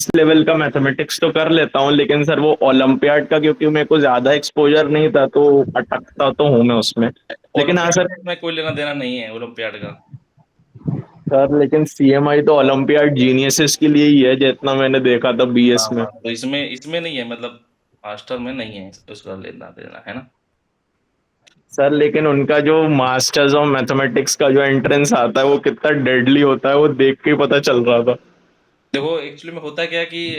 Level का mathematics तो कर लेता हूँ, लेकिन सर वो ओलंपियाड का क्योंकि मेरे को ज्यादा एक्सपोजर नहीं था तो अटकता तो हूँ मैं उसमें। लेकिन हाँ ओलंपियाड सर। में इसमें कोई लेना देना नहीं है ओलंपियाड का। सर लेकिन सीएमआई तो ओलंपियाड जीनियसेस के लिए ही है, जितना मैंने देखा था बीएस हाँ में। हाँ, तो इसमें इसमें नहीं है, मतलब मास्टर में नहीं है उसका लेना देना, है ना। सर लेकिन उनका जो मास्टर्स ऑफ मैथमेटिक्स का जो एंट्रेंस आता है वो कितना डेडली होता है, वो देख के ही पता चल रहा था। देखो एक्चुअली में होता क्या है कि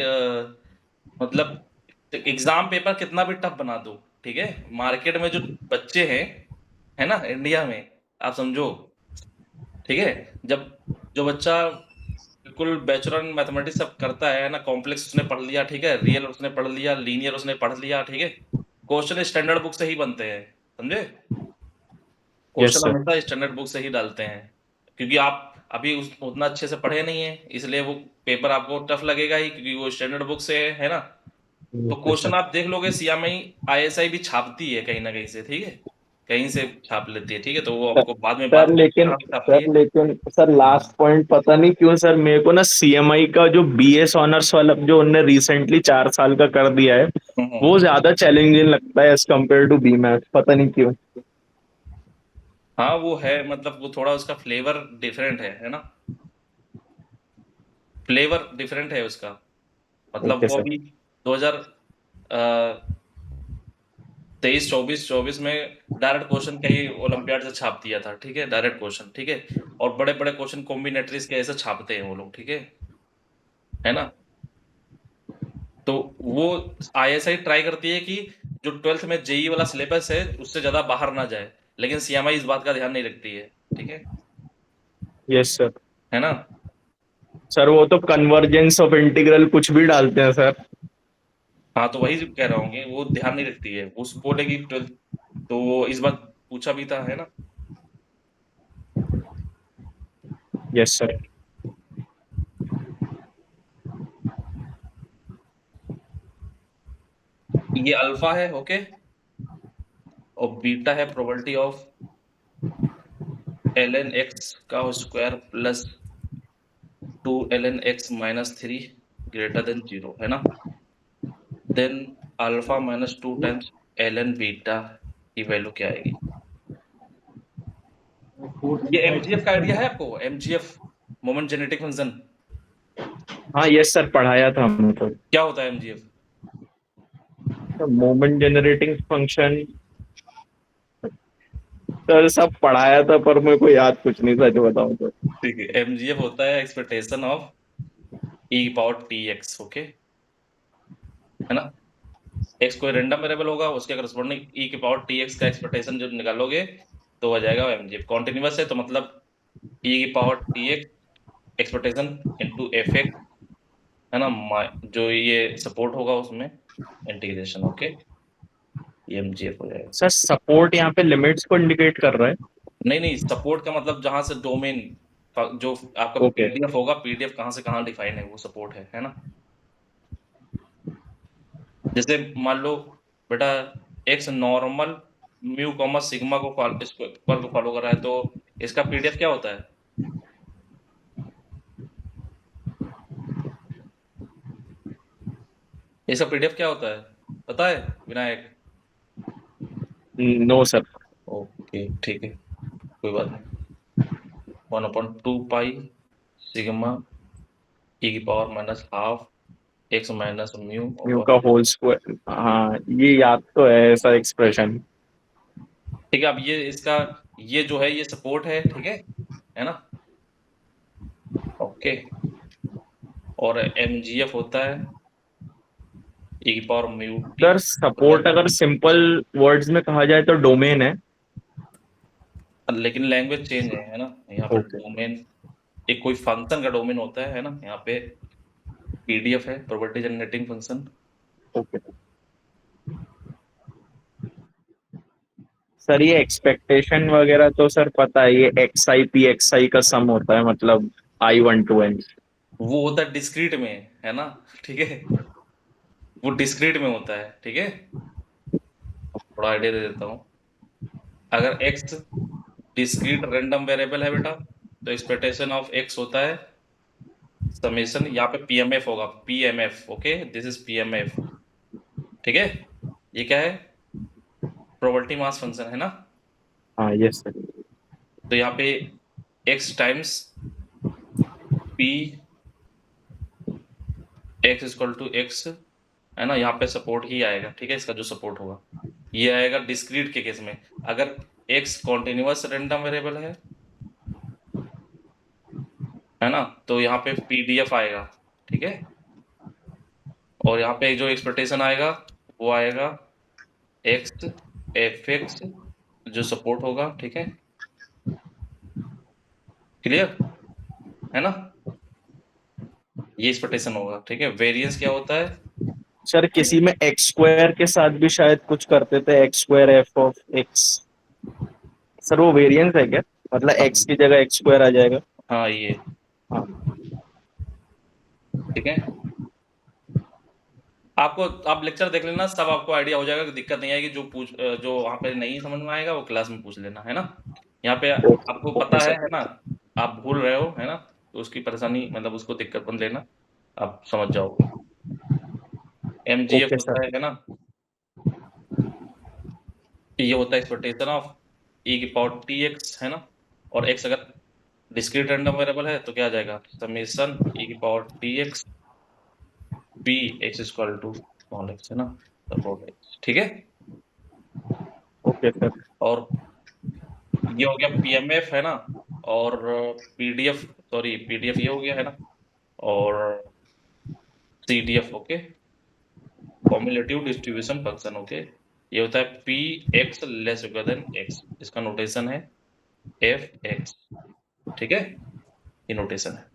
मतलब एग्जाम पेपर कितना भी टफ बना दो, ठीक है, मार्केट में जो बच्चे हैं, है ना, इंडिया में, आप समझो, ठीक है, जब जो बच्चा बिल्कुल बैचलर इन मैथमेटिक्स सब करता है ना, कॉम्प्लेक्स उसने पढ़ लिया, ठीक है, रियल उसने पढ़ लिया, लीनियर उसने पढ़ लिया, ठीक है, क्वेश्चन स्टैंडर्ड बुक से ही बनते हैं, समझे। Yes question sir. हमेशा स्टैंडर्ड बुक से ही डालते हैं, क्योंकि आप अभी उतना अच्छे से पढ़े नहीं है, इसलिए वो पेपर आपको टफ लगेगा ही, क्योंकि वो स्टैंडर्ड बुक से है ना। तो ओके क्वेश्चन सर। आप देख लोगे, सीएमआई आईएसआई भी छापती है कहीं ना कहीं से, ठीक है, कहीं से छाप लेती है, ठीक है, तो वो हमको बाद में सर बात लेकिन छापती है। सर लास्ट पॉइंट पता नहीं क्यों सर मेरे को ना सीएमआई का जो बीएस ऑनर्स वाला जो उनने रिसेंटली 4 साल का कर दिया है वो हम्म। ज्यादा चैलेंजिंग लगता है as compare to B math, पता नहीं क्यों। हाँ वो है, मतलब वो थोड़ा उसका फ्लेवर डिफरेंट है ना, फ्लेवर डिफरेंट है उसका, मतलब ओके वो सर। अभी 2023 24 में डायरेक्ट क्वेश्चन कहीं ओलंपियाड से छाप दिया था, ठीक है, डायरेक्ट क्वेश्चन, ठीक है, और बड़े बड़े क्वेश्चन कॉम्बिनेटरीज के ऐसे छापते हैं वो लोग, ठीक है ना। तो वो आईएसआई ट्राई करती है कि जो ट्वेल्थ में जेई वाला सिलेबस है उससे ज्यादा बाहर ना जाए, लेकिन सीएमआई इस बात का ध्यान नहीं रखती है, ठीक यस सर। है ना। सर वो तो कन्वर्जेंस ऑफ इंटीग्रल कुछ भी डालते हैं सर। हाँ तो वही कह रहा हूँ कि वो ध्यान नहीं रखती है, उस बोलेगी ट्वेल्थ, तो वो इस बार पूछा भी था, है ना। Yes sir. ये अल्फा है, ओके, और बीटा है probability of L N X का square plus 2 ln x - 3 greater than 0, है ना। Then alpha -2 times L N beta की वैल्यू क्या आएगी। ये एमजीएफ का आइडिया है आपको, एमजीएफ, मोमेंट जेनेटिक फंक्शन, हाँ यस सर, पढ़ाया था हमने तो। क्या होता है MGF. Moment generating function sir सब पढ़ाया था पर मेरे को याद कुछ नहीं, सच बताऊं तो। ठीक है, एमजीएफ होता है expectation of E power T x, okay, है ना। एक्स कोई रैंडम वेरिएबल होगा, उसके करस्पॉन्डिंग ई की पावर टी एक्स का एक्सपेक्टेशन जब निकालोगे तो हो जाएगा एमजीएफ। कॉन्टिन्यूअस है तो मतलब ई की power T x expectation into F X, है ना, जो ये सपोर्ट होगा उसमें इंटीग्रेशन, ओके, ये एमजीएफ हो जाएगा। सर सपोर्ट यहाँ पे लिमिट्स को इंडिकेट कर रहा है। नहीं नहीं, सपोर्ट का मतलब जहां से डोमेन, जो आपका ओके। पीडीएफ होगा, पीडीएफ कहाँ से कहाँ डिफाइन है, वो सपोर्ट है ना। जैसे मान लो बेटा, x normal mu comma sigma को स्क्वायर को फॉलो कर रहा है, तो इसका पीडीएफ क्या होता है, इसका पीडीएफ क्या होता है, पता है विनायक। No sir. ओके ठीक है, कोई बात नहीं। 1/2 पाई सिग्मा ई की power -half x minus mu mu over. का होल स्क्वायर, हाँ ये याद तो है ऐसा एक्सप्रेशन। ठीक है, अब ये इसका, ये जो है ये सपोर्ट है, ठीक है ना, ओके, और एमजीएफ होता है ई की power mu T sir over. Support अगर सिंपल वर्ड्स में कहा जाए तो डोमेन है। लेकिन लैंग्वेज चेंज है ना, यहाँ पे ओके। डोमेन एक कोई फंक्शन का डोमेन होता है ना, यहाँ पे पीडीएफ है property generating function. Okay sir, ये एक्सपेक्टेशन वगैरह तो सर पता है, ये एक्स आई पी एक्स आई का सम होता है, मतलब I1 to N। वो होता है डिस्क्रीट में, है ना, ठीक है, वो डिस्क्रीट में होता है, ठीक है, थोड़ा आइडिया दे देता हूँ। अगर एक्स डिस्क्रीट रैंडम वेरिएबल है बेटा, तो एक्सपेक्टेशन ऑफ एक्स होता है समेशन यहाँ पे पीएमएफ होगा, PMF, okay, this is PMF, ठीक है। ये क्या है, प्रोबेबिलिटी मास फंक्शन है ना। हाँ यस सर। तो यहाँ पे x times P X equal to X, है ना, यहाँ पे सपोर्ट ही आएगा, ठीक है, इसका जो सपोर्ट होगा ये आएगा डिस्क्रीट के केस में। अगर x कॉन्टिन्यूअस रैंडम वेरिएबल है ना, तो यहाँ पे पीडीएफ आएगा, ठीक है। और यहाँ पे जो एक्सपेक्टेशन आएगा वो आएगा एक्स एफ एक्स, जो सपोर्ट होगा, ठीक है, क्लियर है ना। ये एक्सपेक्टेशन होगा, ठीक है। वेरिएंस क्या होता है, सर किसी में एक्स स्क्वायर के साथ भी शायद कुछ करते थे, x square F of x. Sir वो वेरिएंस है क्या? मतलब एक्स की जगह एक्स स्क्वायर आ जाएगा। हाँ ये, हाँ। ठीक है। आपको, आप लेक्चर देख लेना, सब आपको आइडिया हो जाएगा, दिक्कत नहीं आएगी। जो वहाँ पे नहीं समझ में आएगा वो क्लास में पूछ लेना, है ना। यहाँ पे आपको ओके पता सर। है ना, आप भूल रहे हो, है ना, तो उसकी परेशानी, मतलब उसको दिक्कत मत लेना, आप समझ जाओगे। एमजीएफ ओके होता सर। है ना, ये होता है एक्सपेक्टेशन ऑफ ई की पावर टी एक्स, है ना। और एक्स अगर डिस्क्रीट रैंडम वेरिएबल है तो क्या आ जाएगा, समेशन ई की power T X P X equal to small x, है ना, सपोर्ट एक्स, ठीक है। Okay sir. और ये हो गया पीएमएफ, है ना। और पीडीएफ, सॉरी पीडीएफ ये हो गया, है ना। और CDF, okay, cumulative distribution function, okay. ये होता है P X less equal than X, इसका नोटेशन है एफ एक्स, ठीक है, ये नोटेशन है।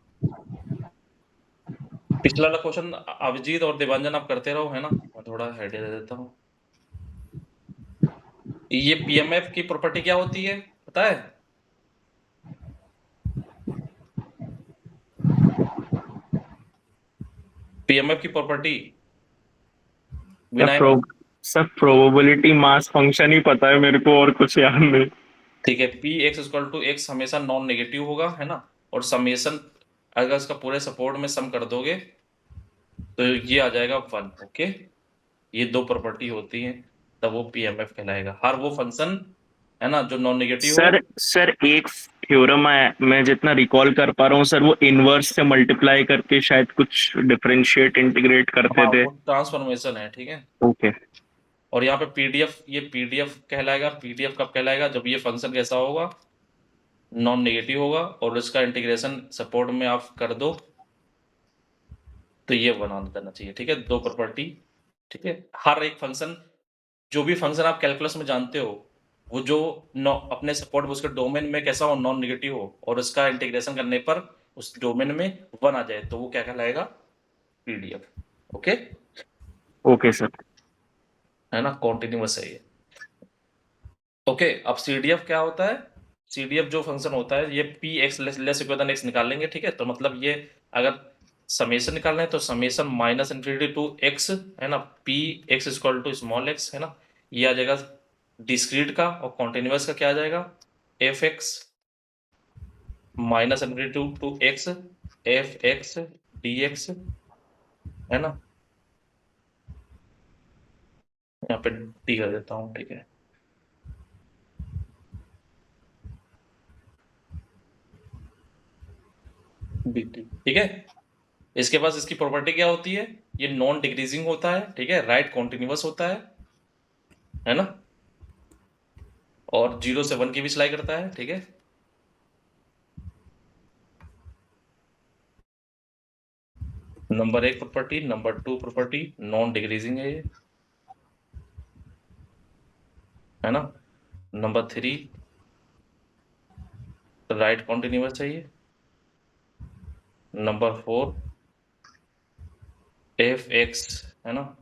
पिछला वाला क्वेश्चन अभिजीत और देवांजन आप करते रहो, है ना, मैं थोड़ा आइडिया दे देता हूँ। ये पीएमएफ की प्रॉपर्टी क्या होती है पता है? पीएमएफ की property sir Vinayak, pro sir probability mass function ही पता है मेरे को, और कुछ याद नहीं। ठीक है। P X equal to X हमेशा नॉन नेगेटिव होगा, है ना। और समेशन, अगर इसका पूरे सपोर्ट में सम कर दोगे तो ये आ जाएगा 1, ओके। ये दो प्रॉपर्टी होती हैं, तब वो पीएमएफ कहलाएगा। हर वो फंक्शन, है ना, जो नॉन नेगेटिव हो। सर एक थ्योरम है, मैं जितना रिकॉल कर पा रहा हूँ सर, वो इनवर्स से मल्टीप्लाई करके शायद कुछ डिफरेंशिएट इंटीग्रेट करते हाँ थे। वो ट्रांसफॉर्मेशन है, ठीक है। ओके। और यहाँ पे पीडीएफ, ये पीडीएफ कहलाएगा। पीडीएफ कब कहलाएगा, जब ये फंक्शन कैसा होगा, नॉन नेगेटिव होगा, और इसका इंटीग्रेशन सपोर्ट में आप कर दो तो ये बना देना चाहिए, ठीक है, दो प्रॉपर्टी, ठीक है। हर एक फंक्शन, जो भी फंक्शन आप कैलकुलस में जानते हो, वो जो अपने सपोर्ट उसके डोमेन में कैसा हो, नॉन नेगेटिव हो, और उसका इंटीग्रेशन करने पर उस डोमेन में 1 आ जाए, तो वो क्या कहलाएगा, पीडीएफ, ओके, ओके सर। है ना, कॉन्टिन्यूअस है ये, ओके। अब सीडीएफ क्या होता है, सीडीएफ जो फंक्शन होता है, ये P X less equal than X निकालेंगे, ठीक है। तो मतलब ये, अगर समेशन निकालना है तो summation minus infinity to X, है ना, P X equal to small x, है ना, ये आ जाएगा डिस्क्रीट का। और कॉन्टिन्यूअस का क्या आ जाएगा, F X minus infinity to X F X D X, है ना। यहाँ पे डी कर देता हूँ, ठीक है, डी टी, ठीक है। इसके पास इसकी प्रॉपर्टी क्या होती है, ये नॉन डिक्रीजिंग होता है, ठीक है, राइट कॉन्टिन्यूअस होता है ना। और 0 से 1 की भी सिलाई करता है, ठीक है। Number 1 property, number 2 property, non decreasing है ये, है ना। नंबर 3 राइट कॉन्टिन्यूअस चाहिए। नंबर 4 एफ एक्स, है ना,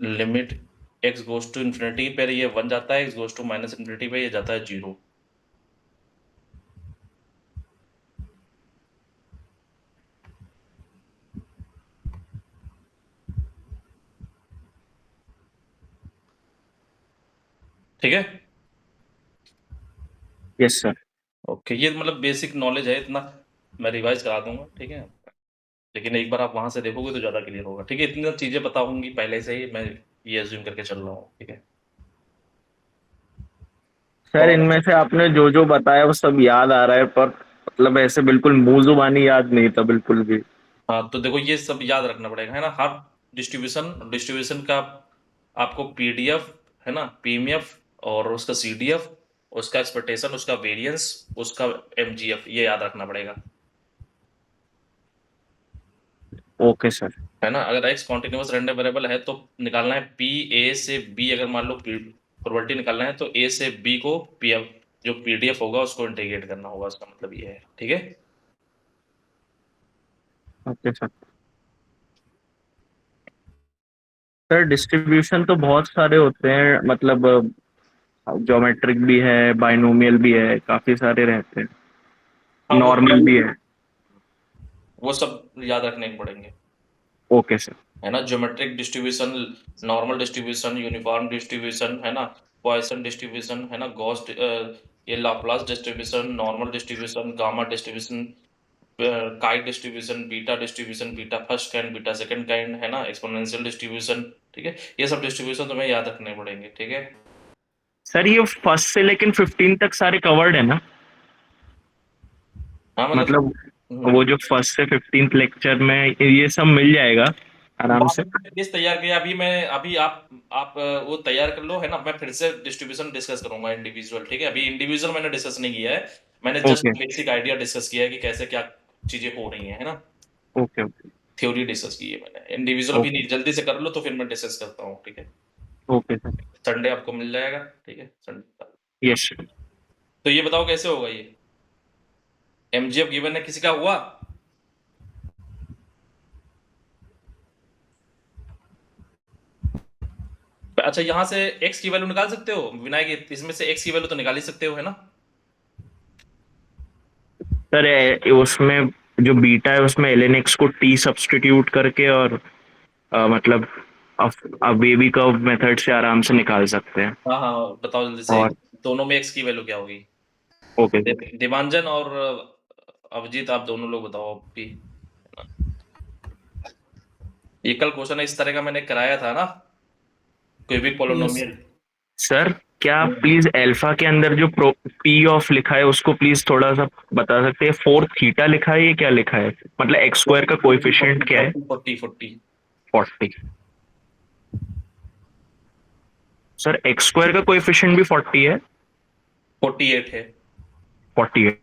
limit X goes to infinity पर ये 1 जाता है, X goes to minus infinity पे ये जाता है 0, ठीक है। Yes sir. ओके, ये मतलब बेसिक नॉलेज है इतना, मैं रिवाइज करा दूंगा, ठीक है। लेकिन एक बार आप वहां से देखोगे तो ज्यादा क्लियर होगा, ठीक है। इतनी चीजें पता होंगी पहले से ही, मैं ये अज्यूम करके चल रहा हूँ, ठीक है। सर और इनमें से आपने जो जो बताया वो सब याद आ रहा है, पर मतलब ऐसे बिल्कुल मुंह जुबानी याद नहीं था बिल्कुल भी। हाँ, तो देखो ये सब याद रखना पड़ेगा, है ना। हर डिस्ट्रीब्यूशन डिस्ट्रीब्यूशन का आपको पीडीएफ, है ना, पीएमएफ, और उसका सीडीएफ, उसका एक्सपेक्टेशन, उसका वेरिएंस, उसका एमजीएफ, ये याद रखना पड़ेगा, ओके सर। है ना। अगर एक्स कॉन्टिन्यूस रैंडम वेरिएबल है तो निकालना है पी ए से बी। अगर मान लो प्रोबेबिलिटी निकालना है तो ए से बी को पीएफ, जो पीडीएफ होगा उसको इंटीग्रेट करना होगा, उसका मतलब ये है, ठीक है। Okay sir. सर डिस्ट्रीब्यूशन तो बहुत सारे होते हैं, मतलब ज्योमेट्रिक भी है, बाइनोमियल भी है, काफी सारे रहते हैं, हाँ, वो नॉर्मल भी है। वो सब याद रखने को पड़ेंगे, ओके सर। है ना। Geometric distribution, normal distribution, uniform distribution, है ना, पॉइसन डिस्ट्रीब्यूशन, है ना, गॉस, ये Laplace distribution, normal distribution, gamma distribution, kite distribution, beta distribution, beta first kind, beta second kind, है ना, एक्सपोनेंशियल डिस्ट्रीब्यूशन, ठीक है। ये सब डिस्ट्रीब्यूशन तुम्हें याद रखने पड़ेंगे, ठीक है। सर ये फर्स्ट से लेकिन 15 तक सारे कवर्ड है ना? हाँ, मतलब मतलब वो जो फर्स्ट से 15th लेक्चर में ये सब मिल जाएगा आराम से? लिस्ट तैयार किया अभी मैं, अभी आप वो तैयार कर लो, है ना। मैं फिर से डिस्ट्रीब्यूशन डिस्कस करूंगा इंडिविजुअल, ठीक है। अभी इंडिविजुअल मैंने डिस्कस नहीं किया है, मैंने just okay basic idea discuss किया है कि कैसे क्या चीजें हो रही हैं, है ना। ओके ओके थ्योरी डिस्कस की है मैंने, इंडिविजुअल अभी ओके नहीं, जल्दी से कर लो तो फिर मैं डिस्कस करता हूँ, ठीक है। Okay sir. संडे आपको मिल जाएगा, ठीक है, संडे। यस। तो ये बताओ कैसे होगा ये, एमजीएफ गिवन है, किसी का हुआ? अच्छा, यहाँ से एक्स की वैल्यू निकाल सकते हो विनायक, इसमें से एक्स की वैल्यू तो निकाल ही सकते हो, है ना। सर उसमें जो बीटा है उसमें ln x को t सब्स्टिट्यूट करके और मतलब अब बेबी कर्व मेथड से आराम से निकाल सकते हैं। हाँ हाँ, बताओ जल्दी से। और दोनों में एक्स की वैल्यू क्या होगी? Okay sir. देवांजन और अभिजीत, आप दोनों लोग बताओ भी। ये कल क्वेश्चन इस तरह का मैंने कराया था ना, क्यूबिक यस। पोलिनोमियल। सर क्या आप प्लीज अल्फा के अंदर जो प्रो पी ऑफ लिखा है उसको प्लीज थोड़ा सा बता सकते हैं? 4 थीटा लिखा है, ये क्या लिखा है? मतलब एक्स स्क्वायर का कोएफिशिएंट क्या है? 40 40 40। 40। सर एक्स स्क्वायर का कोएफिशिएंट भी 40 है? 48 है। 40 है।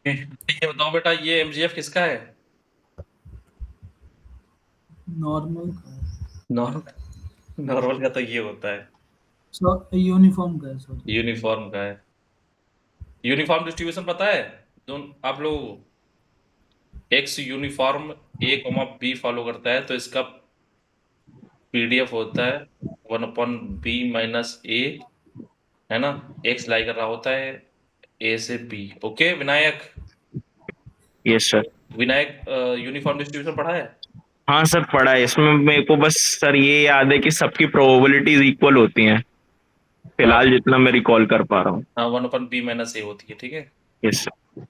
ये बताओ बेटा, ये एमजीएफ किसका है? नॉर्मल नॉर्मल, नॉर्मल का तो ये होता है, यूनिफॉर्म का है, सॉरी। यूनिफॉर्म का है। यूनिफॉर्म डिस्ट्रीब्यूशन पता है दोनों आप लोगों को? एक्स यूनिफॉर्म ए कॉमा बी फॉलो करता है तो इसका पीडीएफ होता है 1/b - a, है ना। एक्स लाई कर रहा होता है ए से B. Okay Vinayak, yes sir. Vinayak uniform distribution पढ़ा है? हाँ सर पढ़ा है, इसमें मेरे को बस सर ये याद है कि सबकी प्रोबेबिलिटीज इक्वल होती हैं, हाँ फिलहाल जितना मैं रिकॉल कर पा रहा हूँ। हाँ, 1/b - a होती है, ठीक है। Yes sir.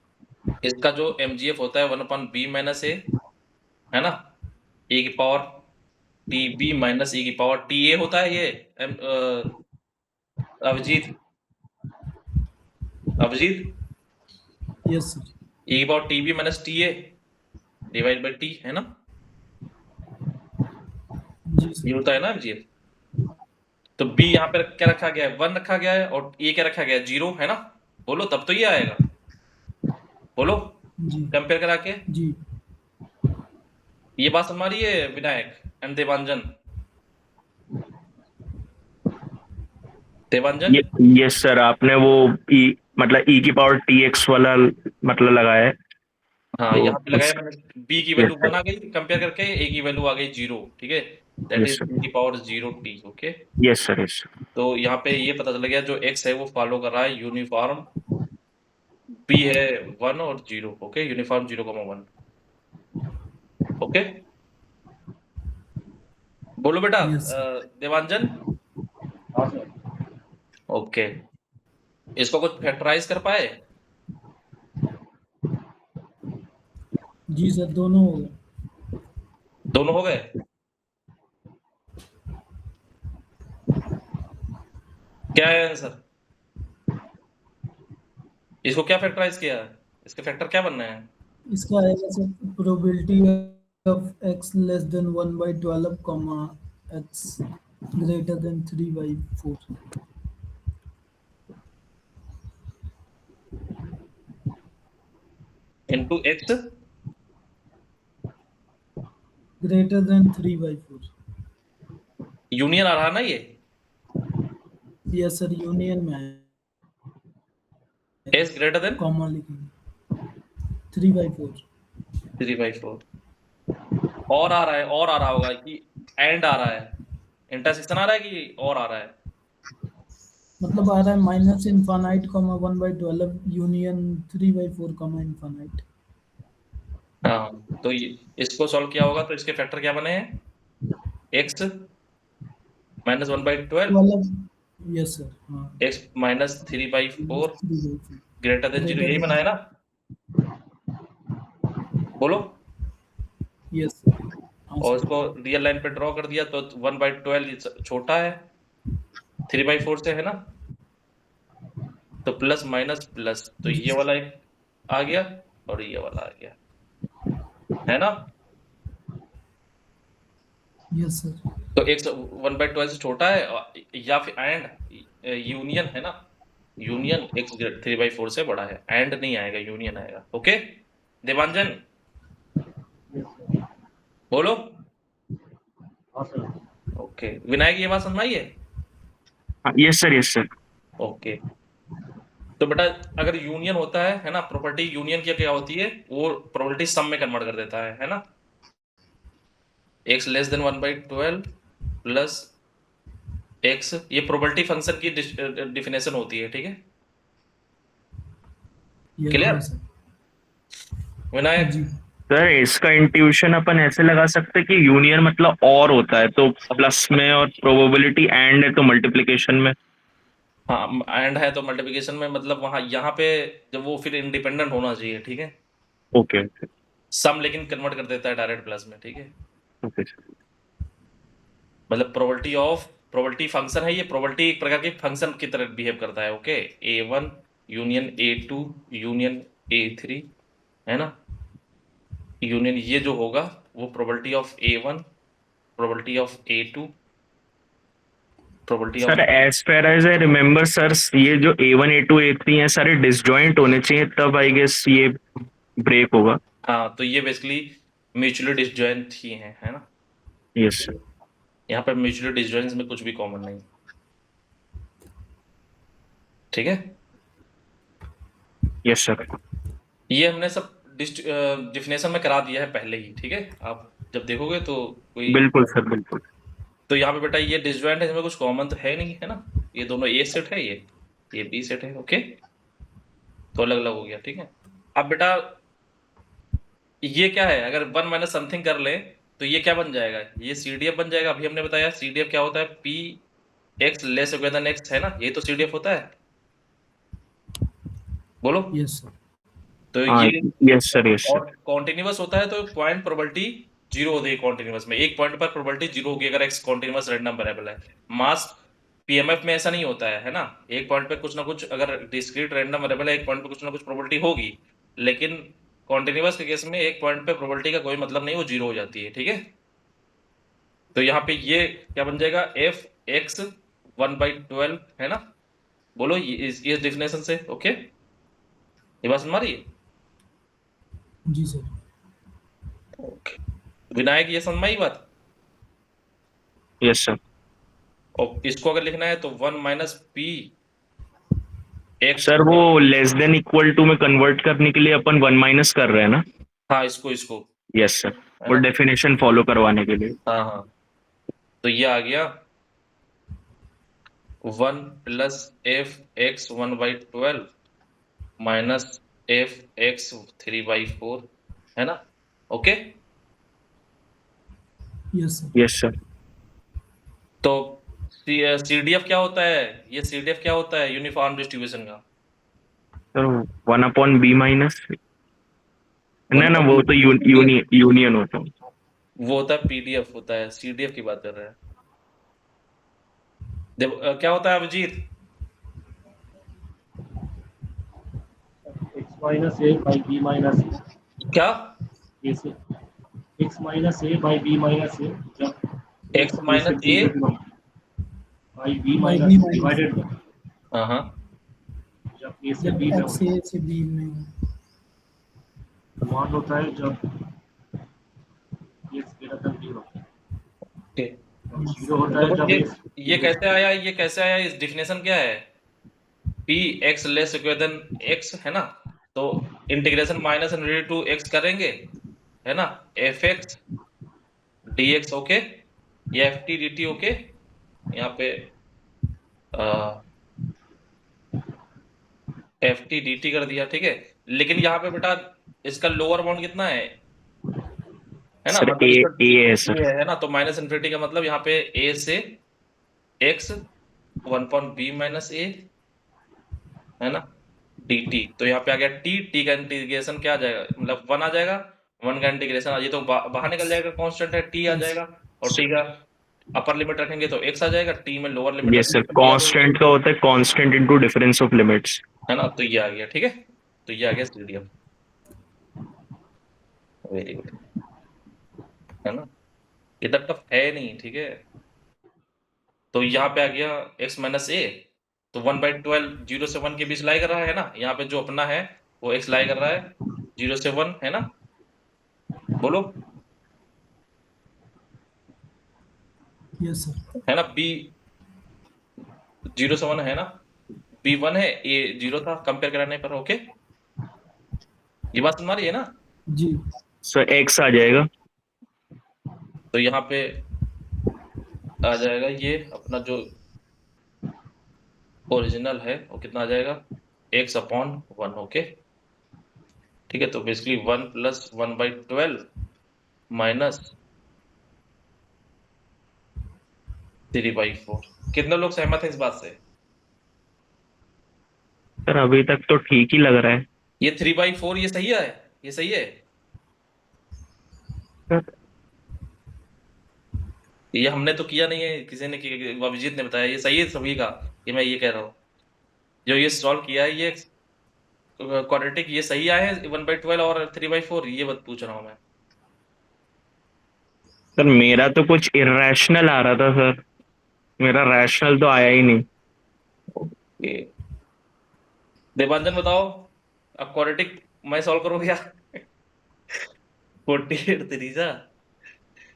इसका जो mgf होता है 1/b - a, है ना, e की पावर tb माइनस e की पावर ta होता है ये। Abhijeet, Abhijeet, yes sir. e की power tb minus ta divide by t, है ना, जी ये सर। होता है ना अभिजीत। तो b यहाँ पे क्या रखा गया है, 1 रखा गया है, और a क्या रखा गया है, 0, है ना। बोलो तब तो ये आएगा, बोलो जी कंपेयर करा के। जी। ये बात समझ रही है विनायक एंड देवांजन? देवांजन, ये यस सर, आपने वो ई मतलब ई की पावर टी एक्स वाला मतलब लगाया है, हाँ तो यहाँ पे लगाया उस मैंने, b की यस वैल्यू 1 सर। आ गई कंपेयर करके, a की वैल्यू आ गई 0, ठीक है। That yes is sir. e की power 0t। Okay, yes sir. Yes sir. तो यहाँ पे ये पता चल गया जो x है वो फॉलो कर रहा है यूनिफॉर्म, b है 1 और 0। Okay, uniform 0,1। ओके, बोलो बेटा यस सर। देवांजन। ओके, इसको कुछ फैक्टराइज कर पाए? जी सर, दोनों हो गए। दोनों हो गए। क्या है आंसर? इसको क्या फैक्टराइज किया है, इसके फैक्टर क्या बनना है? इसका आएगा sir probability of x less than 1/12 comma x greater than 3/4 into x greater than 3/4। Union आ रहा ना ये, यस सर, यूनियन में है, s ग्रेटर देन कॉमा लिखेंगे 3/4। 3/4। और आ रहा है, और आ रहा होगा कि एंड आ रहा है, इंटरसेक्शन आ रहा है कि और आ रहा है? मतलब आ रहा है minus infinite comma 1/12 union 3/4 comma infinite. हाँ, तो इसको सॉल्व किया होगा तो इसके फैक्टर क्या बने हैं, x माइनस 1/12, 12। यस सर, हाँ। x minus 3/4 3/4 greater than 0, greater यही देन। बना है ना, बोलो। यस सर, हाँ और सर। इसको रियल लाइन पे ड्रॉ कर दिया तो 1/12 छोटा है 3/4 से, है ना, तो प्लस माइनस प्लस, तो जी ये वाला एक आ गया और ये वाला आ गया, है ना। Yes sir. तो x 1/12 से छोटा है या फिर एंड यूनियन, है ना, यूनियन x 3/4 से बड़ा है, एंड नहीं आएगा, यूनियन आएगा। ओके देवांजन, बोलो। ओके विनायक, ये बात समझ में आई है? Yes sir. Yes sir. Okay, तो बेटा अगर यूनियन होता है ना, प्रॉपर्टी यूनियन की क्या होती है, वो प्रॉपर्टी सम में कन्वर्ट कर देता है ना। x less than 1/12 plus x, ये प्रोबेबिलिटी फंक्शन की डिफिनेशन होती है, ठीक है। Yes clear yes sir. Vinayak? जी सर इसका इंट्यूशन अपन ऐसे लगा सकते हैं कि यूनियन मतलब और होता है तो प्लस में, और प्रोबेबिलिटी एंड है तो मल्टीप्लिकेशन में। हाँ, एंड है तो मल्टीप्लिकेशन में, मतलब वहां यहाँ पे जब वो फिर इंडिपेंडेंट होना चाहिए, ठीक है। Okay okay. सम लेकिन कन्वर्ट कर देता है डायरेक्ट प्लस में, ठीक है। Okay sir. मतलब प्रोबेबिलिटी फंक्शन है ये, प्रोबेबिलिटी एक प्रकार की फंक्शन की तरह बिहेव करता है। Okay, A1 union A2 union A3, है ना, यूनियन ये जो होगा वो probability of A1, probability of A2, probability of. Sir as far as I remember sir, ये जो A1 A2 A3 हैं सारे डिसजॉइंट होने चाहिए, तब आई गेस ये ब्रेक होगा। हाँ, तो ये बेसिकली म्यूचुअली डिसजॉइंट ही है ना। Yes sir. यहाँ पर म्यूचुअली डिसजॉइंट में कुछ भी कॉमन नहीं, ठीक है। Yes sir. ये हमने सब डिफिनेशन में करा दिया है पहले ही, ठीक है। आप जब देखोगे तो कोई, बिल्कुल सर बिल्कुल। तो यहाँ पे बेटा ये डिसजॉइंट है, इसमें कुछ कॉमन तो है नहीं, है ना। ये दोनों ए सेट है, ये बी सेट है। ओके, तो अलग अलग हो गया, ठीक है। अब बेटा ये क्या है, अगर वन माइनस समथिंग कर ले तो ये क्या बन जाएगा, ये CDF बन जाएगा। अभी हमने बताया CDF क्या होता है, P X less greater than X, है ना, ये तो CDF होता है, बोलो। Yes sir. तो हाँ, ये यस सर, यस और सर। कॉन्टिन्यूअस होता है तो पॉइंट प्रोबेबिलिटी जीरो होती है कॉन्टिन्यूअस में, एक पॉइंट पर प्रोबेबिलिटी जीरो होगी अगर एक्स कॉन्टिन्यूअस रैंडम वेरिएबल है। मास PMF में ऐसा नहीं होता है ना, एक पॉइंट पे कुछ ना कुछ, अगर डिस्क्रीट रैंडम वेरिएबल है एक पॉइंट पे कुछ ना कुछ प्रोबेबिलिटी होगी, लेकिन कॉन्टिन्यूअस के केस में एक पॉइंट पे प्रोबेबिलिटी का कोई मतलब नहीं, वो जीरो हो जाती है, ठीक है। तो यहाँ पे ये क्या बन जाएगा, एफ एक्स 1/12, है ना, बोलो ये इस डेफिनेशन से, ओके, ये बात समझ आ रही है। जी सर। ओके, विनायक ये समझ में आई बात। Yes sir. और इसको अगर लिखना है तो 1 माइनस पी एक्स, सर वो लेस देन इक्वल टू में कन्वर्ट करने के लिए अपन वन माइनस कर रहे हैं ना? हाँ इसको यस सर। है वो ना, डेफिनेशन फॉलो करवाने के लिए। हाँ हाँ, तो ये आ गया 1 plus F x 1/12 minus F x 3/4, है ना, okay. Yes sir. Yes sir. तो CDF क्या होता है, ये CDF क्या होता है यूनिफॉर्म डिस्ट्रीब्यूशन का, सर 1/b-, वन ना ना, अपॉन वो तो यूनियन होता है। वो होता है PDF होता है, CDF की बात कर रहे हैं। क्या होता है Abhijeet, X minus A by B minus क्या ए से X minus A by B minus A जब एक्स एक्स ए से माइनस बी ए, में by B by minus B divided minus, हाँ हाँ, जब ए से जब बी में एक्स हो, ए से बी में हो। मान होता है जब एक्स ग्रेटर देन बी हो, ओके। जीरो होता है तो जब एक्स ये कैसे आया, ये कैसे आया, इस डिफिनेशन क्या है, P X less equal than X, है ना, तो integration minus infinity to X करेंगे, है ना, F X D X, okay, या F T D T, okay, यहाँ पे एफ टी डी टी कर दिया, ठीक है। लेकिन यहाँ पे बेटा इसका लोअर बाउंड कितना है ना, सर मतलब ए, इसका ए है सर। ये है ना, तो माइनस इनफिनिटी का मतलब यहाँ पे ए से एक्स 1/b माइनस ए, है ना, dt, तो यहाँ पे आ गया टी का इंटीग्रेशन क्या आ जाएगा, मतलब 1 आ जाएगा, 1 का इंटीग्रेशन ये तो बाहर निकल जाएगा, कांस्टेंट है टी आ यस। जाएगा, और टी का अपर लिमिट रखेंगे तो x आ जाएगा, टी में लोअर लिमिट यस सर, रखेंगे तो t आ जाएगा, कांस्टेंट का होता है constant into difference of limits. है ना, तो ये आ गया, ठीक है, तो ये आ गया CDF, वेरी गुड, है ना, इतना टफ है नहीं, ठीक है। तो यहाँ पे आ गया x माइनस ए, तो 1/12 0 से 1 के बीच लाई कर रहा है ना, यहाँ पे जो अपना है वो x लाई कर रहा है 0 से 1, है ना, बोलो, यस सर। है ना, b 0 से 1 है ना, b 1 है, a 0 था कंपेयर कराने पर, ओके, ये बात सुन रही है ना। जी। सर एक्स आ जाएगा। तो यहाँ पे आ जाएगा ये अपना जो ओरिजिनल है वो कितना आ जाएगा, x/1, ओके, ठीक है। तो बेसिकली 1 प्लस 1/12 माइनस 3/4, कितने लोग सहमत हैं इस बात से, सर अभी तक तो ठीक ही लग रहा है। ये 3/4 ये सही है, ये सही है, सर ये हमने तो किया नहीं है, किसी ने अभिजीत ने बताया, ये सही है सभी का, ये मैं ये कह रहा हूँ, जो ये सॉल्व किया है ये क्वाड्रेटिक, ये सही आए हैं 1/12 और 3/4, ये बात पूछ रहा हूँ मैं। सर मेरा तो कुछ इरेशनल आ रहा था सर, मेरा रैशनल तो आया ही नहीं। ये देवांजन बताओ, अब क्वाड्रेटिक मैं सॉल्व करूँ क्या 48 त्रिजा,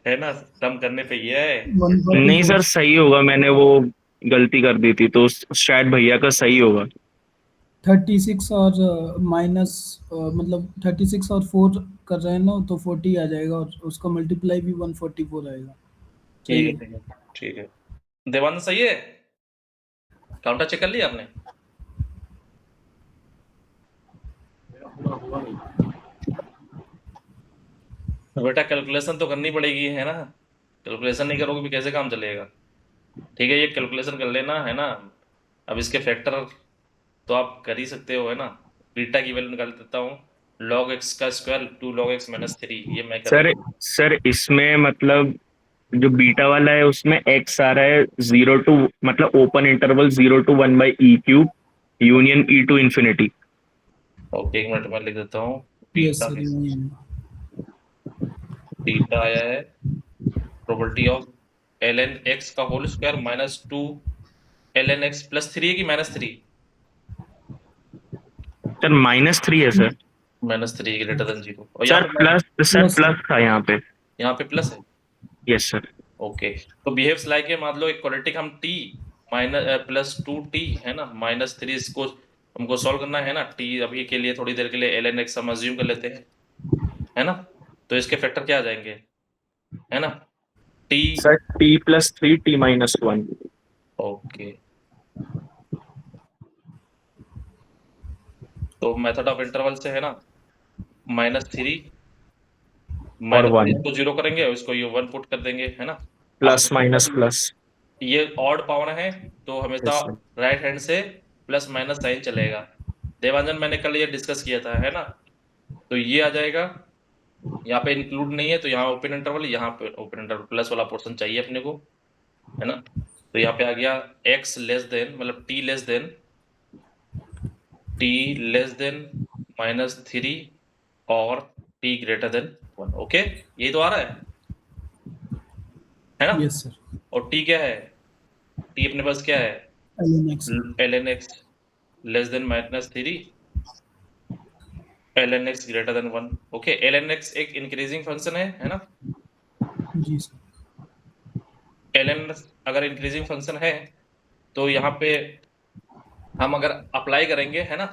है ना, कम करने पे ये है, नहीं सर 144। सही होगा, मैंने वो गलती कर दी थी तो शायद भैया का सही होगा। 36 और माइनस, मतलब 36 और 4 कर रहे हैं ना, तो 40 आ जाएगा और उसका मल्टीप्लाई भी 144 आएगा। सही ठीक है है। ठीक है ठीक है, देवानंद सही है, काउंटर चेक कर लिया आपने, पूरा हुआ नहीं। बेटा कैलकुलेशन तो करनी पड़ेगी, है ना? कैलकुलेशन नहीं करोगे भी कैसे काम चलेगा? ठीक है, ये कैलकुलेशन कर लेना, है ना? अब इसके फैक्टर तो आप कर ही सकते हो, है ना? बीटा की वैल्यू निकाल देता हूँ, log x का स्क्वायर 2 log x माइनस 3, ये मैं कर सर लूँ। सर इसमें मतलब जो बीटा वाला है उसमें एक्स आ रहा है 0 to, मतलब open interval 0 to 1/e³ union e to ∞। Okay, एक मिनट में लिख देता हूँ। यस बीटा सर, में यही है। बीटा आया है प्रोबेबिलिटी ऑफ ln x का whole square minus 2 ln x plus 3 है कि माइनस 3? सर -3 है सर। माइनस 3 ग्रेटर देन 0, और यहाँ सर पे प्लस, सर प्लस प्लस था यहाँ पे। यहाँ पे प्लस है। Yes sir. ओके, तो बिहेव्स लाइक है, मान लो एक क्वाड्रेटिक हम t माइनस प्लस 2t, है ना, माइनस 3, इसको हमको सॉल्व करना है ना। t अभी के लिए, थोड़ी देर के लिए ln x हम अज्यूम कर लेते हैं, है ना? तो इसके फैक्टर क्या आ जाएंगे, है ना? t। Sir t+3 t-1। Okay, तो मेथड ऑफ इंटरवल से है ना, -3 और माइनस 1 इसको 0 करेंगे और इसको ये 1 पुट कर देंगे, है ना? प्लस आपको माइनस प्लस। ये ऑड पावर है तो हमेशा यस सर। राइट हैंड से प्लस माइनस साइन चलेगा। देवांजन, मैंने कल ये डिस्कस किया था, है ना? तो ये आ जाएगा, यहाँ पे इंक्लूड नहीं है तो यहाँ ओपन इंटरवल, यहाँ पे ओपन इंटरवल प्लस वाला पोर्शन चाहिए अपने को, है ना? तो यहाँ पे आ गया x लेस देन, मतलब t लेस देन -3 और t ग्रेटर देन 1। ओके, यही तो आ रहा है ना? Yes sir. और t क्या है? t अपने पास क्या है? ln x ln x less then -3, ln x greater then 1। Okay, ln x एक इंक्रीजिंग फंक्शन है ना? जी सर। ln अगर इंक्रीजिंग फंक्शन है तो यहाँ पे हम अगर अप्लाई करेंगे, है ना,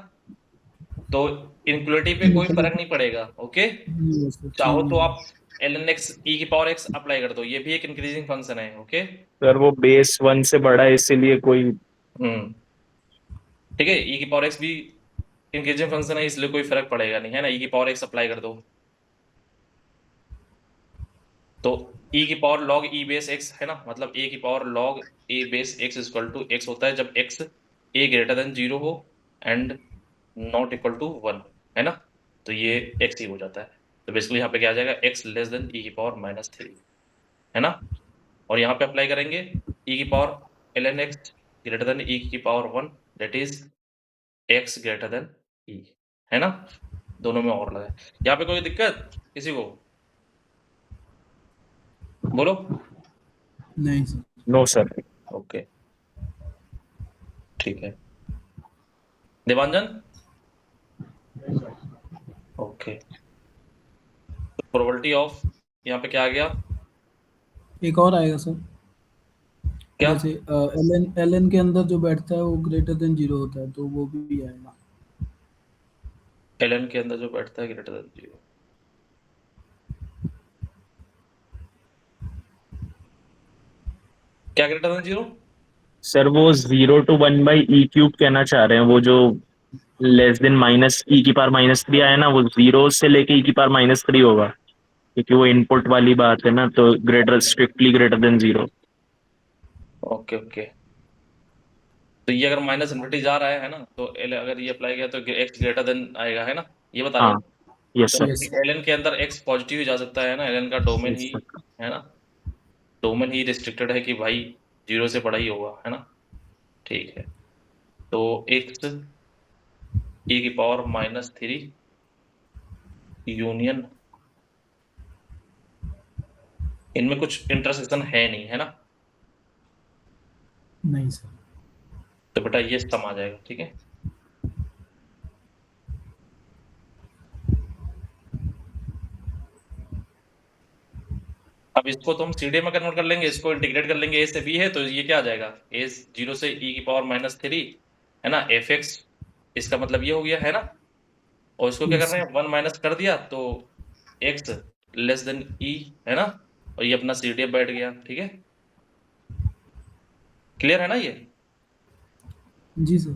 तो इनक्वलिटी पे कोई फर्क नहीं पड़ेगा। ओके, यस सर, चाहो चेंज तो नहीं आप ln x e की पावर x अप्लाई कर दो, ये भी एक इंक्रीजिंग फंक्शन है। ओके, सर वो बेस 1 से बड़ा है इसीलिए कोई। हम्म, ठीक है, e की पावर x भी इंक्रीजिंग फंक्शन है, इसलिए कोई फर्क पड़ेगा नहीं, है ना? e की पावर x अप्लाई कर दो तो e की power log e base x, है ना, मतलब a की power log a base x equal to x होता है जब x a ग्रेटर देन 0 हो एंड नॉट इक्वल टू 1, है ना? तो ये x ही हो जाता है। तो बेसिकली यहाँ पे क्या आ जाएगा, x लेस देन e की पावर -3, है ना? और यहाँ पे अप्लाई करेंगे e की power ln x greater then e की power 1, that is x greater then e, है ना? दोनों में और लगा। यहाँ पे कोई दिक्कत किसी को? बोलो। नहीं सर। No sir. ओके, ठीक है। देवांजन, ओके, तो प्रोबेबिलिटी ऑफ यहाँ पे क्या आ गया? एक और आएगा सर, क्या? जैसे ln के अंदर जो बैठता है वो ग्रेटर देन 0 होता है, तो वो भी आएगा। ln के अंदर जो बैठता है ग्रेटर देन 0, क्या ग्रेटर देन 0? सर वो 0 to 1/e³ कहना चाह रहे हैं, वो जो लेस देन -e⁻³ आया ना, वो 0 से लेके e⁻³ होगा, क्योंकि वो इनपुट वाली बात है ना, तो greater, strictly greater than 0। Okay okay, तो ये अगर माइनस इन्फिनिटी जा रहा है ना, तो अगर ये अप्लाई किया तो x ग्रेटर देन आएगा, है ना? ये बता रहे हाँ। हो? यस तो सर। यस ln के अंदर x पॉजिटिव ही जा सकता है ना, ln का डोमेन ही, यस सर। है ना, डोमेन ही रिस्ट्रिक्टेड है कि भाई 0 से बड़ा ही होगा, है ना? ठीक है, तो x e की पावर -3 यूनियन, इनमें कुछ इंटरसेक्शन है नहीं, है ना? नहीं सर। तो बेटा ये सम आ जाएगा, ठीक है? अब इसको तो हम सीधे में कन्वर्ट कर लेंगे, इसको इंटीग्रेट कर लेंगे, a से b है तो ये क्या आ जाएगा, a 0 से e की पावर -3, है ना, fx, इसका मतलब ये हो गया, है ना? और इसको क्या यस करना है, 1 माइनस कर दिया तो x लेस देन e, है ना? और ये अपना सी डी बैठ गया, ठीक है? क्लियर है ना ये? जी सर।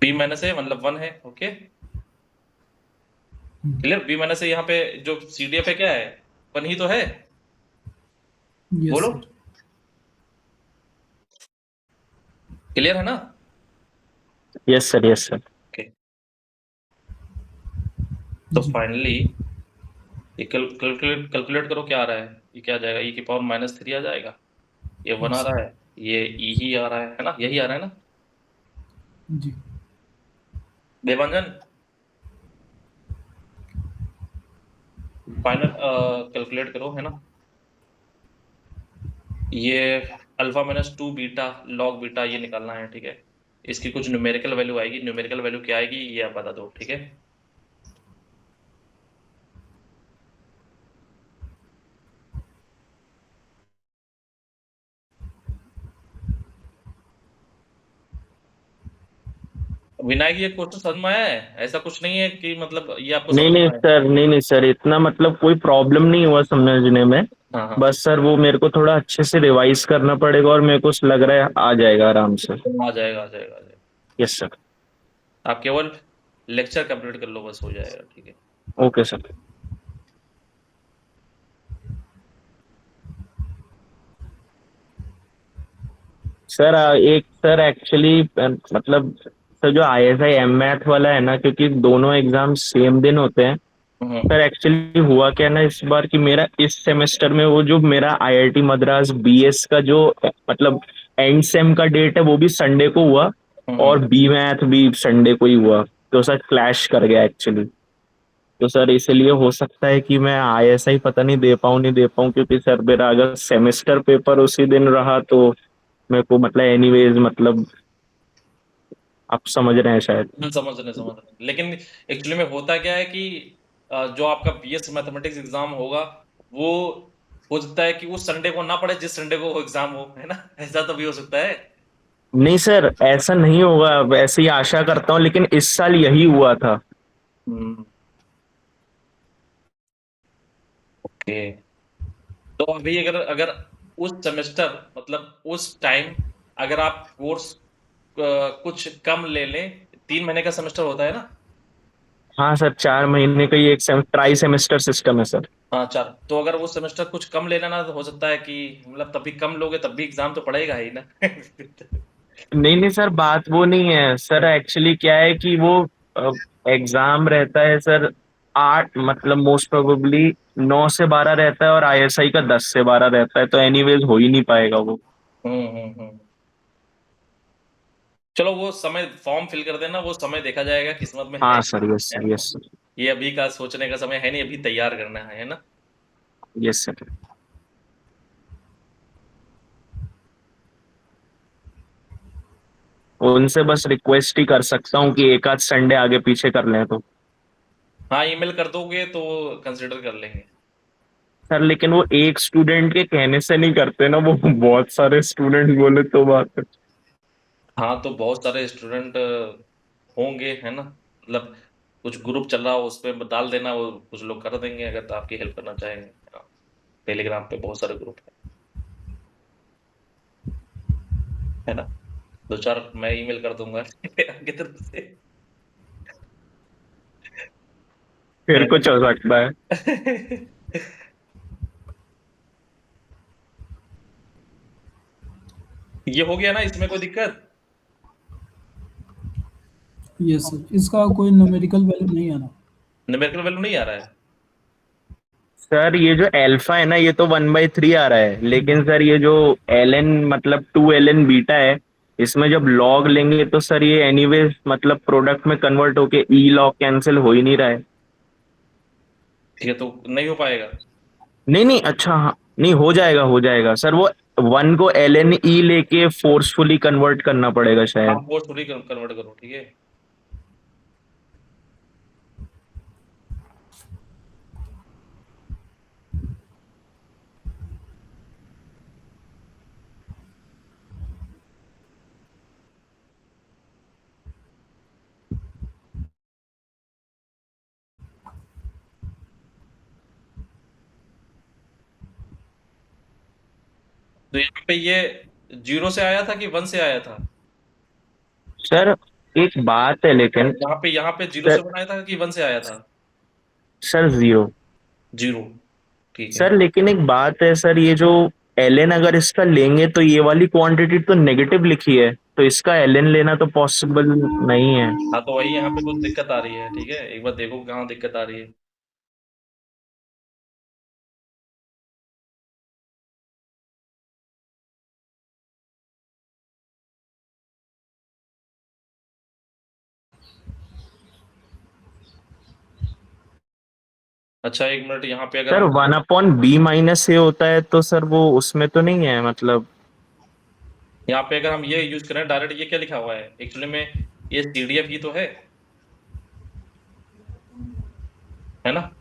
b माइनस a मतलब 1 है। Okay clear. b minus a यहाँ पे जो CDF है क्या है, 1 ही तो है। यस बोलो सर। क्लियर है ना। Yes sir, yes sir. Okay तो जी फाइनली ये कैलकुलेट करो क्या आ रहा है। ये क्या आ जाएगा, e की पावर -3 आ जाएगा। ये 1 आ यस रहा है, ये e ही आ रहा है ना, यही आ रहा है ना जी। देवांजन। फाइनल कैलकुलेट करो है ना। ये α-2 बीटा log बीटा ये निकालना है, ठीक है। इसकी कुछ न्यूमेरिकल वैल्यू आएगी, न्यूमेरिकल वैल्यू क्या आएगी ये आप बता दो, ठीक है। विनायक ये क्वेश्चन समझ में आया है, ऐसा कुछ नहीं है कि मतलब ये आपको नहीं समझ में नहीं आया। सर, नहीं नहीं सर, इतना मतलब कोई प्रॉब्लम नहीं हुआ समझने में। हाँ हाँ बस सर वो मेरे को थोड़ा अच्छे से रिवाइज करना पड़ेगा, और मेरे को लग रहा है आ जाएगा आराम से। आ जाएगा आ जाएगा आ जाएगा। Yes sir. आप केवल लेक्चर कंप्लीट कर लो, बस हो जाएगा, ठीक है। Okay sir. सर एक सर एक्चुअली मतलब सर जो ISI एम मैथ वाला है ना, क्योंकि दोनों एग्जाम सेम दिन होते हैं। हम्म सर एक्चुअली हुआ क्या ना इस बार, कि मेरा इस सेमेस्टर में वो जो मेरा IIT मद्रास BS का जो मतलब एंड सेम का डेट है वो भी संडे को हुआ, और हम्म बी मैथ भी संडे को ही हुआ। तो सर क्लैश कर गया एक्चुअली। तो सर इसलिए हो सकता है कि मैं ISI पता नहीं दे पाऊँ नहीं दे पाऊँ, क्योंकि सर मेरा अगर सेमेस्टर पेपर उसी दिन रहा तो मेरे को मतलब एनीवेज मतलब आप समझ रहे हैं शायद। समझ रहे लेकिन एक्चुअली में होता क्या है कि जो आपका BS मैथमेटिक्स एग्जाम होगा वो हो सकता है कि उस संडे को ना पड़े जिस संडे को वो एग्जाम हो, है ना। ऐसा तो भी हो सकता है। नहीं सर, ऐसा नहीं होगा, वैसे ही आशा करता हूँ, लेकिन इस साल यही हुआ था। हम्म ओके तो अभी अगर अगर उस सेमेस्टर मतलब उस टाइम अगर आप कोर्स कुछ कम ले लें, 3 महीने का सेमेस्टर होता है ना। हाँ सर, 4 महीने का ही एक ट्राई सेमेस्टर सिस्टम है सर। हाँ 4, तो अगर वो सेमेस्टर कुछ कम ले लेना तो हो सकता है कि मतलब तब भी कम लोगे तब भी एग्जाम तो पड़ेगा ही ना। नहीं नहीं सर, बात वो नहीं है सर। एक्चुअली क्या है कि वो एग्जाम रहता है सर 8, मतलब मोस्ट प्रोबेबली 9 से 12 रहता है, और ISI का 10 से 12 रहता है, तो एनीवेज हो ही नहीं पाएगा वो। हम्म चलो वो समय फॉर्म फिल कर देना, वो समय देखा जाएगा, किस्मत में हाँ सर, यस है सर, ना। Yes sir. ये अभी का सोचने का समय है नहीं, अभी तैयार करना है ना। Yes sir. उनसे बस रिक्वेस्ट ही कर सकता हूँ कि एक आध संडे आगे पीछे कर लें तो। हाँ ईमेल कर दोगे तो कंसिडर कर लेंगे। सर लेकिन वो एक स्टूडेंट के कहने से नहीं करते ना, वो बहुत सारे स्टूडेंट बोले तो बात है। हाँ तो बहुत सारे स्टूडेंट होंगे, है ना। मतलब कुछ ग्रुप चल रहा हो उस पर डाल देना, वो कुछ लोग कर देंगे अगर तो आपकी हेल्प करना चाहेंगे। टेलीग्राम पे बहुत सारे ग्रुप है ना। 2 4 मैं ईमेल कर दूंगा आगे तरफ से। फिर कुछ हो सकता है। ये हो गया ना, इसमें कोई दिक्कत। यस सर, इसका कोई न्यूमेरिकल वैल्यू नहीं आना। न्यूमेरिकल वैल्यू नहीं आ रहा है। सर ये जो एल्फा है ना, ये तो 1/3 आ रहा है, लेकिन सर ये जो LN मतलब 2 LN बीटा है, इसमें जब लॉग लेंगे तो सर ये एनीवेज मतलब प्रोडक्ट में कन्वर्ट होके ई लॉग कैंसिल हो ही नहीं रहा है। ठीक है तो नहीं हो पाएगा। नहीं नहीं, अच्छा हाँ, नहीं हो जाएगा हो जाएगा सर। वो 1 को LNE लेके फोर्सफुली कन्वर्ट करना पड़ेगा हाँ शायद। वो थोड़ी कन्वर्ट करो, ठीक है। तो यहाँ पे ये 0 से आया था कि 1 से आया था। सर एक बात है लेकिन यहाँ पे 0 से बनाया था कि 1 से आया था? सर 0। 0, ठीक है। सर लेकिन एक बात है सर, ये जो ln अगर इसका लेंगे तो ये वाली क्वांटिटी तो नेगेटिव लिखी है, तो इसका ln लेना तो पॉसिबल नहीं है। हाँ तो वही यहाँ पे कुछ दिक्कत आ रही है, ठीक है, एक बार देखो कहाँ दिक्कत आ रही है। अच्छा 1 मिनट, यहाँ पे अगर सर हम 1/b - a होता है तो सर वो उसमें तो नहीं है मतलब। यहाँ पे अगर हम ये यूज करें डायरेक्ट, ये क्या लिखा हुआ है एक्चुअली में, ये CDF ही तो है ना?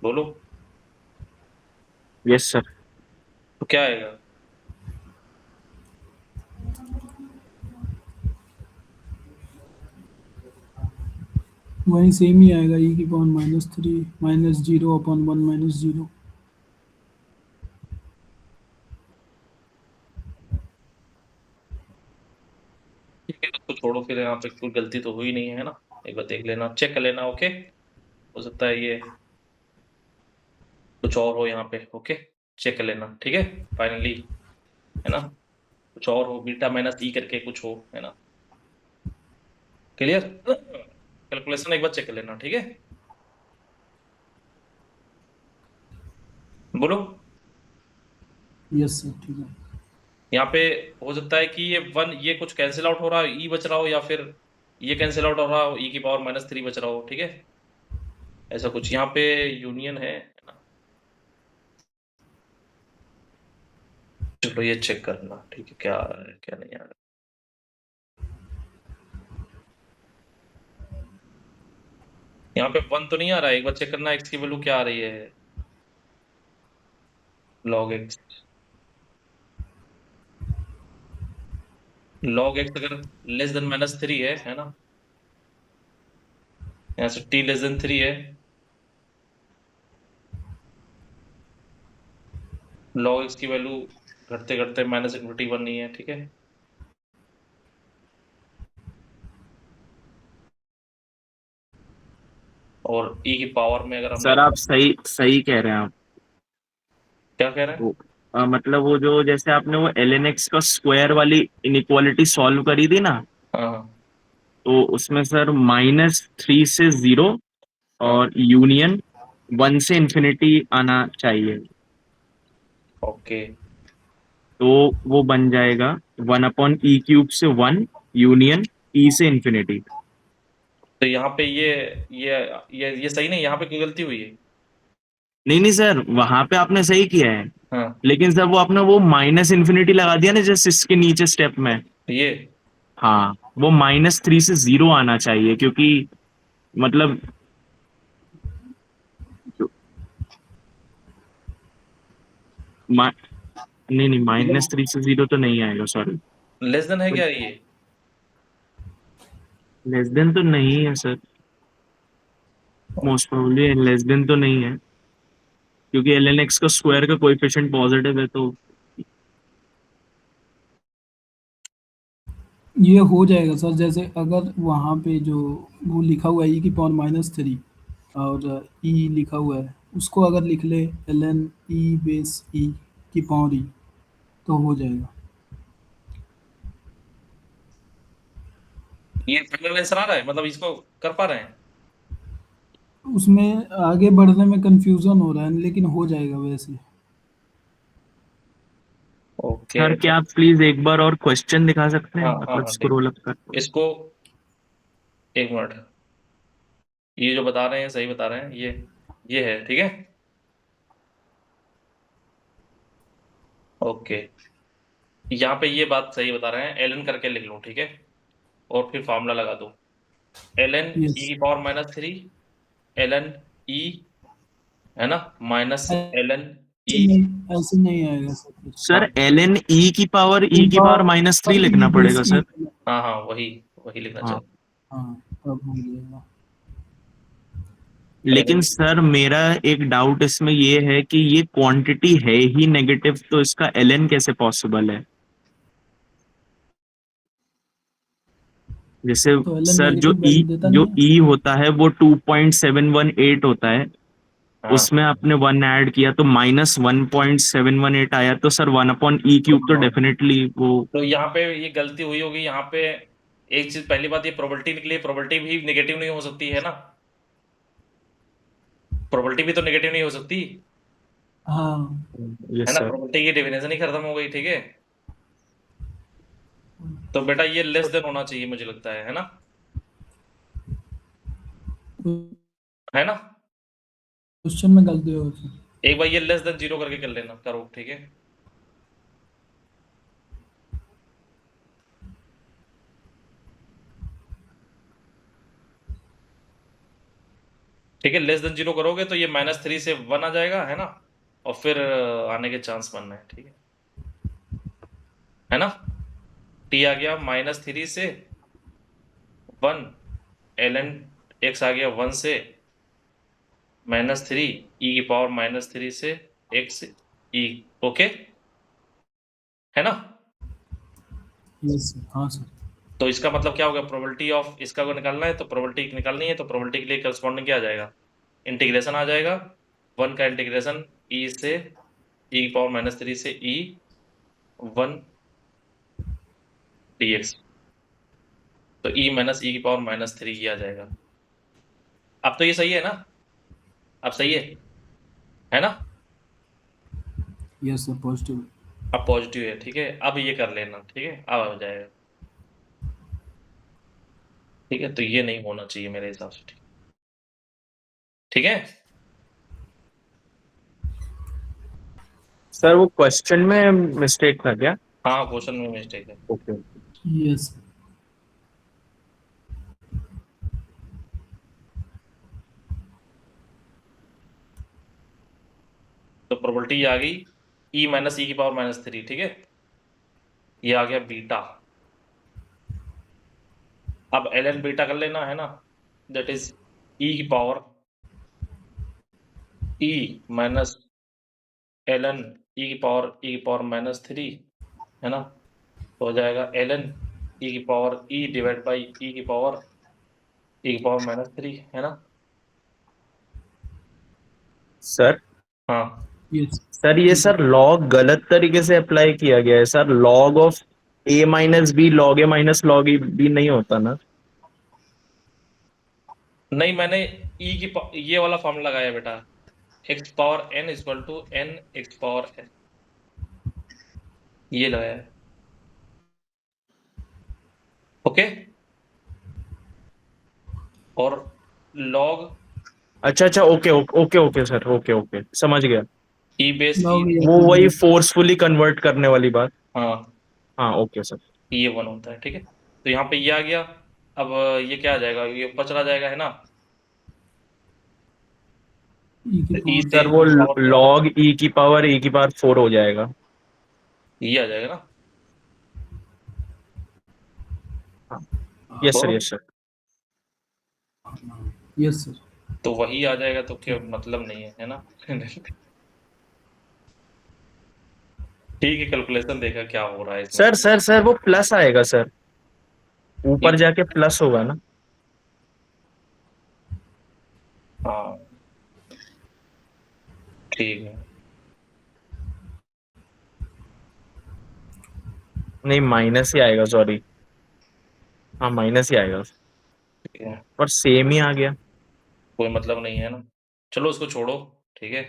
बोलो, यस सर। तो क्या आएगा? वही सेम ही आएगा, e⁻³ -0/1 - 0। ठीक है, तो छोड़ो फिर, यहाँ पे कोई गलती तो हुई नहीं है ना, एक बार देख लेना, चेक कर लेना, ओके। हो सकता है ये कुछ और हो यहाँ पे, ओके, चेक कर लेना, ठीक है, फाइनली, है ना, कुछ और हो, β - e करके कुछ हो, है ना, क्लियर। कैलकुलेशन एक बार चेक कर लेना, ठीक है, बोलो। यस सर, ठीक है। यहाँ पे हो सकता है कि ये 1, ये कुछ कैंसिल आउट हो रहा है, ई बच रहा हो, या फिर ये कैंसिल आउट हो रहा हो, e⁻³ बच रहा हो, ठीक है, ऐसा कुछ यहाँ पे यूनियन है। चलो ये चेक करना, ठीक है, क्या आ रहा है क्या नहीं आ रहा। यहाँ पे 1 तो नहीं आ रहा है, एक बार चेक करना x की वैल्यू क्या आ रही है, log x। log x अगर <-3 है ना, यहाँ से t <3 है, log x की वैल्यू घटते घटते -∞ बननी है, ठीक है, और e की पावर में अगर हमने, सर आप सही सही कह रहे हैं आप। क्या कह रहे हैं? वो मतलब वो जो जैसे आपने वो ln x का स्क्वायर वाली इनइक्वालिटी सॉल्व करी थी ना, हाँ तो उसमें सर -3 से 0 हाँ, और यूनियन 1 से इंफिनिटी आना चाहिए। ओके। तो वो बन जाएगा 1/e³ से 1 यूनियन e से इंफिनिटी। तो यहाँ पे ये सही नहीं, यहाँ पे कोई गलती हुई है? नहीं नहीं सर, वहां पे आपने सही किया है, हाँ, लेकिन सर वो आपने वो -∞ लगा दिया ना जैसे इसके नीचे स्टेप में। ये हाँ, वो -3 से 0 आना चाहिए, क्योंकि मतलब नहीं नहीं, -3 से 0 तो नहीं आएगा, सॉरी। लेस देन है क्या ये? लेस देन तो नहीं है sir, most probably less than तो नहीं है, क्योंकि ln x का स्क्वायर का कोएफिशिएंट पॉजिटिव है तो। ये हो जाएगा सर, जैसे अगर वहाँ पे जो वो लिखा हुआ है e⁻³ और e लिखा हुआ है, उसको अगर लिख ले ln e⁻e तो हो जाएगा। ये फाइनल आंसर आ रहा है, मतलब इसको कर पा रहे हैं? उसमें आगे बढ़ने में कंफ्यूजन हो रहा है, लेकिन हो जाएगा वैसे। ओके, सर क्या आप प्लीज एक बार और क्वेश्चन दिखा सकते हैं, हाँ हाँ मतलब हाँ, स्क्रॉल अप कर। इसको 1 मिनट, ये जो बता रहे हैं सही बता रहे हैं, ये है, ठीक है, ओके, यहाँ पे ये बात सही बता रहे हैं, ln करके लिख लो, ठीक है, और फिर फार्मूला लगा दो, ln yes, e⁻³ ln e, है ना, माइनस ln e, ऐसे नहीं आएगा सब कुछ। हाँ सर ln e⁻³ लिखना पड़ेगा सर। हाँ हाँ, वही वही लिखना हाँ चाहिए। हाँ, तब हो जाएगा। लेकिन सर मेरा एक डाउट इसमें ये है कि ये क्वांटिटी है ही नेगेटिव, तो इसका ln कैसे पॉसिबल है? जैसे तो एलन सर नेगेटिव वैल्यू देता जो नहीं है। ई होता है वो 2.718 होता है, हाँ उसमें आपने 1 ऐड किया तो -1.718 आया, तो सर 1/e³ तो डेफिनेटली वो। तो यहाँ पे ये गलती हुई होगी यहाँ पे। एक चीज, पहली बात, ये प्रोबेबिलिटी निकली, प्रोबेबिलिटी भी नेगेटिव नहीं हो सकती है ना, प्रोबेबिलिटी भी तो नेगेटिव नहीं हो सकती हाँ यस है ना, सर। प्रोबेबिलिटी की डेफिनेशन ही खत्म हो गई, ठीक है। तो बेटा ये लेस देन होना चाहिए, मुझे लगता है ना, है ना। क्वेश्चन में गलती हो गई। एक बार ये लेस देन 0 करके कर लेना, करो, ठीक है। ठीक है, लेस देन 0 करोगे तो ये -3 से 1 आ जाएगा, है ना, और फिर आने के चांस बनना है, ठीक है ना। t आ गया -3 से 1, ln x आ गया 1 से -3, e⁻³ से x e, ओके, है ना। यस सर, हाँ सर। तो इसका मतलब क्या होगा, प्रोबेबिलिटी ऑफ इसका को निकालना है, तो प्रोबेबिलिटी निकालनी है, तो प्रोबेबिलिटी के लिए करस्पॉन्डिंग क्या आ जाएगा, इंटीग्रेशन आ जाएगा, 1 का इंटीग्रेशन e से e⁻³ से e1 dx, तो e माइनस e⁻³ ये आ जाएगा। अब तो ये सही है ना, अब सही है ना। Yes sir, positive. अब पॉजिटिव है, ठीक है। अब ये कर लेना, ठीक है, अब आ जाएगा, ठीक है। तो ये नहीं होना चाहिए मेरे हिसाब से, ठीक है। सर वो क्वेश्चन में मिस्टेक था क्या? हाँ, क्वेश्चन में मिस्टेक है। ओके। यस। तो प्रोबेबिलिटी आ गई e माइनस e⁻³ ठीक है, ये आ गया बीटा। अब ln बीटा कर लेना, है ना, that is e minus ln e⁻³ है ना, तो हो जाएगा ln e divide by e⁻³ है ना। सर हाँ, यस सर ये सर लॉग गलत तरीके से अप्लाई किया गया है sir, log of a minus B log a minus log B नहीं होता ना। नहीं, मैंने ये वाला फॉर्मूला लगाया बेटा, x⁻n equal to n x⁻n, ये लगाया है, ओके। और log अच्छा अच्छा, okay okay okay sir, okay okay समझ गया। e बेस Log e, ये वो वही फोर्सफुली कन्वर्ट करने वाली बात। हाँ, हाँ ओके सर। ये 1 होता है, ठीक है। तो यहाँ पे ये आ गया। अब ये क्या आ जाएगा, ये ऊपर चला जाएगा, है ना। ई की e पावर। से सर वो power क्या है? लॉग e⁻4 हो जाएगा। ये आ जाएगा ना। यस सर तो यस सर। Yes sir. तो वही आ जाएगा, तो क्या मतलब नहीं है ना। ठीक है, कैलकुलेशन देखा क्या हो रहा है इसमें। सर सर सर वो प्लस आएगा सर, ऊपर जाके प्लस होगा ना। हाँ, ठीक है। नहीं माइनस ही आएगा, सॉरी। हाँ माइनस ही आएगा, ठीक है, और सेम ही आ गया। कोई मतलब नहीं है ना, चलो उसको छोड़ो, ठीक है।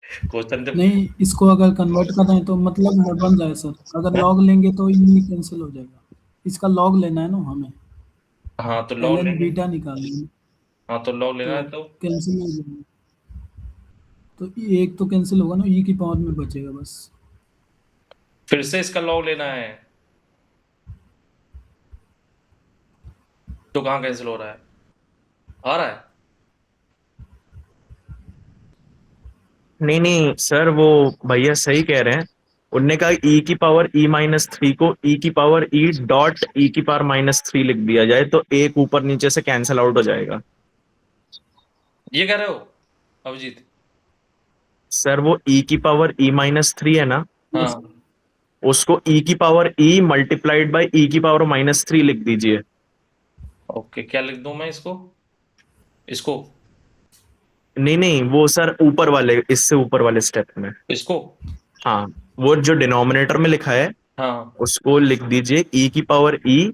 क्वेश्चन जब नहीं, इसको अगर कन्वर्ट कर दें तो मतलब बन जाए सर। अगर लॉग लेंगे तो ये कैंसिल हो जाएगा। इसका लॉग लेना है ना हमें, हाँ तो लॉग एलन लेंगे, बीटा निकालना है, हाँ तो लॉग लेना तो है तो कैंसिल हो जाएगा। तो एक तो कैंसिल होगा ना, ई की पावर में बचेगा बस। फिर से इसका लॉग लेना है, तो कहाँ कैंसिल हो रहा है, आ रहा है। नहीं नहीं सर, वो भैया सही कह रहे हैं। उनने कहा e⁻e⁻³ को e⁻e⁻³ लिख दिया जाए तो एक ऊपर नीचे से कैंसिल आउट हो जाएगा। ये कह रहे हो अभिजीत? सर वो e की पावर e-3 है ना, हाँ उसको e की power e multiplied by e की पावर -3 लिख दीजिए। ओके, क्या लिख दूं मैं इसको? इसको नहीं नहीं, वो सर ऊपर वाले, इससे ऊपर वाले स्टेप में। इसको हाँ, वो जो डिनोमिनेटर में लिखा है हाँ, उसको लिख दीजिए e की पावर e ये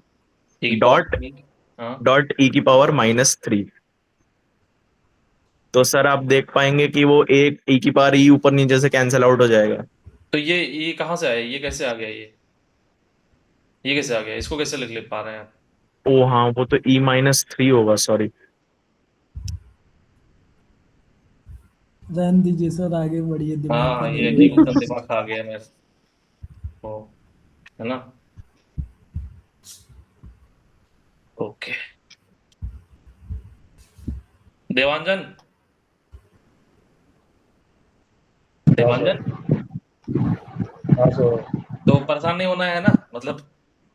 की डॉट पावर हाँ। डॉट e की पावर -3। तो सर आप देख पाएंगे कि वो एक e की पावर e ऊपर नीचे से कैंसिल आउट हो जाएगा। तो ये कहाँ से आया? ये कैसे आ गया? ये कैसे आ गया? इसको कैसे लिख ले पा रहे हैं आप? ओ हाँ, वो तो e-3 होगा, सॉरी। रहने दीजिए सर, आगे बढ़िए, दिमाग हाँ, खा ये कि जाएगा। एकदम दिमाग खा गया मेरे को, है ना? ओके, देवांजन, देवांजन, हाँ सर। तो परेशान नहीं होना है ना, मतलब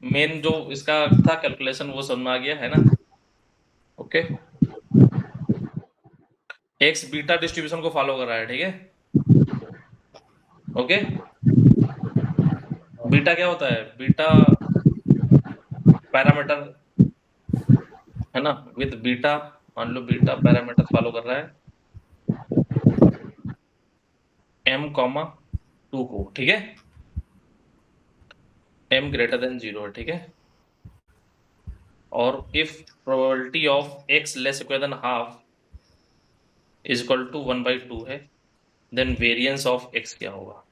मेन जो इसका था कैलकुलेशन वो समझ में आ गया है ना? ओके, एक्स बीटा डिस्ट्रीब्यूशन को फॉलो कर रहा है, ठीक है? ओके, बीटा क्या होता है? बीटा पैरामीटर, है ना? विद बीटा, मान लो बीटा पैरामीटर फॉलो कर रहा है m, 2 को, ठीक है? m ग्रेटर देन 0 है, ठीक है? और if probability of x less equal than half is equal to 1/2 है, देन वेरिएंस ऑफ x क्या होगा?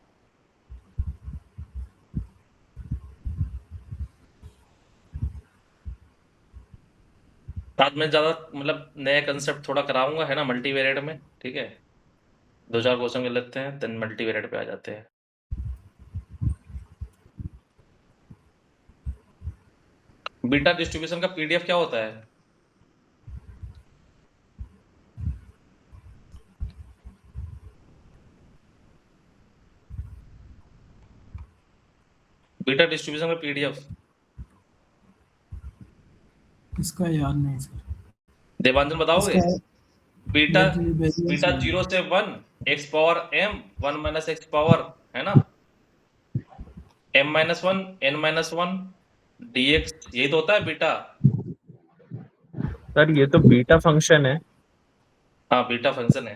साथ में ज्यादा मतलब नया कंसेप्ट थोड़ा कराऊंगा, है ना, मल्टीवेरिएट में, ठीक है? 2-4 क्वेश्चन कर लेते हैं, देन मल्टीवेरिएट पे आ जाते हैं। बीटा डिस्ट्रीब्यूशन का पीडीएफ क्या होता है? बीटा डिस्ट्रीब्यूशन का पीडीएफ इसका याद नहीं सर। देवांजन बताओगे? इसका बीटा वेरिएंस बीटा 0 से 1 x power m 1 minus x power, है ना, m-1 n-1 dx, यही तो होता है बीटा। सर ये तो बीटा फंक्शन है। हाँ, बीटा फंक्शन है।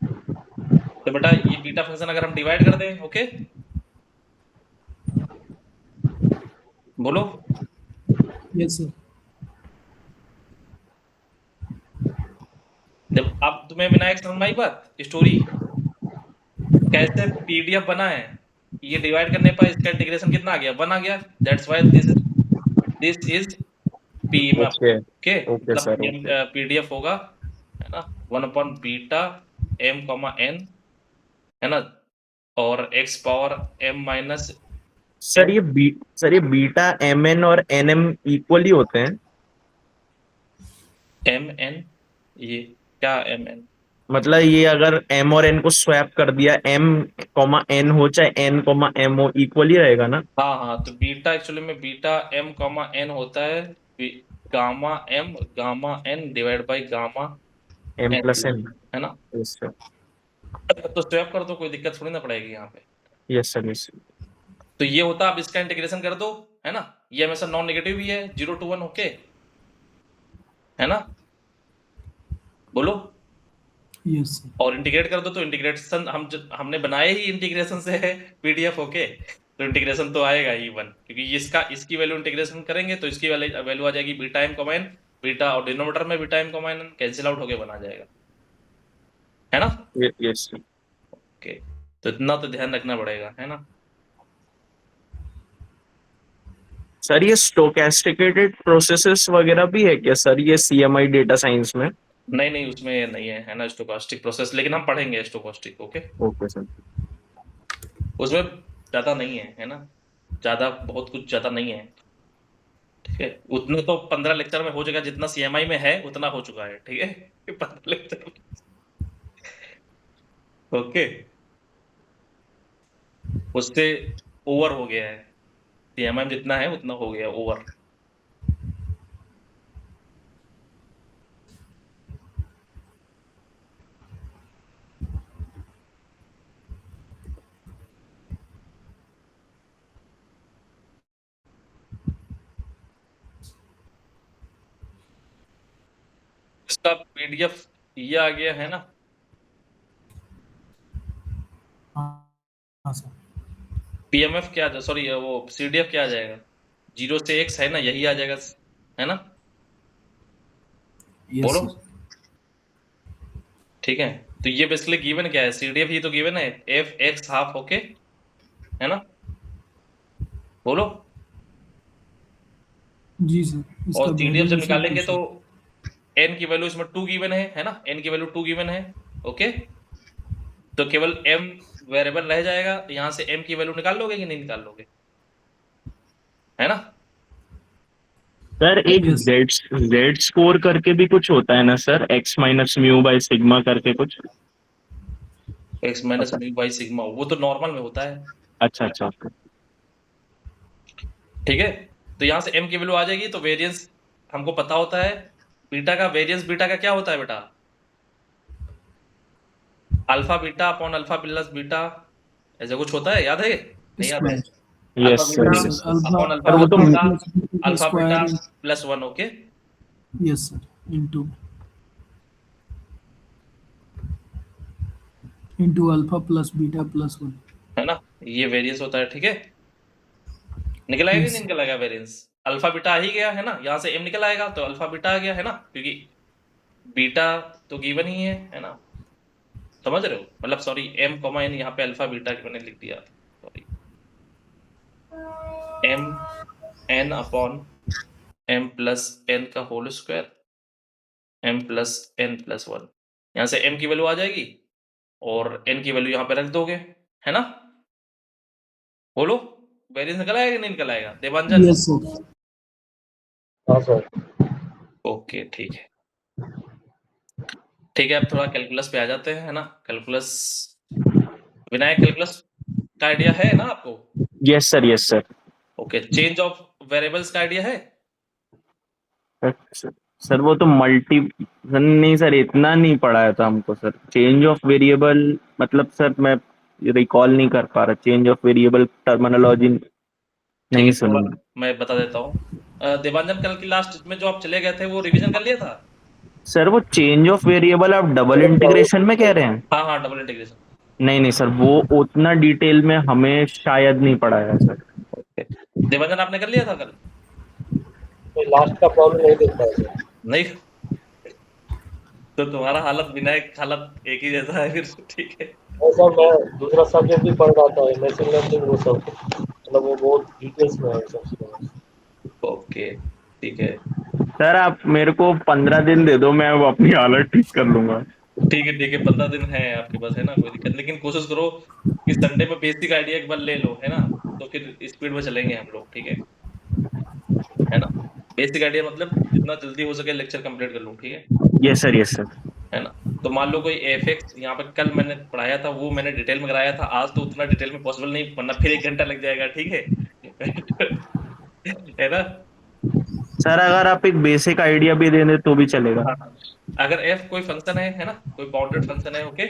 तो बेटा ये बीटा फंक्शन अगर हम डिवाइड कर दें, ओके, बोलो। Yes sir. जब अब तुम्हें विनायक समझ में आई बात, स्टोरी कैसे पीडीएफ बना है, ये डिवाइड करने पर इसका इंटीग्रेशन कितना आ गया? 1 आ गया। That's why this is PMF, okay okay? Okay मतलब सर, ओके। पीडीएफ होगा, है ना, 1/बीटा m, n, है ना, और x power m minus sir m। Sir ये बीटा mn और nm इक्वली होते हैं। m n, ये क्या m n? मतलब ये अगर m और n को स्वैप कर दिया, m n हो चाहे n m हो, इक्वली रहेगा ना। हाँ हाँ, तो बीटा एक्चुअली में बीटा m, n होता है gamma n divide by gamma m n, plus n। है ना? यस सर, तो स्वैप कर दो, कोई दिक्कत थोड़ी ना पड़ेगी यहाँ पे। Yes sir, yes. तो ये होता, आप इसका इंटीग्रेशन कर दो, है ना? ये हमेशा नॉन नेगेटिव ही है, 0 to 1, ओके, है ना? बोलो। Yes sir. और इंटीग्रेट कर दो, तो इंटीग्रेशन हमने बनाए ही इंटीग्रेशन से है पीडीएफ, ओके? तो इंटीग्रेशन तो आएगा ही 1, क्योंकि इसकी वैल्यू इंटीग्रेशन करेंगे तो इसकी वैल्यू आ जाएगी beta m comma n, beta और डिनोमिनेटर में beta m comma n cancel out होके बना जाएगा, है ना? Yes sir. ओके, तो इतना तो ध्यान रखना पड़ेगा, है ना? सर ये स्टोकेस्टिकेटेड प्रोसेसेस वगैरह भी है क्या सर, ये सीएमआई डेटा साइंस में? नहीं नहीं, उसमें नहीं है, है ना, स्टोकास्टिक प्रोसेस, लेकिन हम पढ़ेंगे स्टोकास्टिक, ओके? Okay sir. उसमें ज्यादा नहीं है ना, ज्यादा बहुत कुछ ज्यादा नहीं है, ठीक है? उतने तो 15 लेक्चर में हो जाएगा, जितना सीएमआई में है उतना हो चुका है, ठीक है? 15 लेक्चर, ओके, उससे ओवर हो गया है, सीएमआई में जितना है उतना हो गया ओवर। आपका पीडीएफ ये आ गया है ना? हाँ सर। पीएमएफ क्या, सॉरी वो सीडीएफ क्या आ जाएगा? 0 से x है ना, यही आ जाएगा, है ना? यस बोलो। सर। ठीक है, तो ये बेसिकली गिवन क्या है? सीडीएफ ही तो गिवन है, एफ एक्स हाफ, ओके, है ना? बोलो। जी सर, इसका और सीडीएफ जब वेरिएशन निकालेंगे पूछा। तो एन की वैल्यू इसमें 2 गिवन है ना? एन की वैल्यू 2 गिवन है, ओके। तो केवल एम वेरिएबल रह जाएगा, यहां से एम की वैल्यू निकाल लोगे कि नहीं निकाल लोगे, है ना? सर एक यस। जेड जेड स्कोर करके भी कुछ होता है ना sir, x minus mu by sigma करके कुछ? X minus mu by sigma, वो तो नॉर्मल में होता है। अच्छा अच्छा okay. ठीक है, तो यहां से एम की वैल्यू आ जाएगी, तो वेरिएंस हमको पता होता है। बीटा का वेरिएंस, बीटा का क्या होता है बेटा? Alpha beta upon alpha plus beta, ऐसा कुछ होता है, याद है? नहीं याद है? Square. Yes alpha sir, beta yes yes sir, sir. Alpha upon alpha sir वो प्लस तो alpha beta, plus beta alpha beta square. Plus 1, okay. Yes sir, into alpha plus beta plus 1। है ना? ये वेरिएंस होता है, ठीक है। निकल आएगा कि नहीं यस निकल आएगा वेरिएंस? अल्फा बीटा आ ही गया है ना, यहां से एम निकल आएगा, तो अल्फा बीटा आ गया है ना, क्योंकि बीटा तो गिवन ही है ना? समझ रहे हो? मतलब सॉरी, एम कॉमा एन, यहाँ पे अल्फा बीटा की मैंने लिख दिया, sorry. M N upon M plus N का whole square, M plus N plus 1, यहां से एम की वैल्यू आ जाएगी और एन की वैल्यू यहाँ पे रख दोगे, है ना? बोलो, वेरिएंस निकल आएगा कि नहीं निकल आएगा देवांजन? Yes sir. हाँ सर। ओके, ठीक है। ठीक है, अब थोड़ा कैलकुलस पे आ जाते हैं, है ना? कैलकुलस, विनायक कैलकुलस का आइडिया है ना आपको? Yes sir, yes sir. Okay, change of variables का आइडिया है? सर सर वो तो मल्टी, नहीं सर इतना नहीं पढ़ाया था हमको सर। चेंज ऑफ वेरिएबल मतलब सर मैं रिकॉल नहीं कर पा रहा, चेंज ऑफ वेरिएबल टर्मिनोलॉजी ठीक नहीं है, थोड़ा सुनी। मैं बता देता हूँ। देवांजन, कल की लास्ट में जो आप चले गए थे वो रिवीजन कर लिया था? सर वो चेंज ऑफ वेरिएबल आप डबल इंटीग्रेशन में कह रहे हैं? हाँ हाँ, डबल इंटीग्रेशन। नहीं नहीं सर, वो उतना डिटेल में हमें शायद नहीं पढ़ाया सर। ओके, देवांजन आपने कर लिया था कल? तो लास्ट का प्रॉब्लम नहीं देख पाए सर। नहीं, तो तुम्हारा हालत विनायक हालत एक ही जैसा है फिर, ठीक है। और सर मैं दूसरा सब्जेक्ट भी पढ़ रहा था, मशीन लर्निंग, वो सब मतलब वो बहुत डिटेल्स में है सब चीज़ें। ओके, ठीक है। सर आप मेरे को 15 दिन दे दो, मैं वो अपनी हालत ठीक कर लूंगा। ठीक है, ठीक है, 15 दिन है आपके पास, है ना? कोई दिक्कत, लेकिन कोशिश करो कि संडे में बेसिक आइडिया एक बार ले लो, है ना? तो फिर स्पीड में चलेंगे हम लोग, ठीक है ना? बेसिक आइडिया मतलब जितना जल्दी हो सके लेक्चर कंप्लीट कर लूँ, ठीक है? Yes sir, yes sir. है ना? तो मान लो कोई एफएक्स यहाँ पे कल मैंने पढ़ाया था, वो मैंने डिटेल में कराया था, आज तो उतना डिटेल में पॉसिबल नहीं, वरना फिर 1 घंटा लग जाएगा, ठीक है? है ना? सर अगर आप एक बेसिक आइडिया भी दे दें तो भी चलेगा। हाँ, अगर एफ कोई फंक्शन है ना, कोई बाउंडेड फंक्शन है, okay,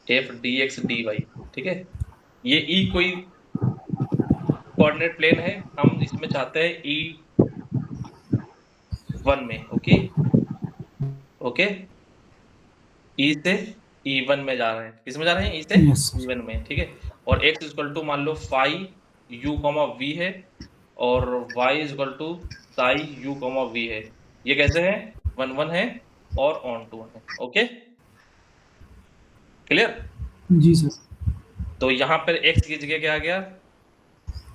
F D x D Y, ठीक है, ये ई कोई कोऑर्डिनेट प्लेन है, हम इसमें चाहते हैं ई 1 में, ओके, ओके, ई से ई 1 में जा रहे हैं, किस में जा रहे हैं? ई से यस ई 1 में, ठीक है। और x इक्वल टू मान लो फाई यू कॉमा वी है, और y equal to psi U comma V है। ये कैसे है? 1 1 है और ऑन टू 1 है, ओके, क्लियर? जी सर। तो यहाँ पर x की जगह क्या आ गया?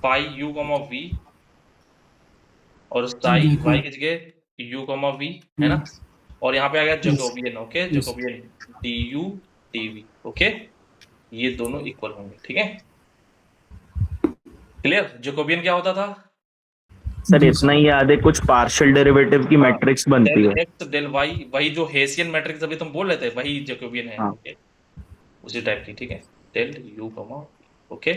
फाई यू कॉमा वी, और साई देखो। y की जगह यू कॉमा वी, है ना? और यहाँ पे आ गया Jacobian, okay, Yes. Jacobian D U D V, okay, ये दोनों इक्वल होंगे, ठीक है, क्लियर? जैकोबियन क्या होता था? सर जी इतना सर। ही याद है, कुछ पार्शियल डेरिवेटिव की हाँ, मैट्रिक्स बनती डेल है। एक्स डेल वाई, वही जो हेसियन मैट्रिक्स अभी तुम बोल रहे थे, वही जैकोबियन है, हाँ। ओके, उसी टाइप की, ठीक है, डेल यू कॉमा, ओके।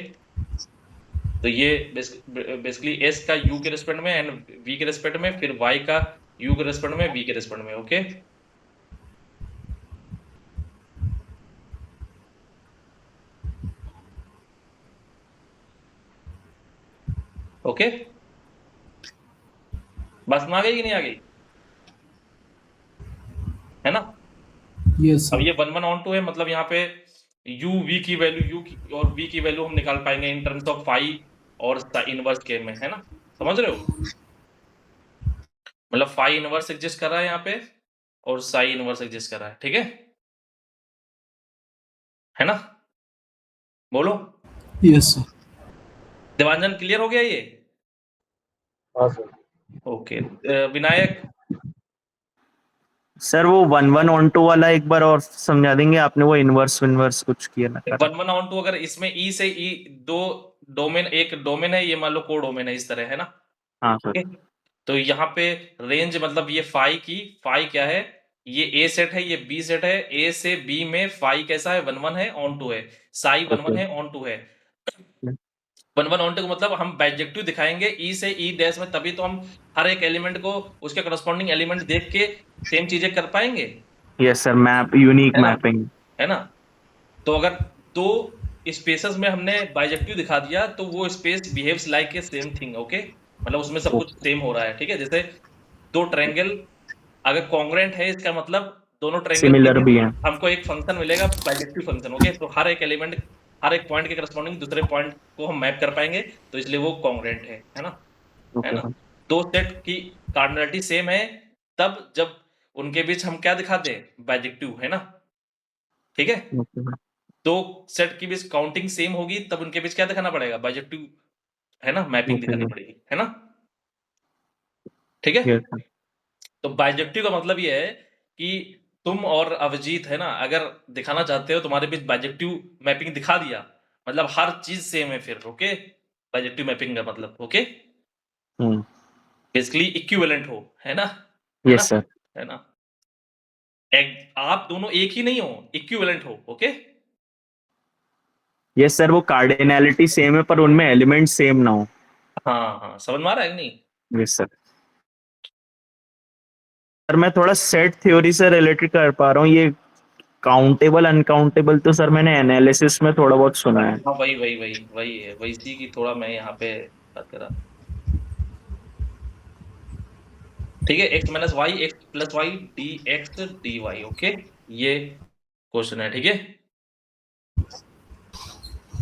तो ये बेसिकली एस का यू के रेस्पेक्ट में एंड वी के रेस्पेक्ट में, फिर वाई का यू के रेस्पेक्ट में, वी के रेस्पेक्ट में, ओके। ओके, बस में आ गई कि नहीं आ गई? यस अब सर। ये 1 1 ऑन टू है, मतलब यहाँ पे u v की वैल्यू u की और v की वैल्यू हम निकाल पाएंगे इन टर्म्स ऑफ फाई और इनवर्स के में, है ना, समझ रहे हो? मतलब फाई इनवर्स एग्जिस्ट कर रहा है यहाँ पे और साई इनवर्स एग्जिस्ट कर रहा है, ठीक है ना? बोलो। Yes sir. देवांजन क्लियर हो गया ये? हाँ सर। ओके, विनायक। सर वो 1 1 ऑन 2 वाला एक बार और समझा देंगे, आपने वो इनवर्स विनवर्स कुछ किया ना करा। 1 1 ऑन टू, अगर इसमें ई से ई दो डोमेन, एक डोमेन है, ये मान लो को डोमेन है, इस तरह, है ना? हाँ सर। ओके, तो यहाँ पे रेंज मतलब ये फाई क्या है, ये ए सेट है, ये बी सेट है, ए से बी में फाई कैसा है, 1 1 है, ऑन 2 है, साई 1 1 ओके। है, ऑन 2 है। 1 1 ऑन 2 का मतलब हम बाइजेक्टिव दिखाएंगे ई से ई डैश में, तभी तो हम हर एक एलिमेंट को उसके करस्पॉन्डिंग एलिमेंट देख के सेम चीजें कर पाएंगे, यस सर, मैप यूनिक है ना? मैपिंग। है ना? तो अगर दो स्पेसेस में हमने बाइजेक्टिव दिखा दिया तो वो space behaves like a same thing, okay, मतलब उसमें सब कुछ सेम हो रहा है, ठीक है? जैसे दो ट्रायंगल अगर कॉन्ग्रुएंट है, इसका मतलब दोनों ट्रायंगल सिमिलर के भी है। हमको एक फंक्शन मिलेगा, बाइजेक्टिव फंक्शन, ओके, तो हर एक एलिमेंट, हर एक पॉइंट के करस्पॉन्डिंग दूसरे पॉइंट को हम मैप कर पाएंगे, तो इसलिए वो कॉन्ग्रुएंट है ना? है ओके ना? सर। दो सेट की कार्डिनलिटी सेम है तब जब उनके बीच हम क्या दिखाते हैं, बाइजेक्टिव, है ना? ठीक है? Okay sir. दो सेट की बीच काउंटिंग सेम होगी तब उनके बीच क्या दिखाना पड़ेगा, बाइजेक्टिव, है ना, मैपिंग ओके दिखानी सर। पड़ेगी, है ना? ठीक है? Yes sir. तो बाइजेक्टिव का मतलब ये है कि तुम और अभिजीत, है ना, अगर दिखाना चाहते हो तुम्हारे बीच बाइजेक्टिव मैपिंग दिखा दिया, मतलब हर चीज सेम है फिर, ओके, बाइजेक्टिव मैपिंग का मतलब, ओके, हम्म। बेसिकली इक्विवेलेंट हो, है ना? है ना? Yes sir. है ना? आप दोनों एक ही नहीं हो, इक्विवेलेंट हो, ओके? यस सर, वो कार्डिनैलिटी सेम है पर उनमें एलिमेंट सेम ना हो। हाँ हाँ, समझ में आ रहा है कि नहीं? Yes sir. सर मैं थोड़ा सेट थ्योरी से रिलेटेड कर पा रहा हूँ, ये काउंटेबल अनकाउंटेबल तो सर मैंने एनालिसिस में थोड़ा बहुत सुना है। हाँ, वही है, वही सी की थोड़ा मैं यहाँ पे बात करा, ठीक है? X minus Y, X plus Y, D x D Y, okay, ये क्वेश्चन है, ठीक है?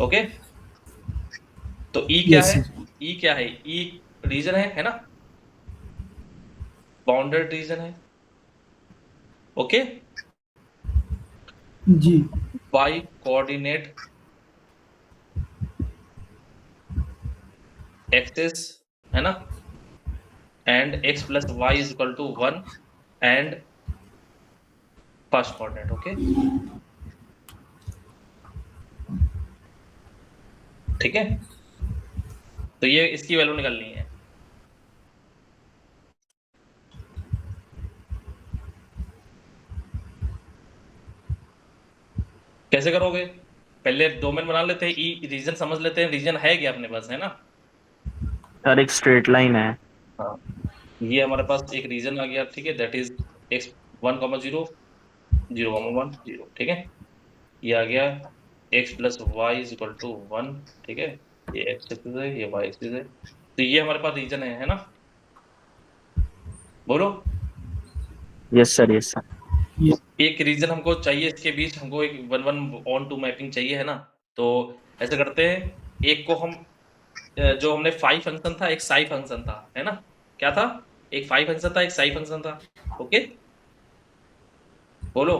ओके, तो ई क्या यस है? सर। ई क्या है? ई रीजन है ना? बाउंडेड रीजन है, ओके? जी। वाई कोऑर्डिनेट एक्सिस, है ना? And X plus Y is equal to 1 and first coordinate, okay, ठीक है? तो ये इसकी वैल्यू निकालनी है। कैसे करोगे? पहले डोमेन बना लेते हैं, ई रीजन समझ लेते हैं, रीजन है क्या अपने पास, है ना? सर एक स्ट्रेट लाइन है। हाँ, ये हमारे पास एक रीजन आ गया, ठीक है, दैट इज एक्स 1 0 0 1 0, ठीक है? ये आ गया X plus Y is equal to 1, ठीक है? ये एक्स एक्सिस है, ये वाई एक्सिस है, तो ये हमारे पास रीजन है ना? बोलो। Yes sir. Yes sir. एक रीजन हमको चाहिए, इसके बीच हमको एक 1 1 ऑन टू मैपिंग चाहिए, है ना? तो ऐसे करते हैं, एक को हम जो हमने फाई फंक्शन था, एक साई फंक्शन था, है ना? क्या था? एक फाई फंक्शन था, एक साई फंक्शन था, ओके, बोलो।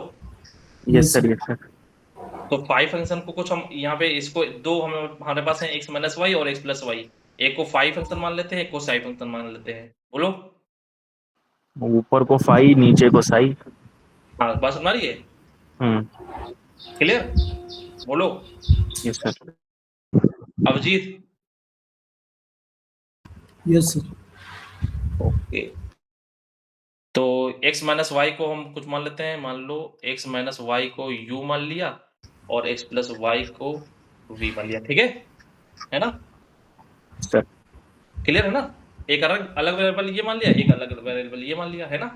Yes sir. Yes sir. तो फाई फंक्शन को कुछ हम यहाँ पे इसको दो हमारे पास है, एक्स माइनस वाई और एक्स प्लस वाई, एक को फाई फंक्शन मान लेते हैं, एक को साई फंक्शन मान लेते हैं, बोलो। ऊपर को फाई नीचे को साई। हाँ, बात सुन रही है? क्लियर? बोलो yes sir. Abhijeet. Yes sir. Okay, तो x माइनस वाई को हम कुछ मान लेते हैं, मान लो x माइनस वाई को u मान लिया और x प्लस वाई को v मान लिया, ठीक है ना? सर। क्लियर है ना? एक अलग अलग वेरिएबल ये मान लिया, एक अलग वेरिएबल ये मान लिया, है ना?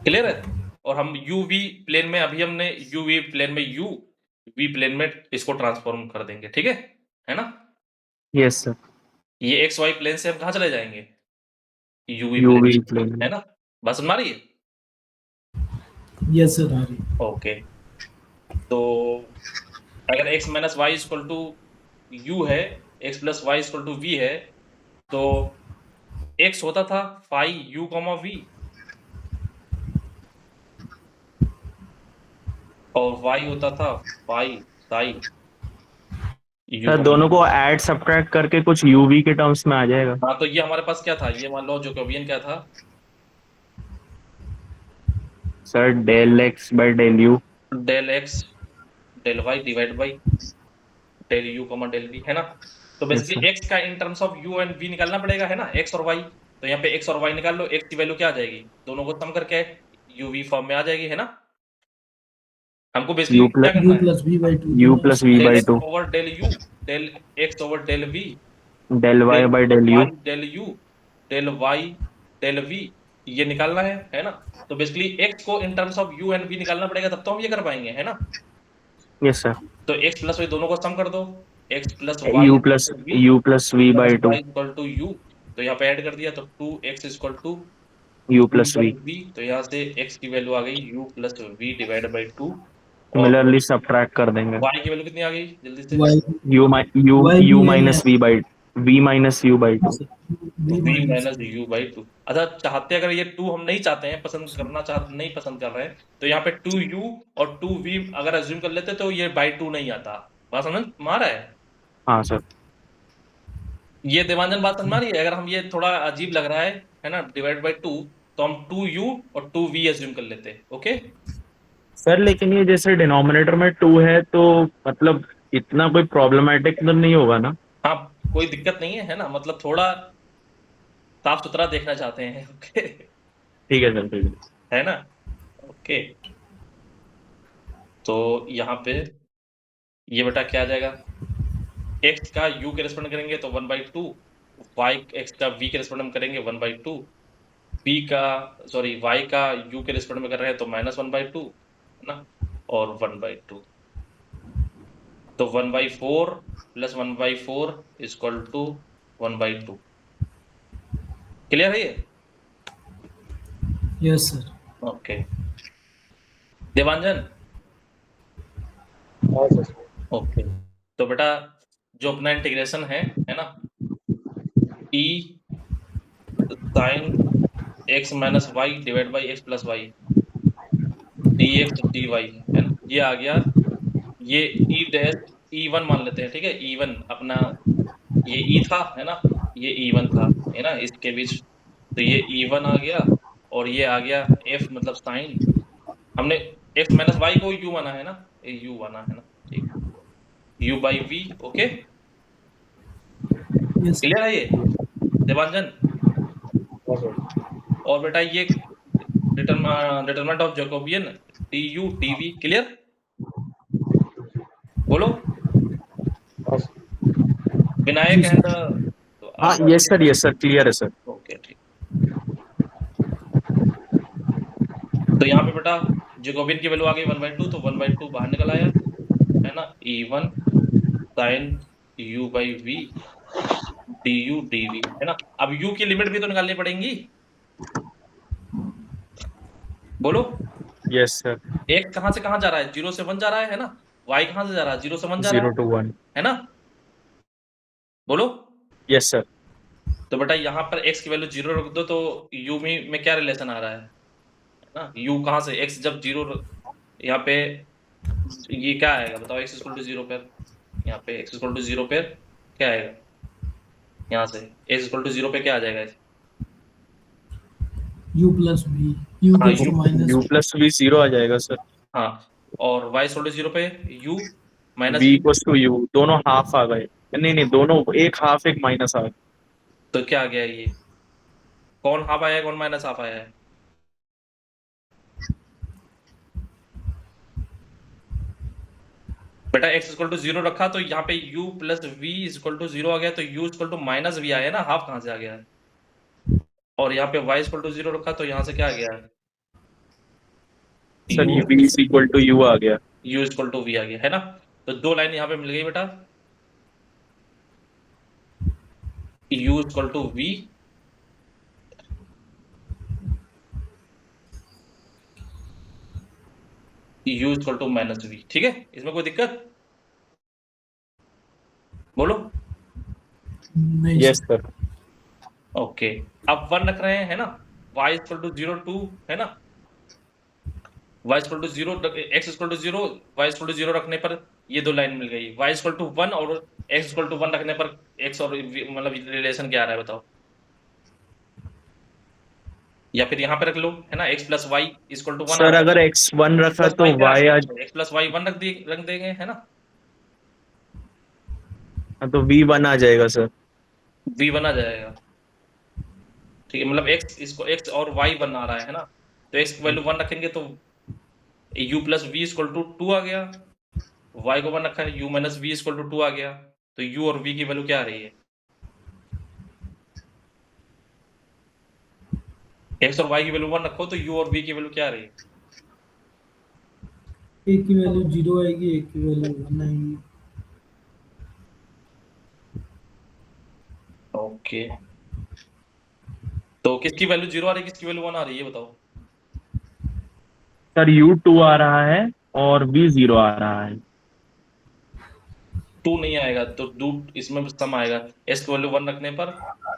क्लियर है? और हम u v प्लेन में, अभी हमने u v प्लेन में u v प्लेन में इसको ट्रांसफॉर्म कर देंगे, ठीक है ना? Yes sir. ये x y प्लेन से हम कहाँ चले जाएंगे? यूवी यूवी प्लेन, है ना? बात समझ आ रही है? यस सर, आ रही। ओके, तो अगर x minus Y equal to U है, x plus Y equal to V है, तो x होता था फाई यू कॉमा वी और y होता था फाई साई यू सर दोनों को ऐड सब्ट्रैक्ट करके कुछ यूवी के टर्म्स में आ जाएगा। हाँ, तो ये हमारे पास क्या था? ये मान लो जैकोबियन क्या था? Sir del X by del U. Del X del Y divide by del U comma del V, है ना? तो Yes, बेसिकली sir. x का in terms of u and v निकालना पड़ेगा, है ना? x और y, तो यहाँ पे x और y निकाल लो, x की वैल्यू क्या आ जाएगी? दोनों को सम करके uv फॉर्म में आ जाएगी, है ना? हमको बेसिकली U क्या plus करना यू है? Plus V by two U plus V del by X 2 over del U, del X over del V, del y by del u। Del U, del Y del V, ये निकालना है ना? तो basically x को in terms of u and v निकालना पड़ेगा, तब तो हम ये कर पाएंगे, है ना? Yes sir। तो x प्लस y दोनों को सम कर दो, x plus Y U plus V by 2 equal to u, तो यहाँ पे ऐड कर दिया तो 2x equal to U plus V। v, तो यहाँ से x की वैल्यू आ गई u plus V divide by 2 और सिमिलरली सब्ट्रैक्ट कर देंगे। y की वैल्यू कितनी आ गई जल्दी से? वाई U वाई U भी है minus V by V minus U by 2। V v minus minus u by 2। अच्छा, चाहते अगर ये 2 हम नहीं चाहते हैं, नहीं पसंद कर रहे हैं, तो यहाँ पे 2u और 2v अगर अज्यूम कर लेते तो ये बाई 2 नहीं आता। बात समझ में आ रहा है? हाँ सर। ये देवांजन बात समझ में आ रही है? अगर हम ये थोड़ा अजीब लग रहा है ना, डिवाइड बाई 2, तो हम 2u और 2v अज्यूम कर लेते हैं। ओके, सर लेकिन ये जैसे डिनोमिनेटर में 2 है तो मतलब इतना कोई प्रॉब्लमेटिक तो नहीं होगा ना? हाँ, कोई दिक्कत नहीं है ना? मतलब थोड़ा साफ सुथरा देखना चाहते हैं। ओके, ठीक है सर, ठीक है। है ना? ओके, तो यहाँ पे ये बेटा क्या आ जाएगा? x का u के रेस्पोंड करेंगे तो 1/2, y x का v के रेस्पोंड में करेंगे 1/2, b का y का u के रेस्पोंड में कर रहे हैं तो -1/2, है ना? और 1/2, तो 1/4 प्लस 1/4 इक्वल टू 1/2। क्लियर है ये? Yes sir. ओके, देवांजन। हाँ सर। ओके, तो बेटा जो अपना इंटीग्रेशन है ना, e sin x minus Y divide by X plus Y dx dy, है ना? ये आ गया, ये e डैश e1 मान लेते हैं, ठीक है? e1 अपना ये e था, है ना? ये e1 था, है ना? इसके बीच, तो ये e1 आ गया और ये आ गया f मतलब साइन, हमने x माइनस वाई को u माना है ना, ये u माना है ना, ठीक, u by v। Okay, yes clear है ये देवांजन? हाँ सर। और बेटा ये determinant of Jacobian du dv, clear? बोलो हाँ सर। विनायक जी, एंड तो हाँ यस सर, क्लियर है सर। ओके, ठीक। तो यहाँ पे बेटा जैकोबियन की वैल्यू आ गई 1/2, तो 1/2 बाहर निकल आया, है ना? e1 sin u by v du dv, है ना? अब u की लिमिट भी तो निकालनी पड़ेंगी, बोलो। Yes sir. x कहाँ से कहाँ जा रहा है? 0 से 1 जा रहा है ना? y कहाँ से जा रहा है? 0 से 1 जा रहा 0 to 1। है ना? बोलो। Yes sir. तो बेटा यहाँ पर x की वैल्यू 0 रख दो, तो u में क्या रिलेशन आ रहा है ना? u कहाँ से, x जब 0 यहाँ पे ये क्या आएगा बताओ? x इक्वल टू 0 पर, यहाँ पे x इक्वल टू 0 पर क्या आएगा? यहाँ से x इक्वल टू 0 पे क्या आ जाएगा? यू प्लस वी, यू हाँ, goes to minus U plus V 0 आ जाएगा सर। हाँ, और y इक्वल टू 0 पे u minus V v, equals to U, दोनों हाफ आ गए। नहीं दोनों एक हाफ एक माइनस आ गए। तो क्या आ गया ये? कौन हाफ आया है, कौन माइनस हाफ आया है? बेटा x इक्वल टू 0 रखा तो यहाँ पे u प्लस v इक्वल टू 0 आ गया, तो u equal to minus v आया ना, हाफ कहाँ से आ गया है? और यहाँ पे y इक्वल टू 0 रखा तो यहाँ से क्या आ गया है? सर ये V is equal to U आ गया। u इक्वल टू v आ गया, है ना? तो दो लाइन यहाँ पे मिल गई बेटा, u equal to v u equal to minus V. ठीक है, इसमें कोई दिक्कत? बोलो। नहीं यस सर। सर। ओके, अब 1 रख रहे हैं, है ना? y इक्वल टू 0 2, है ना? y equal to 0, x equal to 0, y equal to 0 रखने पर ये दो लाइन मिल गई। y इक्वल टू 1 और x इक्वल टू 1 रखने पर x और मतलब रिलेशन क्या आ रहा है बताओ? या फिर यहाँ पे रख लो, है ना? x plus Y equal to 1 आ सर रहा अगर है। x1 x रखा प्लस तो वाई क्या y आज, x प्लस वाई 1 रख देंगे, है ना? तो v1 आ जाएगा सर। v1 आ जाएगा। ठीक है, मतलब x इसको x और y 1 आ रहा है ना? तो x की वैल्यू 1 रखेंगे तो u plus v equal to 2 आ गया। y को 1 रखा है, u minus v equal to 2 आ गया। तो u और v की वैल्यू क्या आ रही है? x और y की वैल्यू 1 रखो तो u और v की वैल्यू क्या आ रही है? एक की वैल्यू 0 आएगी, एक की वैल्यू 1 आएगी। ओके, तो किसकी वैल्यू 0 आ रही है, किसकी वैल्यू 1 आ रही है, ये बताओ? सर u2 आ रहा है और v0 आ रहा है। 2 नहीं आएगा तो इसमें सम आएगा। s की वैल्यू 1 रखने पर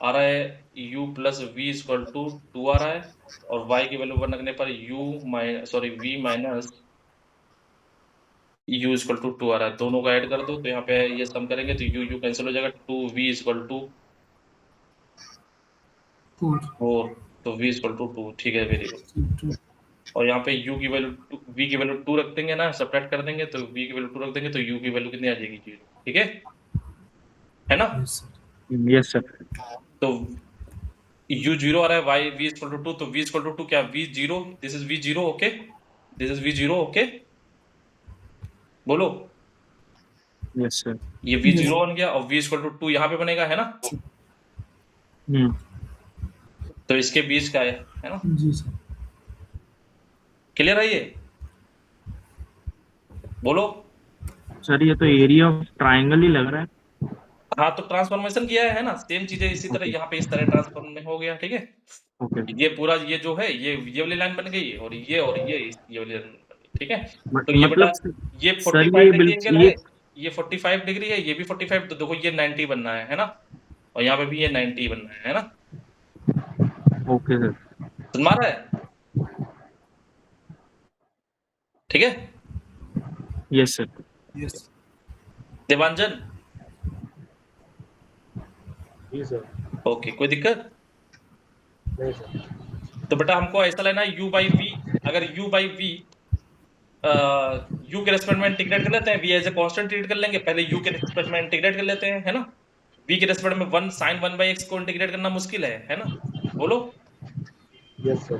आ रहा है u plus v equal to 2 आ रहा है, और y की वैल्यू 1 रखने पर v minus u equal to 2 आ रहा है। दोनों को ऐड कर दो तो यहाँ पे ये सम करेंगे तो u कैंसिल हो जाएगा। 2v equal to 4। 4, तो v इक्वल टू 2। ठीक है, वेरी गुड। और यहाँ पे u की वैल्यू v की वैल्यू 2 रख देंगे ना, सब्ट्रैक्ट कर देंगे तो v की वैल्यू 2 रख देंगे तो u की वैल्यू कितनी आ जाएगी? 0। ठीक है ना? Yes sir. Yes sir. तो u 0 आ रहा है, y v इक्वल टू 2, तो v इक्वल टू 2 क्या? v 0, this is v 0, okay, this is v 0, okay, बोलो। Yes sir. ये v Yes. 0 बन गया और v इक्वल टू 2 यहाँ पे बनेगा, है ना? हम्म। तो इसके बीच का है ना? जी सर। क्लियर है ये? बोलो। सर ये तो एरिया ऑफ ट्राइंगल ही लग रहा है। हाँ, तो ट्रांसफॉर्मेशन किया है ना, सेम चीजें इसी तरह ओके यहाँ पे इस तरह ट्रांसफॉर्म हो गया। ठीक है, ओके। ये पूरा ये जो है ये वाली लाइन बन गई, और ये वाली लाइन बन गई। ठीक है, तो ये बेटा मतलब ये सर 45 ये डिग्री बिल्कुल एंगल ये, है, ये 45 डिग्री है, ये भी 45, तो देखो ये 90 बनना है ना? और यहाँ पे भी ये 90 बनना है ना? Okay sir. समझ में आ रहा है? ठीक है, यस सर। यस। देवांजन। जी सर। ओके, कोई दिक्कत? नहीं सर। तो बेटा हमको ऐसा लेना है u बाई वी। अगर u बाई वी u के रेस्पेक्ट में इंटीग्रेट कर लेते हैं, v as a constant treat कर लेंगे, पहले u के रेस्पेक्ट में इंटीग्रेट कर लेते हैं, है ना? v के रेस्पेक्ट में 1 sin 1 बाई x को इंटीग्रेट करना मुश्किल है ना? बोलो। Yes sir.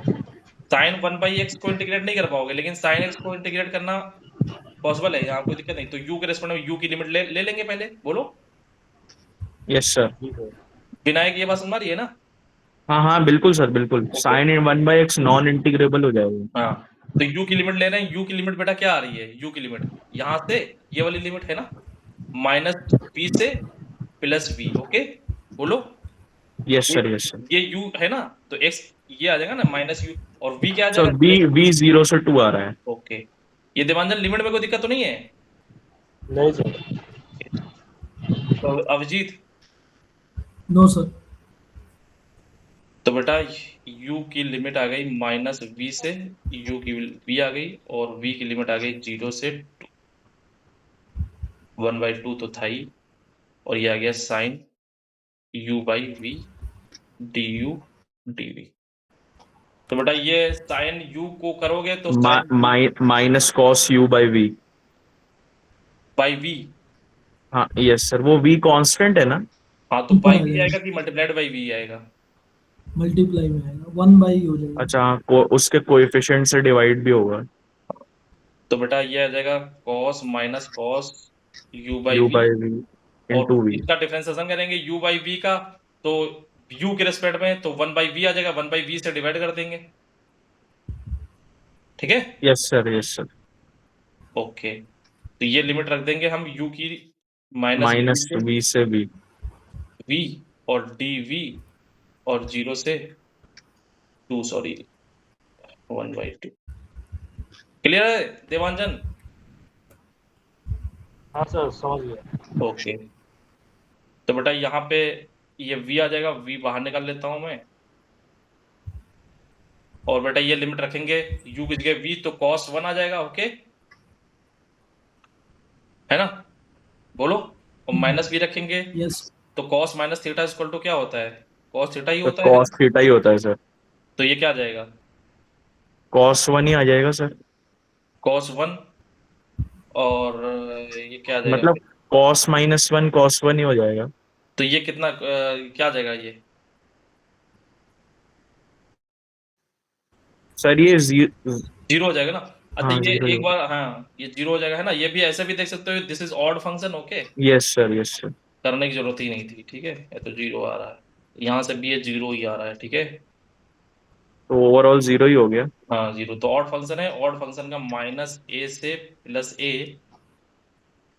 sin 1 by x को इंटीग्रेट नहीं कर पाओगे, लेकिन sin x को इंटीग्रेट करना पॉसिबल है, यहाँ कोई दिक्कत नहीं। तो u के रेस्पेक्ट में u की लिमिट ले लेंगे पहले, बोलो। Yes sir. जी सर। विनायक, ये बात समझ रही है ना? हाँ हाँ बिल्कुल सर बिल्कुल। Sign in 1/x non integrable हो जाएगा। हाँ, तो u की लिमिट ले रहे हैं। u की लिमिट बेटा क्या आ रही है? u की लिमिट यहाँ से ये वाली लिमिट है ना, माइनस v से प्लस v, ओके, बोलो। यस ये सर यस सर। ये u है ना, तो x ये आ जाएगा ना माइनस u, और v क्या आ सर जाएगा? v 0 से 2 आ रहा है। ओके, ये देवांजन लिमिट में कोई दिक्कत तो नहीं है? नहीं सर। तो अभिजीत, नो सर। तो बेटा u की लिमिट आ गई माइनस v से, u की v आ गई, और v की लिमिट आ गई 0 से 1/2 तो था ही, और ये आ गया sine u by v du dv। तो बेटा ये साइन u को करोगे तो sine minus cos u by v। By v। हाँ यस सर, वो v कांस्टेंट है ना। हाँ, तो ऊपर बाई आ v जाएगा, आएगा कि मल्टीप्लाइड बाई v आएगा? मल्टीप्लाई में आएगा, 1 बाई हो जाएगा। अच्छा हाँ, उसके कोएफिशिएंट से डिवाइड भी होगा। तो बेटा ये आ जाएगा cos minus cos u by u v, by v और इंटू v। इसका डिफरेंशिएशन करेंगे u बाई v का, तो u के रेस्पेक्ट में तो 1 बाई v आ जाएगा, 1 बाई v से डिवाइड कर देंगे। ठीक है, yes sir yes sir. Okay, तो ये लिमिट रख देंगे हम u की माइनस माइनस v से v। v और dv, और 0 से 2, सॉरी 1/2। क्लियर है देवांजन? हाँ सर समझ गया। ओके, तो बेटा यहाँ पे ये v आ जाएगा, v बाहर निकाल लेता हूं मैं, और बेटा ये लिमिट रखेंगे u की जगह v, तो cos 1 आ जाएगा। ओके है ना, बोलो, और माइनस v रखेंगे यस तो cos minus theta equal to क्या होता है, cos थीटा ही तो होता है। कॉस थीटा ही होता है सर, तो ये क्या आ जाएगा, कॉस वन ही आ जाएगा सर। cos 1, और ये क्या आ जाएगा मतलब फिर? Cos minus one cos one ही हो जाएगा। तो ये कितना क्या आ जाएगा ये? सर ये जीरो हो जाएगा ना। अच्छा हाँ ये जीरो ही एक होगा। बार, हाँ ये जीरो हो जाएगा है ना, ये भी ऐसे भी देख सकते हो, this is odd function. Okay, yes sir yes sir. करने की जरूरत ही नहीं थी। ठीक है, ये तो जीरो आ रहा है, यहाँ से भी ये जीरो ही आ रहा है। ठीक है, तो ओवरऑल जीरो ही हो गया। हाँ जीरो, तो ऑड फंक्शन है, ऑड फंक्शन का माइनस ए से प्लस ए,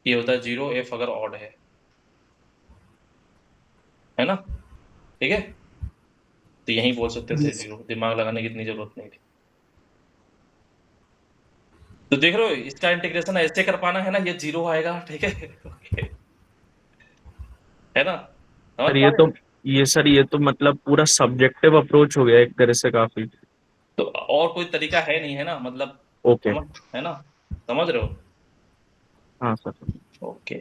ये होता है जीरो, एफ अगर ऑड है ना। ठीक है, तो यही बोल सकते थे यस जीरो, दिमाग लगाने की इतनी जरूरत नहीं थी। तो देख रहे हो, इसका इंटीग्रेशन ऐसे कर पाना है ना, ये जीरो आएगा। ठीक है ओके, है ना, समझ सर पा ये रहे तो हो? ये सर ये तो मतलब पूरा सब्जेक्टिव अप्रोच हो गया एक तरह से काफी। तो और कोई तरीका है नहीं, है ना, मतलब ओके। समझ, है ना, समझ रहे हो? हाँ सर। ओके,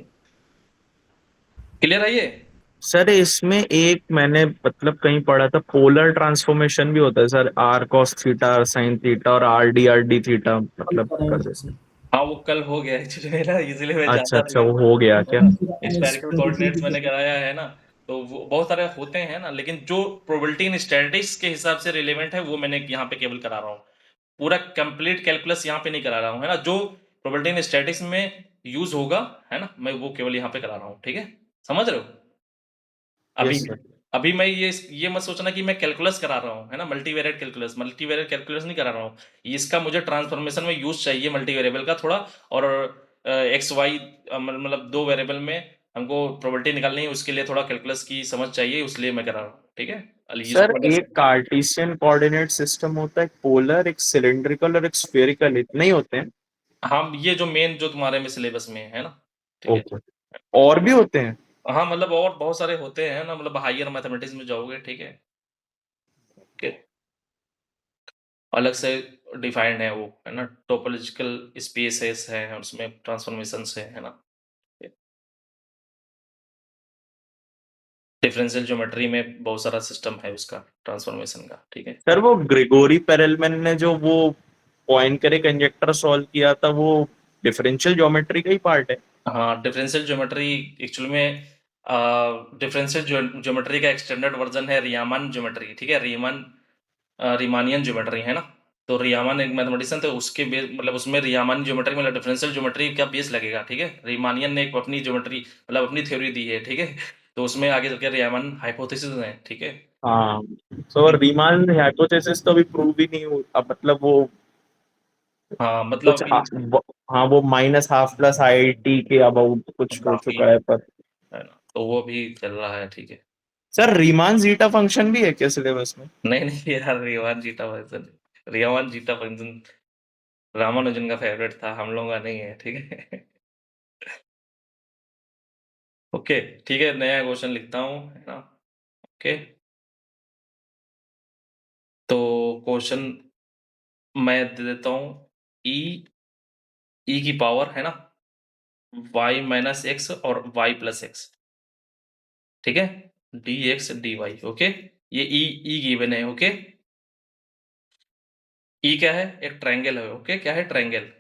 क्लियर है ये? सर इसमें एक मैंने मतलब कहीं पढ़ा था पोलर ट्रांसफॉर्मेशन भी होता है sir, r cos theta sine theta और आर डी थीटा कल मतलब कराया कर था देते सर। हैं। हाँ वो कल हो गया एक्चुअली, है ना, इसलिए मैं अच्छा जानता अच्छा नहीं वो हो गया है क्या। ना। फिर स्फेरिकल कोऑर्डिनेट्स मैंने कराया है ना, तो वो बहुत सारे होते हैं ना, लेकिन जो प्रोबेबिलिटी इन स्टैटिस्टिक्स के हिसाब से रिलेवेंट है वो मैंने यहाँ पे केवल करा रहा हूँ। पूरा कंप्लीट कैलकुलस यहाँ पे नहीं करा रहा हूँ, है ना, जो प्रोबेबिलिटी इन स्टैटिस्टिक्स में यूज होगा, है ना, मैं वो केवल यहाँ पे करा रहा हूँ। ठीक है, समझ रहे हो? अभी यस सर। अभी मैं ये मत सोचना कि मैं कैलकुलस करा रहा हूँ, है ना, मल्टीवेरिएट कैलकुलस नहीं करा रहा हूँ। इसका मुझे ट्रांसफॉर्मेशन में यूज चाहिए मल्टी वेरिएबल का थोड़ा, और एक्स वाई मतलब दो वेरिएबल में हमको प्रोबेबिलिटी निकालनी है, उसके लिए थोड़ा कैलकुलस की समझ चाहिए, इसलिए मैं करा रहा हूँ। ठीक है, अली सर इसको एक अंडरस्टैंड। कार्टेशियन कोऑर्डिनेट सिस्टम होता है, एक पोलर एक सिलिंड्रिकल और एक स्फेरिकल, इतने ही होते हैं। हाँ ये जो मेन जो तुम्हारे में सिलेबस में है ना। ठीक है, ओके। और भी होते हैं। हाँ मतलब और बहुत सारे होते हैं ना, मतलब हायर मैथमेटिक्स में जाओगे। ठीक है, ओके, अलग से डिफाइंड है वो, है ना, टोपोलॉजिकल स्पेसेस है उसमें, ट्रांसफॉर्मेशंस है ना, डिफरेंशियल ज्योमेट्री में बहुत सारा सिस्टम है उसका ट्रांसफॉर्मेशन का। ठीक है, सर वो ग्रेगोरी पेरेलमैन ने जो वो पॉइनकरे कंजक्टर सॉल्व किया था वो डिफरेंशियल ज्योमेट्री का ही पार्ट है। हाँ डिफरेंशियल ज्योमेट्री एक्चुअल में डिफरेंशियल ज्योमेट्री का एक्सटेंडेड वर्जन है रियामन ज्योमेट्री। ठीक है, रिमानियन ज्योमेट्री, है ना। तो रियामन एक मैथमेटिशियन थे, उसके बेस मतलब उसमें रियामन ज्योमेट्री मतलब डिफरेंशियल ज्योमेट्री का बेस लगेगा। ठीक है, रिमानियन ने एक अपनी ज्योमेट्री मतलब अपनी थ्योरी दी है। ठीक है, तो उसमें आगे चल के रियामन हाइपोथेसिस है। ठीक है, हाँ। तो रीमान हाइपोथेसिस तो अभी प्रूव ही नहीं हुआ, अब मतलब वो हाँ मतलब कुछ अभी हाँ वो minus half plus I T के अबाउट कुछ हो काफी चुका है पर। है ना, तो वो भी चल रहा है। ठीक है, सर रीमान जीटा फंक्शन भी है क्या सिलेबस में। नहीं नहीं यार, रियामन जीटा फंक्शन रामानुजन का फेवरेट था, हम लोगों का नहीं है। ठीक है ओके, ठीक है, नया क्वेश्चन लिखता हूँ, है ना। ओके, तो क्वेश्चन मैं दे देता हूँ, ई ई की पावर, है ना, y माइनस एक्स और y प्लस एक्स। ठीक है, d x D Y. Okay, ये ई गिवन है। ओके, ई क्या है, एक ट्रायंगल है। ओके, क्या है, ट्रायंगल।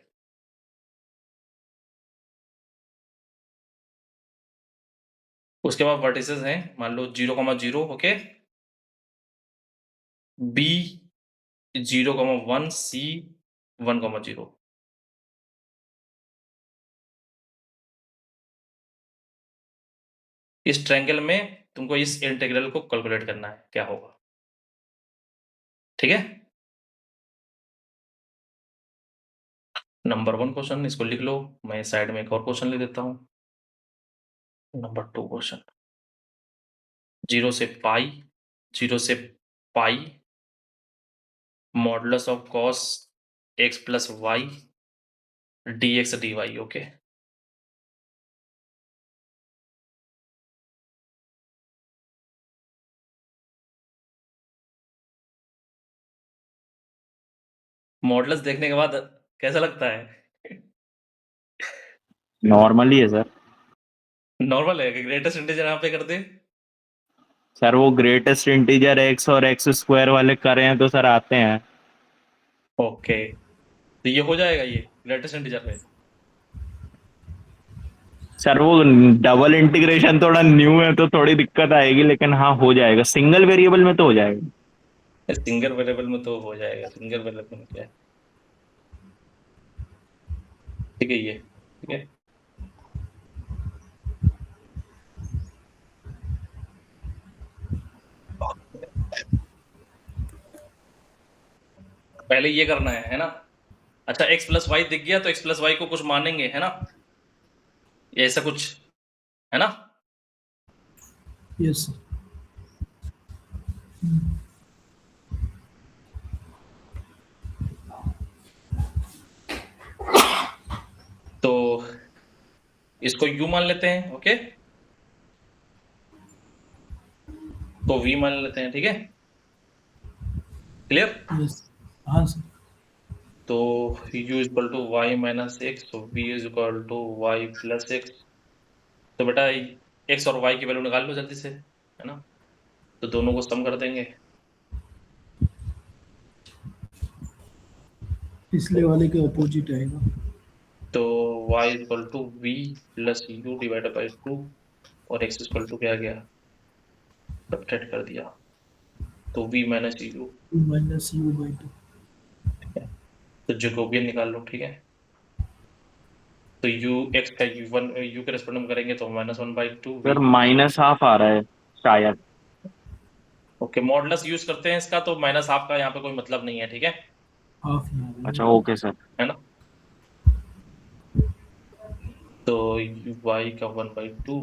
उसके बाद वर्टिसेस हैं, मान लो 0,0। ओके, बी 0,1, सी 1,0। इस ट्रायंगल में तुमको इस इंटीग्रल को कैलकुलेट करना है, क्या होगा। ठीक है, नंबर 1 क्वेश्चन इसको लिख लो, मैं साइड में एक और क्वेश्चन लिख देता हूँ। नंबर 2 क्वेश्चन, 0 से पाई, 0 से pi, modulus of cos X plus Y dx dy, okay. Models देखने के बाद कैसा लगता है? नॉर्मल ही है सर। नॉर्मल है कि ग्रेटेस्ट इंटीजर यहाँ पे कर दे? सर वो ग्रेटेस्ट इंटीजर एक्स और एक्स स्क्वायर वाले करे हैं तो सर आते हैं। ओके, तो ये हो जाएगा, ये ग्रेटेस्ट इंटीजर पे? सर वो डबल इंटीग्रेशन थोड़ा न्यू है तो थोड़ी दिक्कत आएगी, लेकिन हाँ हो जाएगा, सिंगल वेरिएबल में तो हो जाएगा। सिंगल वेरिएबल में तो हो जाएगा, सिंगल वेरिएबल में क्या है, ठीक है, ये ठीक है। पहले ये करना है ना? अच्छा, x प्लस वाई दिख गया तो x प्लस वाई को कुछ मानेंगे, है ना? ये ऐसा कुछ है ना? Yes sir. तो इसको u मान लेते हैं, ओके, तो v मान लेते हैं, ठीक है, क्लियर? यस, हाँ सर। तो u equal to y minus x, तो v is equal to y plus x. तो बेटा x और y की वैल्यू निकाल लो जल्दी से, है ना? तो दोनों को सम कर देंगे। पिछले वाले के अपोजिट आएगा। तो y equal to v plus u divided by 2 और x इक्वल टू क्या गया, सब्ट्रैक्ट कर दिया, तो v minus you. Minus you by 2। तो जैकोबियन निकाल लो, ठीक है। तो u x का u1 u के रेस्पेक्ट में करेंगे तो -1/2 सर माइनस हाफ आ रहा है शायद। ओके, मॉडुलस यूज करते हैं इसका, तो माइनस हाफ का यहाँ पे कोई मतलब नहीं है, ठीक है, हाफ अच्छा ओके सर। है ना? तो y का 1/2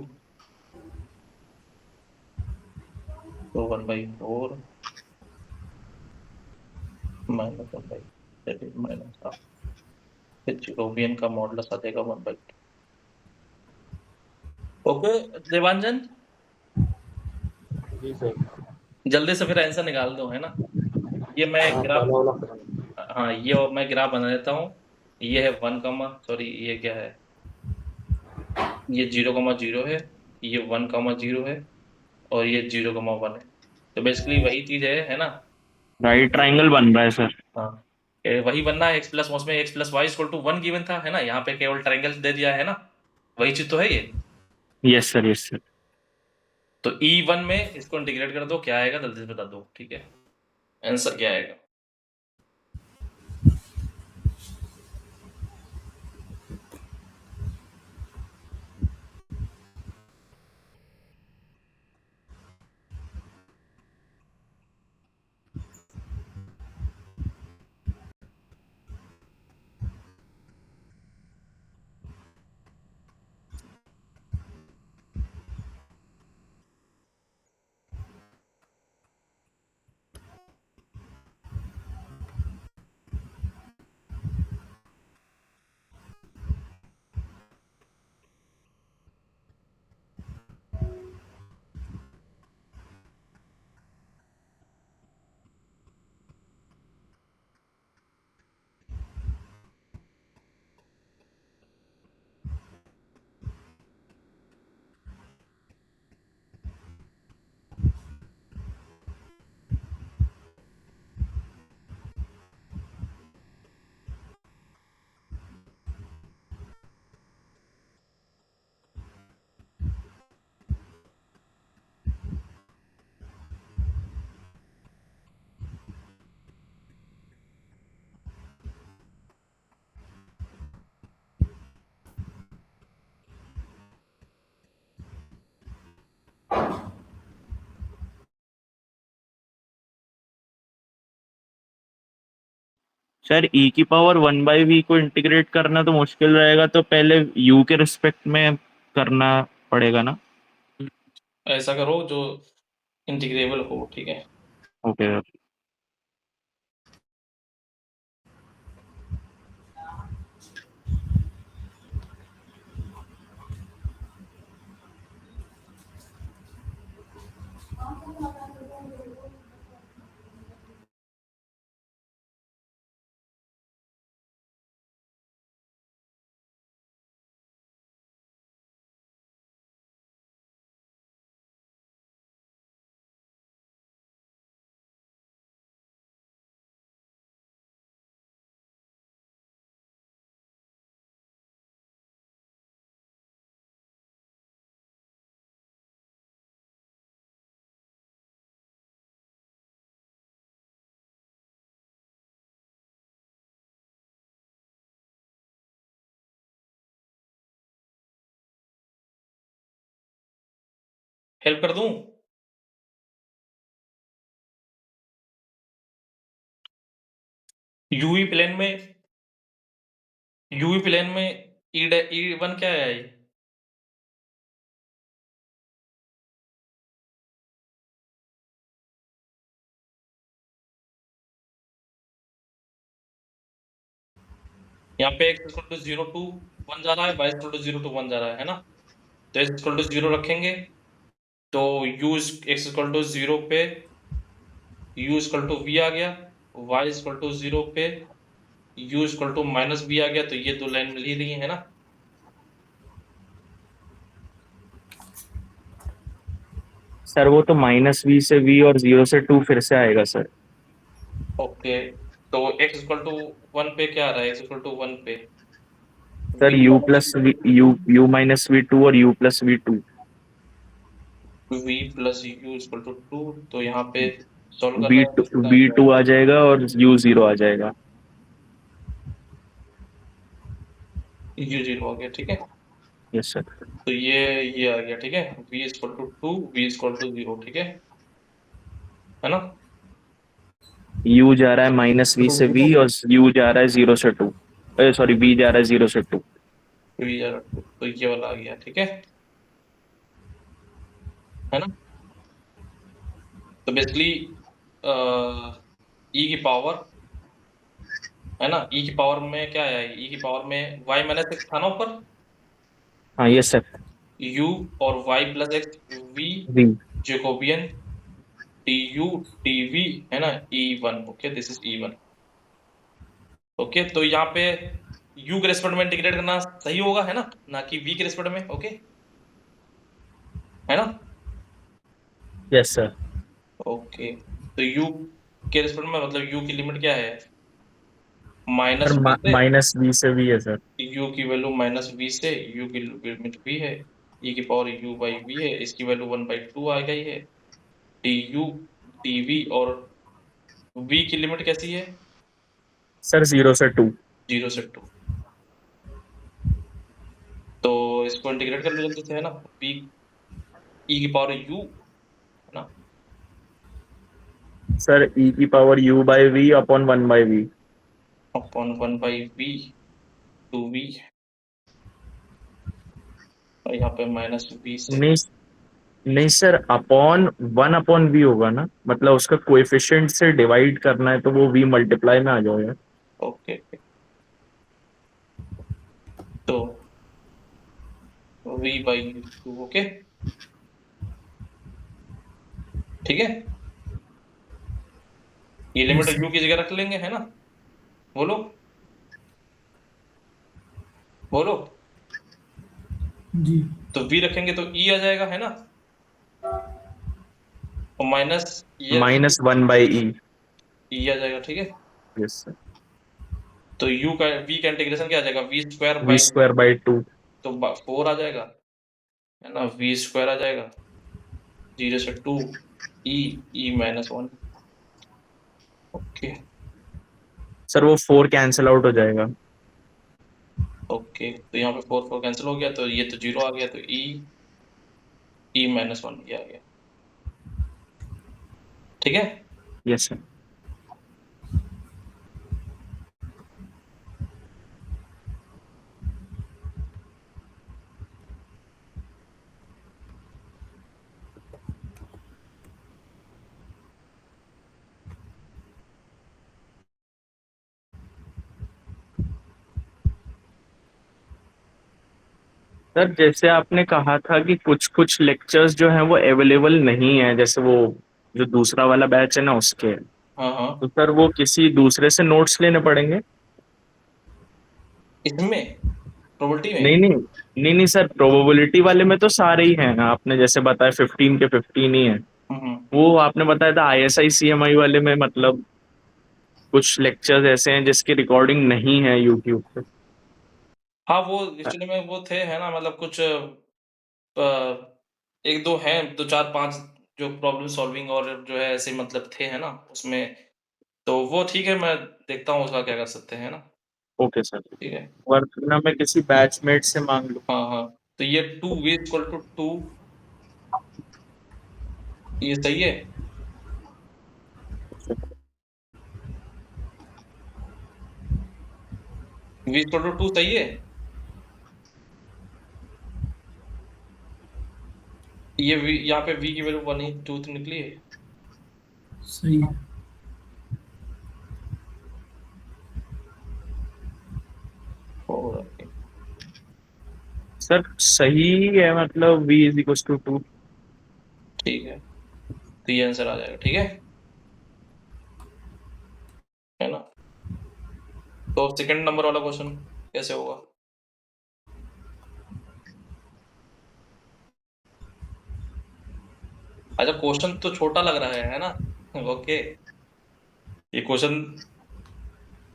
तो 1/4 -1/, दैट इज माइनस हाफ। फिर जैकोबियन का मॉडुलस आ जाएगा 1/2। ओके देवांजन, जी सर। जल्दी से फिर आंसर निकाल दो, है ना? ये मैं हाँ, ग्राफ, पहला वाला फिर। हाँ ये मैं ग्राफ बना देता हूँ। ये है 1, सॉरी ये क्या है, ये 0,0 है, ये 1,0 है, और ये 0,1 है। तो बेसिकली वही चीज है ना? राइट ट्रायंगल बन रहा है सर। हाँ, वही बनना है, x प्लस उसमें x plus Y equal to 1 given था, है ना? यहाँ पे केवल ट्रायंगल दे दिया है ना, वही चीज तो है ये। Yes sir yes sir. तो E1 में इसको इंटीग्रेट कर दो, क्या आएगा जल्दी से बता दो, ठीक है, आंसर क्या आएगा? सर e की पावर 1/v को इंटीग्रेट करना तो मुश्किल रहेगा, तो पहले u के रिस्पेक्ट में करना पड़ेगा ना। ऐसा करो जो इंटीग्रेबल हो, ठीक है। Okay sir. हेल्प कर दूं? यूवी प्लेन में E1 क्या है? यहाँ पे x इक्वल टू 0 टू 1 जा रहा है, y इक्वल टू 0 टू 1 जा रहा है ना? तो x इक्वल टू 0 रखेंगे तो x इक्वल टू 0 पे u इक्वल टू v आ गया, y इक्वल टू 0 पे u equal to minus v आ गया। तो ये दो लाइन मिल ही रही है ना? सर वो तो -v से v और 0 से 2 फिर से आएगा सर। ओके, तो x इक्वल टू 1 पे क्या आ रहा है? x इक्वल टू 1 पे sir u plus u minus v2 और u plus v2। v plus u equal to 2। तो यहाँ पे सॉल्व कर रहे v2 हैं, v2 आ जाएगा और u0 आ जाएगा। u 0 आ गया, ठीक है। Yes sir. तो ये आ गया, ठीक है। v equal to 2, v equal to 0, ठीक है ना? u जा रहा है -v से v और u जा रहा है 0 से 2। सॉरी v जा रहा है 0 से 2। v जा रहा है 2, तो ये वाला आ गया, ठीक है ना? तो बेसिकली e की पावर है ना, e की पावर में क्या है? e की पावर में y माइनस एक्स था ना ऊपर, हाँ यस सर। u और y plus x, v v Jacobian du dv है ना, e1। Okay, this is e1। Okay, तो यहाँ पे u के रेस्पेक्ट में इंटीग्रेट करना सही होगा, है ना कि v के रेस्पेक्ट में। ओके, है ना? Yes sir. ओके, तो u के रेस्पेक्ट में मतलब u की लिमिट क्या है? सर माइनस v से, -v से v है सर। u की वैल्यू माइनस v से, u की लिमिट v है, e की पावर u बाई v है, इसकी वैल्यू 1/2 आ गई है। du dv और v की लिमिट कैसी है? सर 0 से 2। 0 से 2। तो इसको इंटीग्रेट कर लो जल्दी से, है ना। v e की पावर u, है ना। सर e की power u by v upon 1 by v। Upon 1/v 2v, और यहाँ पे माइनस v से। नहीं नहीं सर, अपॉन 1 अपॉन v होगा ना, मतलब उसका कोएफिशिएंट से डिवाइड करना है तो वो v मल्टीप्लाई में आ जाएगा। ओके, तो v बाई 2। ओके, ठीक है। ये लिमिट u की जगह रख लेंगे, है ना। बोलो बोलो। जी। तो v रखेंगे तो e आ जाएगा, है ना। और माइनस ये -1 बाई e। e आ जाएगा, ठीक है। Yes sir. तो u का v का इंटीग्रेशन क्या आ जाएगा? v square v by, square by 2। तो 4 आ जाएगा, है ना। v स्क्वायर आ जाएगा 0 से 2 e माइनस 1। ओके सर वो 4 कैंसिल आउट हो जाएगा। ओके, तो यहाँ पे 4 कैंसिल हो गया, तो ये तो 0 आ गया, तो e माइनस 1 ये आ गया, ठीक है। Yes sir. सर जैसे आपने कहा था कि कुछ कुछ लेक्चर्स जो हैं वो अवेलेबल नहीं है, जैसे वो जो दूसरा वाला बैच है ना उसके, हाँ हाँ, तो सर वो किसी दूसरे से नोट्स लेने पड़ेंगे? इसमें प्रोबेबिलिटी में। नहीं नहीं, नहीं नहीं सर, प्रोबेबिलिटी वाले में तो सारे ही हैं, आपने जैसे बताया 15 के 15 ही है। हम्म। वो आपने बताया था ISI CMI वाले में मतलब कुछ लेक्चर्स ऐसे हैं जिसकी रिकॉर्डिंग नहीं है यूट्यूब पे। हाँ, वो एक्चुअली में वो थे, है ना, मतलब कुछ एक दो हैं, दो चार पांच जो प्रॉब्लम सॉल्विंग और जो है ऐसे मतलब थे, है ना, उसमें। तो वो ठीक है, मैं देखता हूँ उसका क्या कर सकते हैं ना। Okay sir. ठीक है। वरना मैं किसी बैचमेट से मांग लूँ? हाँ हाँ, तो ये 2 v = 2, ये सही है। v = 2 सही है। ये v, यहाँ पे v की वैल्यू 1 ही 2 तो निकली है। सही है। और सर सही है, मतलब v = 2। ठीक है, तो ये आंसर आ जाएगा, ठीक है ना। तो सेकंड नंबर वाला क्वेश्चन कैसे होगा? अच्छा, क्वेश्चन तो छोटा लग रहा है ना? ओके, ये क्वेश्चन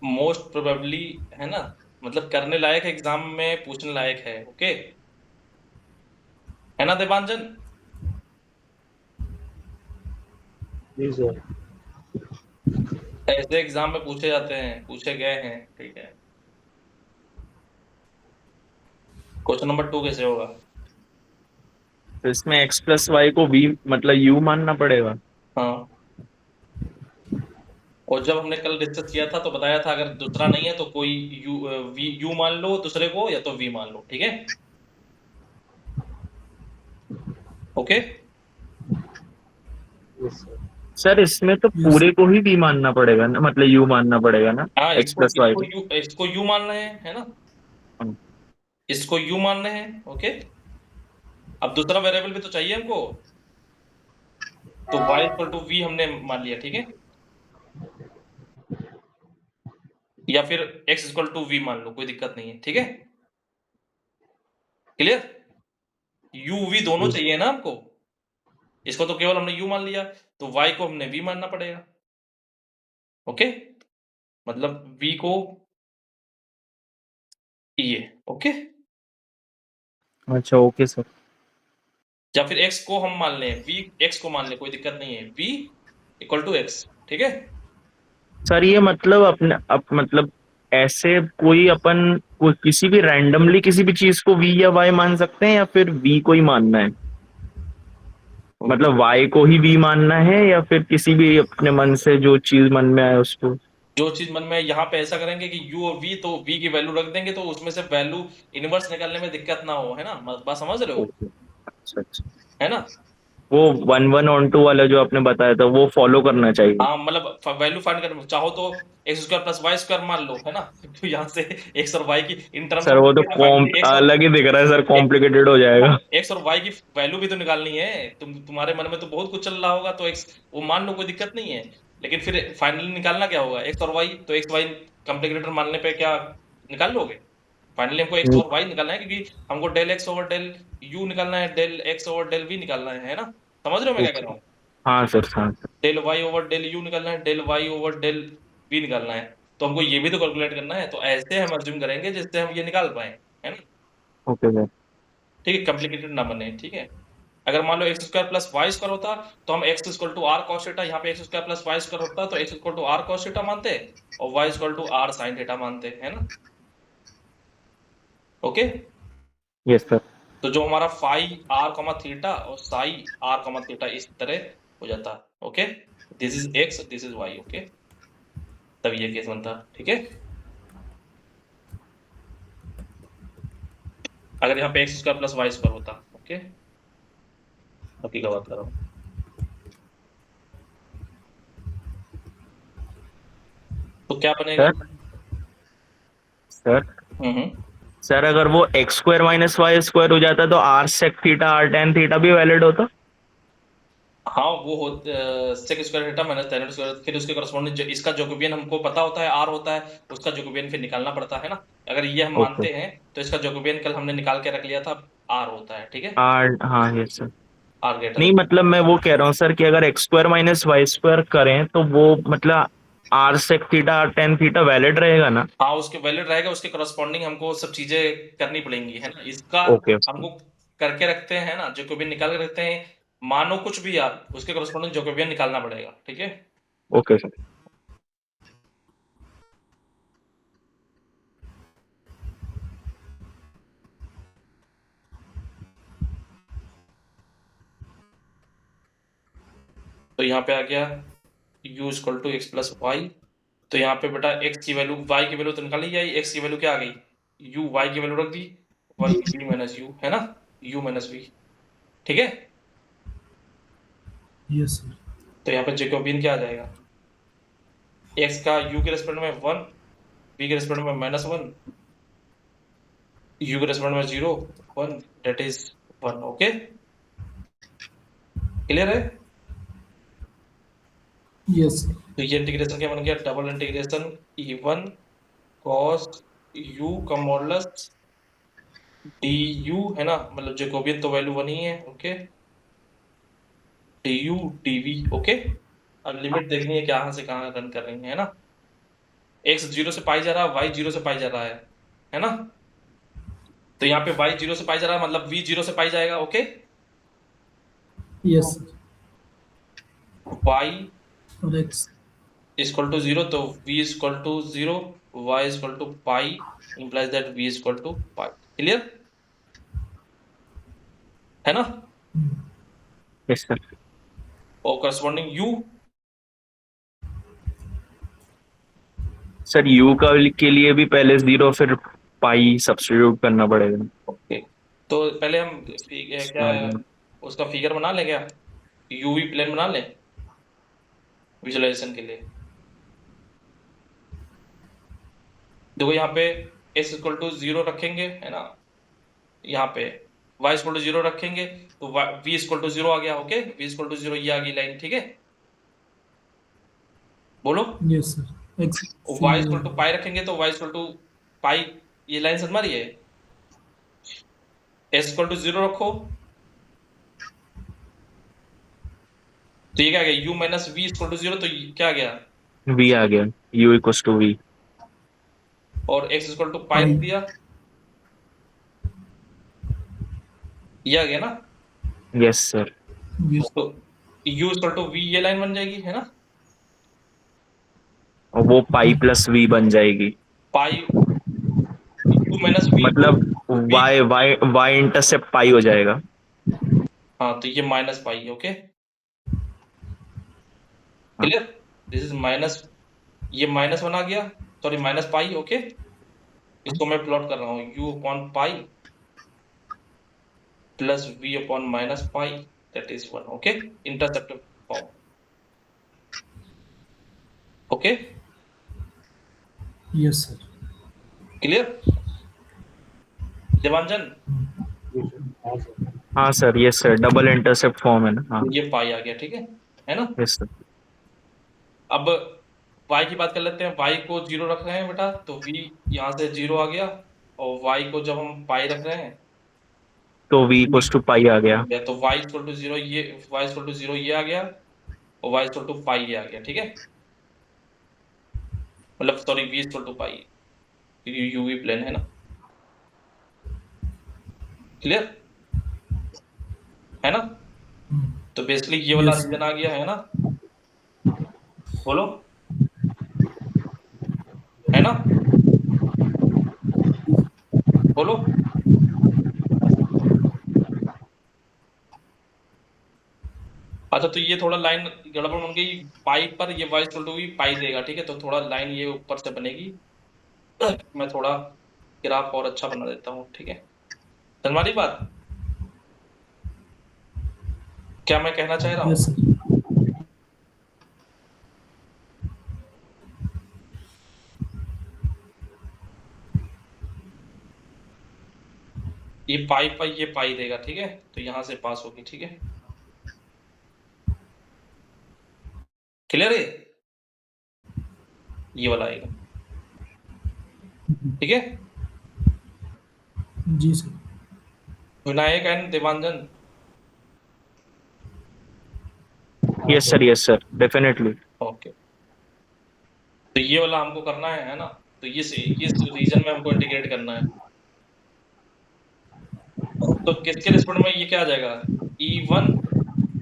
मोस्ट प्रोबेबली, है ना, मतलब करने लायक है, एग्जाम में पूछने लायक है। ओके, है ना देवांजन? जी सर। ऐसे एग्जाम में पूछे जाते हैं, पूछे गए हैं, ठीक है। क्वेश्चन नंबर 2 कैसे होगा? तो इसमें x+y को v मतलब u मानना पड़ेगा। हाँ, और जब हमने कल डिस्कस किया था तो बताया था अगर दूसरा नहीं है तो कोई यू मान लो दूसरे को, या तो वी मान लो, ठीक है। Okay, yes sir. सर इसमें तो यस। पूरे को ही v मानना पड़ेगा ना, मतलब u मानना पड़ेगा ना, हाँ, x इसको प्लस वाई को। इसको यू मान रहे हैं, है ना, हाँ, इसको यू मान रहे हैं। ओके, अब दूसरा वेरिएबल भी तो चाहिए हमको, तो y = v हमने मान लिया, ठीक है, या फिर x = v मान लो, कोई दिक्कत नहीं है, ठीक है। क्लियर? u v दोनों यस चाहिए ना हमको, इसको तो केवल हमने u मान लिया, तो y को हमने v मानना पड़ेगा। ओके, मतलब v को ये, ओके, अच्छा ओके सर। या फिर x को हम मान लें, v x को मान लें, कोई दिक्कत नहीं है, v = x, ठीक है। सर ये मतलब अपने मतलब ऐसे कोई अपन कोई किसी भी रैंडमली किसी भी चीज को v या y मान सकते हैं, या फिर v को ही मानना है? मतलब y को ही v मानना है, या फिर किसी भी अपने मन से जो चीज मन में आए उसको? जो चीज मन में, यहाँ पे ऐसा करेंगे कि u और v, तो v की वैल्यू रख देंगे, तो उसमें से वैल्यू इनवर्स निकालने में दिक्कत ना हो, है ना, बात समझ रहे हो, ओके, अच्छा अच्छा। है ना। वो 1 1 on 2 वाला जो आपने बताया था वो फॉलो करना चाहिए। हाँ, मतलब वैल्यू फाइंड कर चाहो तो x² + y² मान लो, है ना। तो यहाँ से x और y की इन टर्म्स सर ऑफ वो तो x और अलग ही दिख रहा है सर, कॉम्प्लिकेटेड हो जाएगा। x और y की वैल्यू भी तो निकालनी है। तुम्हारे मन में तो बहुत कुछ चल रहा होगा, तो x वो मान लो, कोई दिक्कत नहीं है, लेकिन फिर फाइनली निकालना क्या होगा, x और y, तो x y कॉम्प्लिकेटेड मानने पे क्या निकाल लोगे? फाइनली हमको x हम्म, और y निकालना है, क्योंकि हमको del x over del u निकालना है, del x over del v निकालना है ना। समझ रहे हो मैं क्या कह ओके। रहा हूँ? हाँ सर, हाँ sir. Del y over del u निकालना है, del y over del v निकालना है, तो हमको ये भी तो कैलकुलेट करना है, तो ऐसे हम अज्यूम करेंगे जिससे हम ये निकाल पाए, है ना। Okay sir. ठीक है, कॉम्प्लिकेटेड ना बने, ठीक है। अगर मान लो x² + y² होता, तो हम x = r cos थीटा, यहाँ पे x² + y² होता तो x = r cos थीटा मानते, और y = r sin थीटा मानते, है ना। Okay, yes sir. तो जो हमारा फाई r, थीटा और साई r, थीटा इस तरह हो जाता। Okay, this is x, this is y, okay, तब ये केस बनता, ठीक है। अगर यहाँ पे x² + y² होता, ओके, बाकी का बात कर रहा हूँ। तो क्या बनेगा? सर सर हम्म। सर अगर वो x square minus y square हो जाता तो r sec theta r tan theta भी वैलिड होता? हाँ वो sec square theta minus tan square, फिर उसके करस्पॉन्डिंग इसका जोकोबियन हमको पता होता है आर होता है, उसका जोकोबियन फिर निकालना पड़ता है ना। अगर ये हम ओके। मानते हैं तो इसका जोकोबियन कल हमने निकाल के रख लिया था, आर होता है, ठीक है, आर, हाँ यस सर। Are greater. नहीं मतलब मैं वो कह रहा हूँ सर कि अगर x square minus y square करें तो वो मतलब r sec theta r tan theta valid रहेगा ना? हाँ उसके वैलिड रहेगा, उसके करस्पॉन्डिंग हमको सब चीजें करनी पड़ेंगी, है ना। इसका ओके हमको करके रखते हैं ना, जोकोबियन निकाल के रखते हैं, मानो कुछ भी यार उसके करस्पॉन्डिंग जोकोबियन निकालना पड़ेगा, ठीक है। Okay sir. तो यहाँ पे आ गया u equal to x plus y. तो यहाँ पे बेटा x की वैल्यू, y की वैल्यू तो निकाली जाए, x की वैल्यू क्या आ गई, u, y की वैल्यू रख दी, वन v माइनस यू, है ना, u माइनस v, ठीक है। Yes sir. तो यहाँ पे जैकोबियन क्या आ जाएगा, x का u के रेस्पेक्ट में 1, v के रेस्पेक्ट में -1, u के रेस्पेक्ट में 0 1, दैट इज 1। ओके, क्लियर है। Yes sir. तो ये इंटीग्रेशन क्या बन गया, double integration e1 cos u का मॉडुलस du, है ना, मतलब जैकोबियन तो वैल्यू 1 ही है, ओके, du dv, ओके। अब लिमिट देखनी है कि कहाँ से कहाँ रन कर रही है ना। x 0 से पाई जा रहा है, y 0 से पाई जा रहा है ना। तो यहाँ पे y 0 से पाई जा रहा है, मतलब v 0 से पाई जाएगा, ओके। Yes sir. y और एक्स इक्वल टू 0, तो v equal to 0, y equal to pi, implies that v equal to pi. Clear है ना। Yes sir. और करस्पॉन्डिंग u, सर यू का के लिए भी पहले जीरो फिर पाई सब्स्टिट्यूट करना पड़ेगा। ओके। तो पहले हम क्या उसका फिगर बना लें, क्या यूवी प्लेन बना लें विजुअलाइजेशन के लिए। देखो यहाँ पे s इक्वल टू 0 रखेंगे, है ना, यहाँ पे y इक्वल टू 0 रखेंगे तो v इक्वल टू 0 आ गया, ओके, v इक्वल टू 0 ये आ गई लाइन, ठीक है। बोलो। Yes sir. X y equal to pi रखेंगे तो y इक्वल टू पाई, ये लाइन समझ रही है। s इक्वल टू 0 रखो तो ये क्या आ गया, u minus v equal to 0, तो क्या आ गया, वी आ गया, यू इक्वल टू वी। और x इक्वल टू पाई रख दिया, ये आ गया ना। Yes sir. तो u इक्वल टू v ये लाइन बन जाएगी, है ना, और वो पाई प्लस वी बन जाएगी। पाई u माइनस v को मतलब v, Y Y Y intercept pi हो जाएगा। हाँ तो ये minus pi, okay, clear. This is minus, ये -1 आ गया, सॉरी माइनस पाई, ओके। इसको मैं प्लॉट कर रहा हूँ u upon pi plus v upon minus pi, that is 1, okay, intercept form, okay, yes sir. Clear Devanjan. हाँ सर। हाँ sir, yes sir, double intercept form है ना, हाँ। ये पाई आ गया, ठीक है ना। Yes sir. अब y की बात कर लेते हैं, y को 0 रख रहे हैं बेटा, तो v यहाँ से 0 आ गया, और y को जब हम पाई रख रहे हैं तो वी इक्वल टू पाई आ गया। या तो y इक्वल टू 0, ये y इक्वल टू 0 ये आ गया, और y इक्वल टू पाई ये आ गया, ठीक है, मतलब sorry v equal to pi, u v plane है ना, क्लियर है ना। तो बेसिकली ये वाला Yes. रीजन आ गया, है ना, बोलो, है ना, बोलो। अच्छा तो ये थोड़ा लाइन गड़बड़ बन गई, पाई पर ये y इक्वल टू भी पाई देगा, ठीक है, तो थोड़ा लाइन ये ऊपर से बनेगी, मैं थोड़ा ग्राफ और अच्छा बना देता हूँ, ठीक है, तुम्हारी बात क्या मैं कहना चाह रहा हूँ। Yes, sir. ये पाई पाई ये पाई देगा, ठीक है, तो यहाँ से पास होगी, ठीक है, क्लियर है, ये वाला आएगा, ठीक है। जी sir. Vinayak and Devanjan, yes sir definitely. Okay, तो ये वाला हमको करना है ना, तो ये रीजन में हमको इंटीग्रेट करना है, तो किसके रिस्पेक्ट में ये क्या आ जाएगा, E1,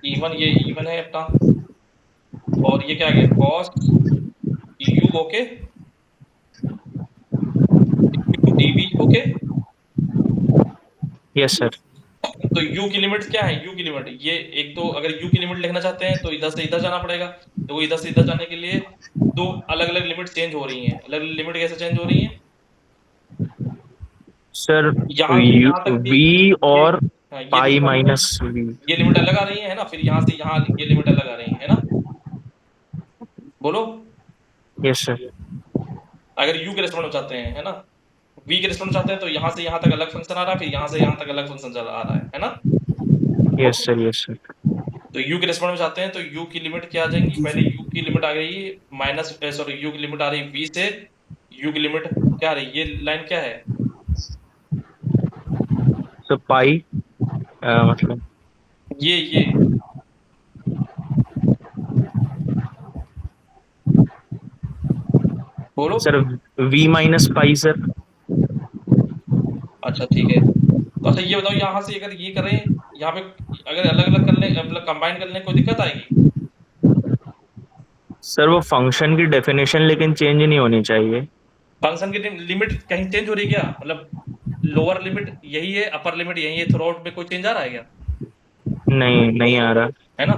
E1 ये E1 है अपना, और ये क्या आ गया cos U, okay, dV, okay. Yes sir. तो U की लिमिट क्या है, U की लिमिट ये, एक तो अगर U की लिमिट लिखना चाहते हैं तो इधर से इधर जाना पड़ेगा, तो वो इधर से इधर जाने के लिए दो अलग अलग लिमिट चेंज हो रही हैं, अलग अलग लिमिट कैसे चेंज हो रही हैं, सर यहाँ से यहाँ तक भी वी और हाँ, ये पाई दिशा में माइनस वी। ये लिमिट अलग आ रही है ना, फिर यहाँ से यहाँ ये लिमिट अलग आ रही है ना, बोलो, यस सर। अगर U के रेस्पेक्ट में चाहते हैं, है ना, V के रेस्पेक्ट में चाहते हैं तो यहाँ से यहाँ तक अलग फंक्शन आ रहा है, फिर यहाँ से यहाँ तक अलग फंक्शन चला आ रहा है ना। Yes sir yes sir. तो U के रेस्पेक्ट में चाहते हैं तो U की लिमिट क्या आ जाएंगी, पहले U की लिमिट आ गई माइनस, सॉरी U की लिमिट आ रही है V से, U की लिमिट क्या आ रही है, ये लाइन क्या है, तो पाई मतलब ये बोलो, sir v minus pi sir. अच्छा ठीक है, तो अच्छा ये बताओ यहाँ से अगर ये करें, यहाँ पे अगर अलग अलग कर ले, मतलब कंबाइन कर लें, कोई दिक्कत आएगी, सर वो फंक्शन की डेफिनेशन लेकिन चेंज नहीं होनी चाहिए। फंक्शन की लिमिट कहीं चेंज हो रही है क्या, मतलब लोअर लिमिट यही है, अपर लिमिट यही है, थ्रू आउट में कोई चेंज आ रहा है क्या, नहीं नहीं आ रहा। है ना,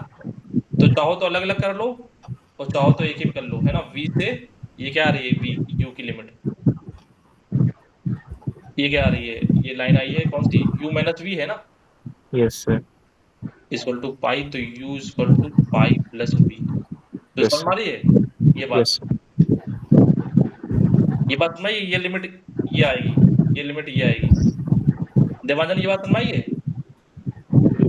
तो चाहो तो अलग अलग कर लो और चाहो तो एक ही कर लो, है ना, V से ये क्या आ रही है, V U की लिमिट ये क्या आ रही है, ये लाइन आई है कौन सी, U माइनस V है ना, yes sir. Equal to pi, तो U equal to pi plus V, तो यस समझ में आ सर। रही है ये बात, यस सर। ये बात समझ, ये लिमिट ये आएगी, ये लिमिट ये आएगी, देवांजन ये बात समझ में आई है,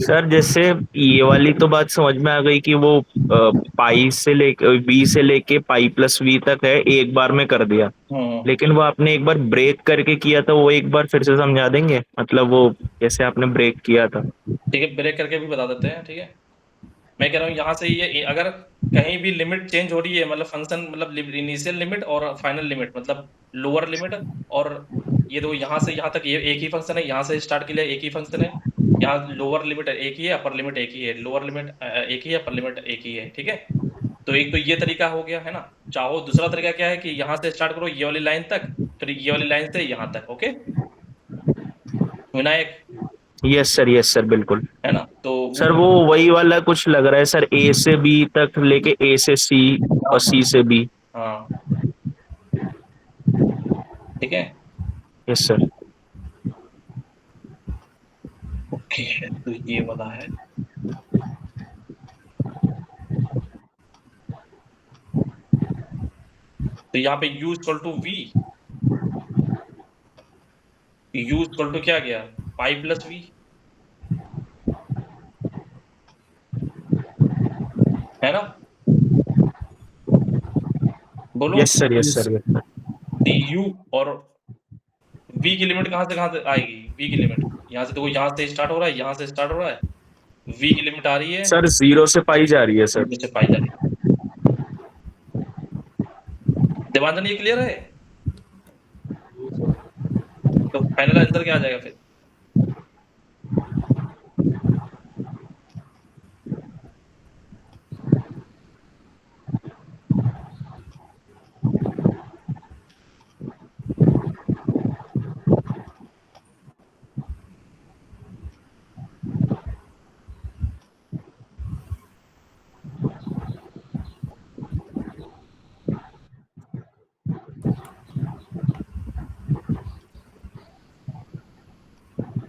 सर जैसे ये वाली तो बात समझ में आ गई कि वो पाई से लेके बी से लेके पाई प्लस वी तक है, एक बार में कर दिया। लेकिन वो आपने एक बार ब्रेक करके किया था, वो एक बार फिर से समझा देंगे, मतलब वो जैसे आपने ब्रेक किया था। ठीक है, ब्रेक करके भी बता देते हैं, ठीक है, मैं कह रहा हूँ यहाँ से ये अगर कहीं भी लिमिट चेंज हो रही है, मतलब फंक्शन, मतलब इनिशियल लिमिट और फाइनल लिमिट, मतलब लोअर लिमिट, और ये दो यहाँ से यहाँ तक ये एक ही फंक्शन है, यहाँ से स्टार्ट के लिए एक ही फंक्शन है, यहाँ लोअर लिमिट एक ही है, अपर लिमिट एक ही है, लोअर लिमिट एक ही है, अपर लिमिट एक ही है, ठीक है, तो एक तो ये तरीका हो गया, है ना, चाहो दूसरा तरीका क्या है कि यहाँ से स्टार्ट करो ये वाली लाइन तक, फिर ये वाली लाइन से यहाँ तक, ओके विनायक, यस सर बिल्कुल। है ना, तो सर वो वही वाला कुछ लग रहा है सर, ए से बी तक लेके ए से सी और सी से बी। हाँ ठीक है, यस सर। ओके, तो ये वाला है, तो यहाँ पे U equal to V, U equal to क्या गया, पाई प्लस V, है ना, बोलो, yes sir yes sir yes sir. du और V की लिमिट कहाँ से आएगी, V की लिमिट यहाँ से, देखो यहाँ से स्टार्ट हो रहा है, यहाँ से स्टार्ट हो रहा है, V की लिमिट आ रही है सर जीरो से पाई जा रही है सर। से पाई जा रही है, देवांजन ये क्लियर है, तो फाइनल आंसर क्या आ जाएगा फिर,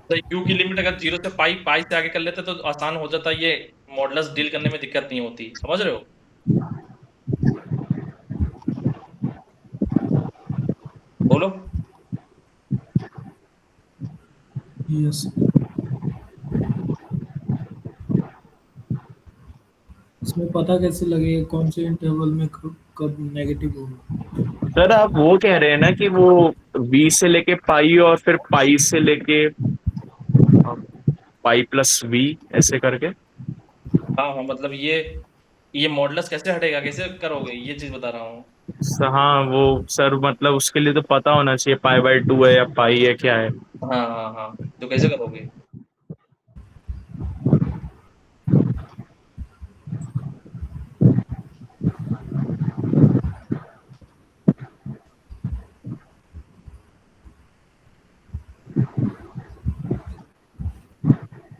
तो U की लिमिट अगर जीरो से पाई, पाई से आगे कर लेते तो आसान हो जाता, ये मॉडुलस डील करने में दिक्कत नहीं होती, समझ रहे हो, बोलो, यस, इसमें पता कैसे लगेगा कौन से इंटरवल में कब नेगेटिव होगा? सर आप वो कह रहे हैं ना कि वो वी से लेके पाई और फिर पाई से लेके पाई प्लस वी ऐसे करके। हाँ हाँ, मतलब ये मॉडुलस कैसे हटेगा, कैसे करोगे, ये चीज बता रहा हूँ। हाँ वो सर मतलब उसके लिए तो पता होना चाहिए पाई बाय 2 है या पाई है क्या है। हाँ हाँ हाँ, तो कैसे करोगे?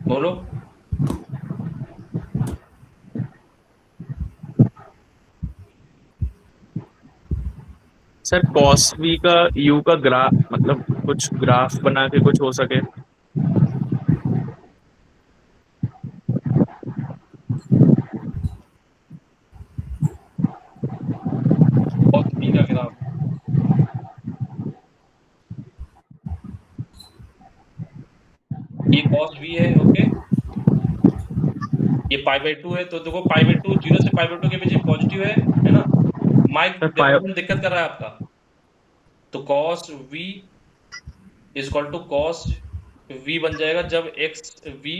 बोलो। सर कॉस वी का यू का ग्राफ मतलब कुछ ग्राफ बना के कुछ हो सके। कॉस बी का ग्राफ, ये कॉस बी है, ओके। ये पाई बाय 2 है, तो देखो पाई बाय 2 0 से पाई बाय 2 के बीच पॉजिटिव है ना? माइक सर पाई डेवलपमेंट दिक्कत कर रहा है आपका। तो cos v is equal to cos v बन जाएगा जब एक्स वी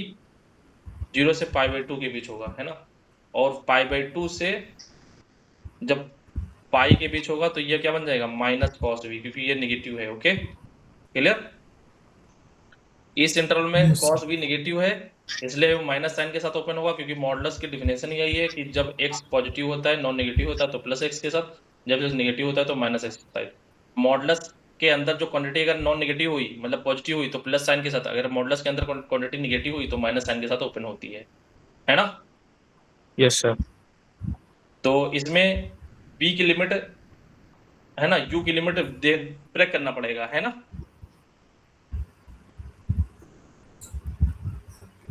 0 से पाई बाय 2 के बीच होगा, है ना? और पाई बाय 2 से जब पाई के बीच होगा तो ये क्या बन जाएगा, माइनस कॉस वी, क्योंकि ये नेगेटिव है, ओके क्लियर। इस इंटरवल में यस, कॉस वी नेगेटिव है, इसलिए वो माइनस साइन के साथ ओपन होगा, क्योंकि मॉडुलस की डिफिनेशन यही है कि जब x पॉजिटिव होता है, नॉन नेगेटिव होता है तो प्लस एक्स के साथ, जब x नेगेटिव होता है तो माइनस एक्स के साथ। मॉडुलस के अंदर जो क्वांटिटी अगर नॉन नेगेटिव हुई मतलब पॉजिटिव हुई तो प्लस साइन के साथ, अगर मॉडुलस के अंदर क्वांटिटी नेगेटिव हुई तो माइनस साइन के साथ ओपन होती है ना? Yes sir. तो इसमें b की लिमिट है ना, u की लिमिट ब्रेक करना पड़ेगा, है ना?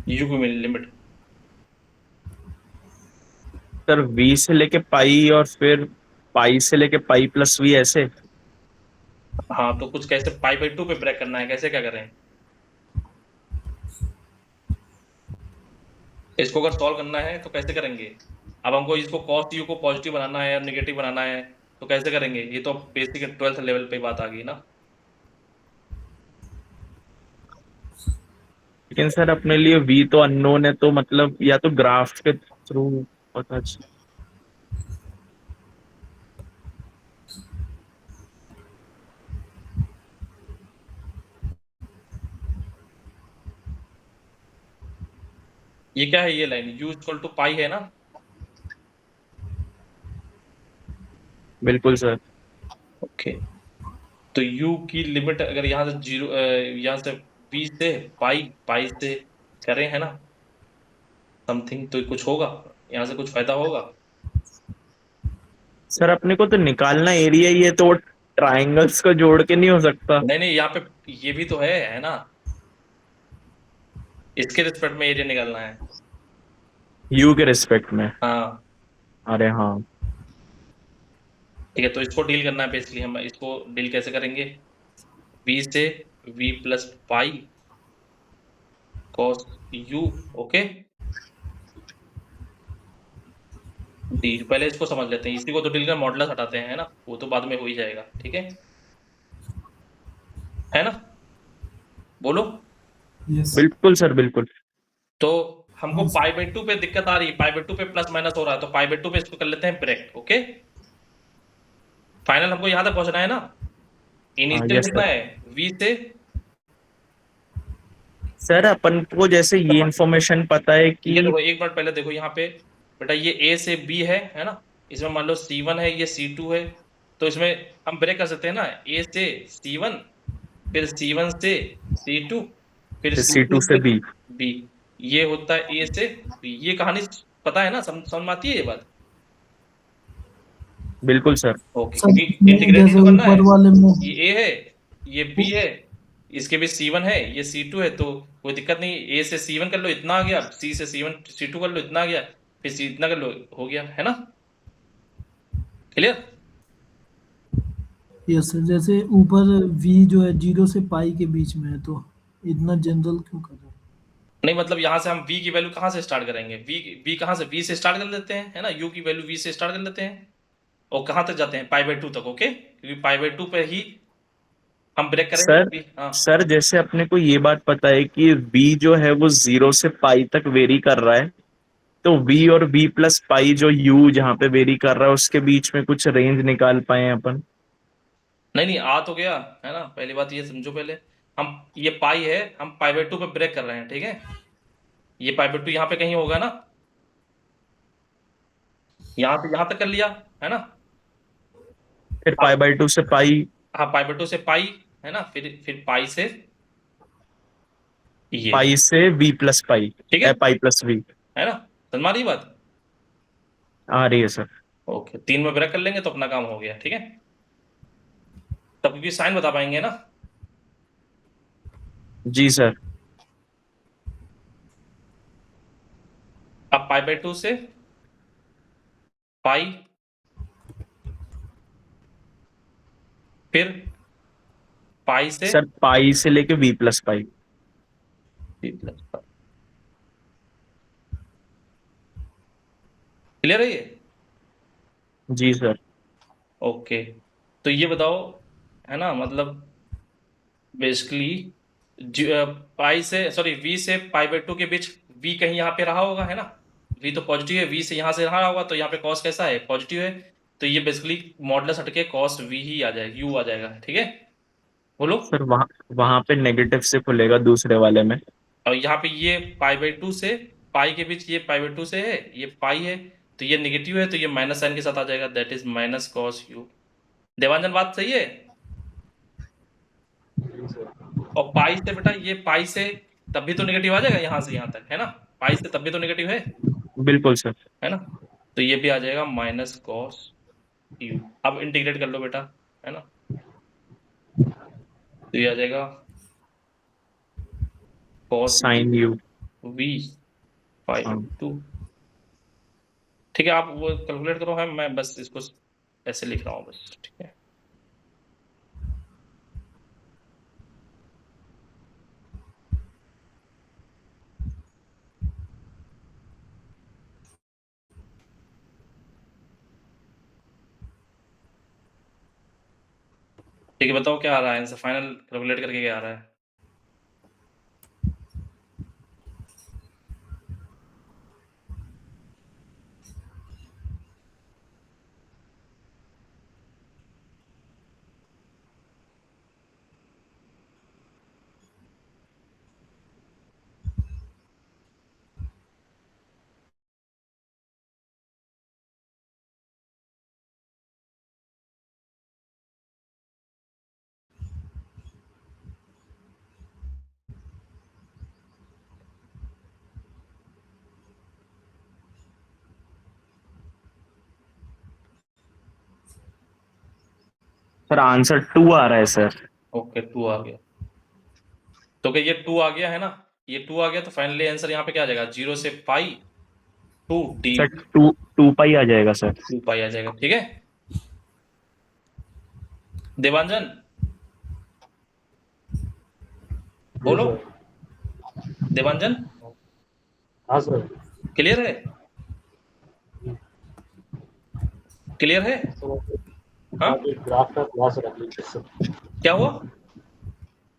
u की लिमिट, सर वी से लेके पाई और फिर पाई से लेके पाई प्लस वी ऐसे। हाँ तो कुछ कैसे पाई बाय 2 पे ब्रेक करना है, कैसे क्या करें? इसको अगर सॉल्व करना है तो कैसे करेंगे? अब हमको इसको कॉस यू को पॉजिटिव बनाना है और नेगेटिव बनाना है, तो कैसे करेंगे? ये तो बेसिक 12th लेवल पे बात आ गई ना। लेकिन सर अपने लिए वी तो अननोन है तो मतलब या तो ग्राफ के थ्रू पता चले। ये क्या है, ये लाइन u इक्वल टू पाई है ना? बिल्कुल सर। ओके, तो u की लिमिट अगर यहाँ से जीरो, यहाँ से v से पाई, पाई से करें, है ना, समथिंग तो कुछ होगा, यहाँ से कुछ फायदा होगा। सर अपने को तो निकालना एरिया ही है तो वो ट्राइंगल्स को जोड़ के नहीं हो सकता। नहीं नहीं, यहाँ पे ये भी तो है ना, इसके रिस्पेक्ट में एरिया निकालना है। यू के रिस्पेक्ट में। हाँ अरे हाँ। ठीक है, तो इसको डील करना है बेसिकली। हम इसको डील कैसे करेंगे? v से v plus pi cos u, okay. D, पहले इसको समझ लेते हैं, इसी को तो डील कर मॉडुलस हटाते हैं, है ना, वो तो बाद में हो ही जाएगा, ठीक है ना? बोलो। यस, बिल्कुल सर बिल्कुल। तो हमको हाँ पाई बाय 2 पे दिक्कत आ रही है, पाई बाय 2 पे प्लस माइनस हो रहा है, तो पाई बाय 2 पे इसको कर लेते हैं ब्रेक, ओके। फाइनल हमको यहां तक पहुंचना है ना, इनिशियल यस कितना सर। है v से, सर अपन को जैसे ये इंफॉर्मेशन पता है कि ये देखो एक मिनट पहले देखो यहाँ पे बेटा, ये a से b है ना, इसमें मान लो c1 है, ये c2 है, तो इसमें हम ब्रेक कर सकते हैं ना, a से c1, फिर c1 से c2, फिर सी टू c2 से से बी। b, ये होता है a से b। ये कहानी पता है ना, समझ में आती है ये बात? बिल्कुल सर। ओके, सब क्योंकि इंटीग्रेट जैसे तो करना है। ऊपर वाले में ये a है, ये b है, इसके भी c1 है, ये c2 है, तो कोई दिक्कत नहीं, a से c1 कर लो इतना आ गया, c से c1 c2 कर लो इतना आ गया, फिर c इतना कर लो, हो गया, है ना, क्लियर? यस सर, जैसे ऊपर v जो है 0 से पाई के बीच में है तो इतना जनरल क्यों कर रहे हो? नहीं मतलब यहाँ से हम v की वैल्यू कहाँ से स्टार्ट करेंगे? v कहाँ से? v से स्टार्ट कर लेते हैं, है ना? u की वैल्यू v से स्टार्ट कर लेते हैं और कहाँ तक जाते हैं? π/2 तक, ओके? क्योंकि π/2 पे ही हम ब्रेक करेंगे। सर हाँ सर जैसे अपने को ये बात पता है कि v जो है वो 0 से पाई तक वेरी कर रहा है, तो v और v प्लस पाई जो u जहाँ पे वेरी कर रहा है उसके बीच में कुछ रेंज निकाल पाए अपन। नहीं नहीं, आ तो गया, है ना? पहली बात ये समझो पहले, हम ये पाई है, हम π/2 पे ब्रेक कर रहे हैं, ठीक है? ये π/2 यहाँ पे कहीं होगा ना, यहाँ से यहाँ तक कर लिया, है ना? फिर π/2 से पाई। हाँ, π/2 से पाई, है ना? फिर पाई से ये, पाई से v प्लस पाई, ठीक है? पाई प्लस v। है ना? समझ में आ रही बात? आ रही है सर। ओके, 3 में ब्रेक कर लेंगे तो अपना काम हो गया, ठीक है? तब क्योंकि साइन बता पाएंगे ना। जी सर। अब π/2 से पाई, फिर पाई से सर पाई से लेके v प्लस पाई। क्लियर है ये? जी सर। ओके, तो ये बताओ, है ना? मतलब बेसिकली पाई से, सॉरी, v से π/2 के बीच v कहीं यहाँ पे रहा होगा, है ना? v तो पॉजिटिव है, v से यहाँ से रहा होगा, तो यहाँ पे cos कैसा है? पॉजिटिव है, तो ये बेसिकली मॉडुलस हटके cos v ही आ जाएगा, u आ जाएगा, ठीक है? बोलो। सर वहां वहां पे नेगेटिव से खुलेगा दूसरे वाले में। और यहाँ पे ये π/2 से पाई के बीच, ये π/2 से है, ये पाई है, तो ये नेगेटिव है, तो ये माइनस साइन के साथ आ जाएगा, that is minus cos u। Devanjan बात सही है? जी सर। और पाई से बेटा, ये पाई से तब भी तो नेगेटिव आ जाएगा यहाँ से यहाँ तक, है ना? पाई से तब भी तो नेगेटिव है बिल्कुल सर। ना? तो ये भी आ जाएगा माइनस cos u। अब इंटीग्रेट कर लो बेटा, है ना? तो ये आ जाएगा cos साइन u। v π/2। ठीक है, आप वो कैलकुलेट करो, है मैं बस इसको ऐसे लिख रहा हूँ बस, ठीक है? ठीक है, बताओ क्या आ रहा है आंसर? फाइनल कैलकुलेट करके क्या आ रहा है? सर आंसर 2 आ रहा है सर। ओके, 2 आ गया, तो क्या ये 2 आ गया, है ना? ये 2 आ गया, तो फाइनली आंसर यहाँ पे क्या आ जाएगा? 0 से पाई टू डी, सर 2 पाई आ जाएगा सर। 2 पाई आ जाएगा, ठीक है? देवांजन बोलो, देवांजन हाँ सर। क्लियर है? क्लियर है? हाँ, आप एक ग्राफ का क्लास रख लीजिए सर। क्या हुआ?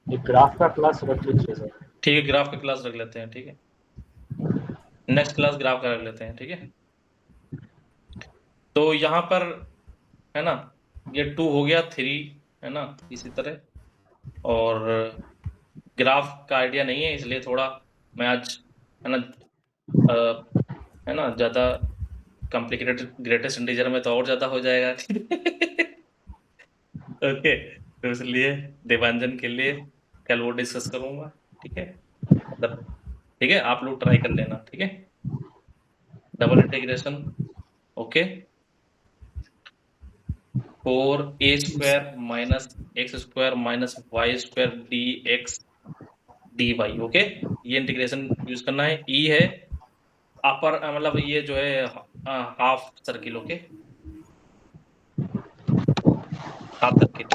एक ग्राफ का क्लास रख लीजिए सर। ठीक है, ग्राफ का क्लास रख लेते हैं, ठीक है? नेक्स्ट क्लास ग्राफ का रख लेते हैं, ठीक है? तो यहाँ पर, है ना, ये 2 हो गया, 3, है ना, इसी तरह। और ग्राफ का आइडिया नहीं है, इसलिए थोड़ा मैं आज, है ना, है ना, ज़्यादा कॉम्प्लिकेटेड, ग्रेटेस्ट इंटीजर में तो और ज़्यादा हो जाएगा। ओके, तो इसलिए देवांजन के लिए कल वो डिस्कस करूंगा, ठीक है? मतलब ठीक है, आप लोग ट्राई कर लेना, ठीक है? Double integration, okay, 4a² minus x² minus y² dx dy, okay? ये इंटीग्रेशन यूज करना है। ई है अपर, मतलब ये जो है half circle, okay? Half circle,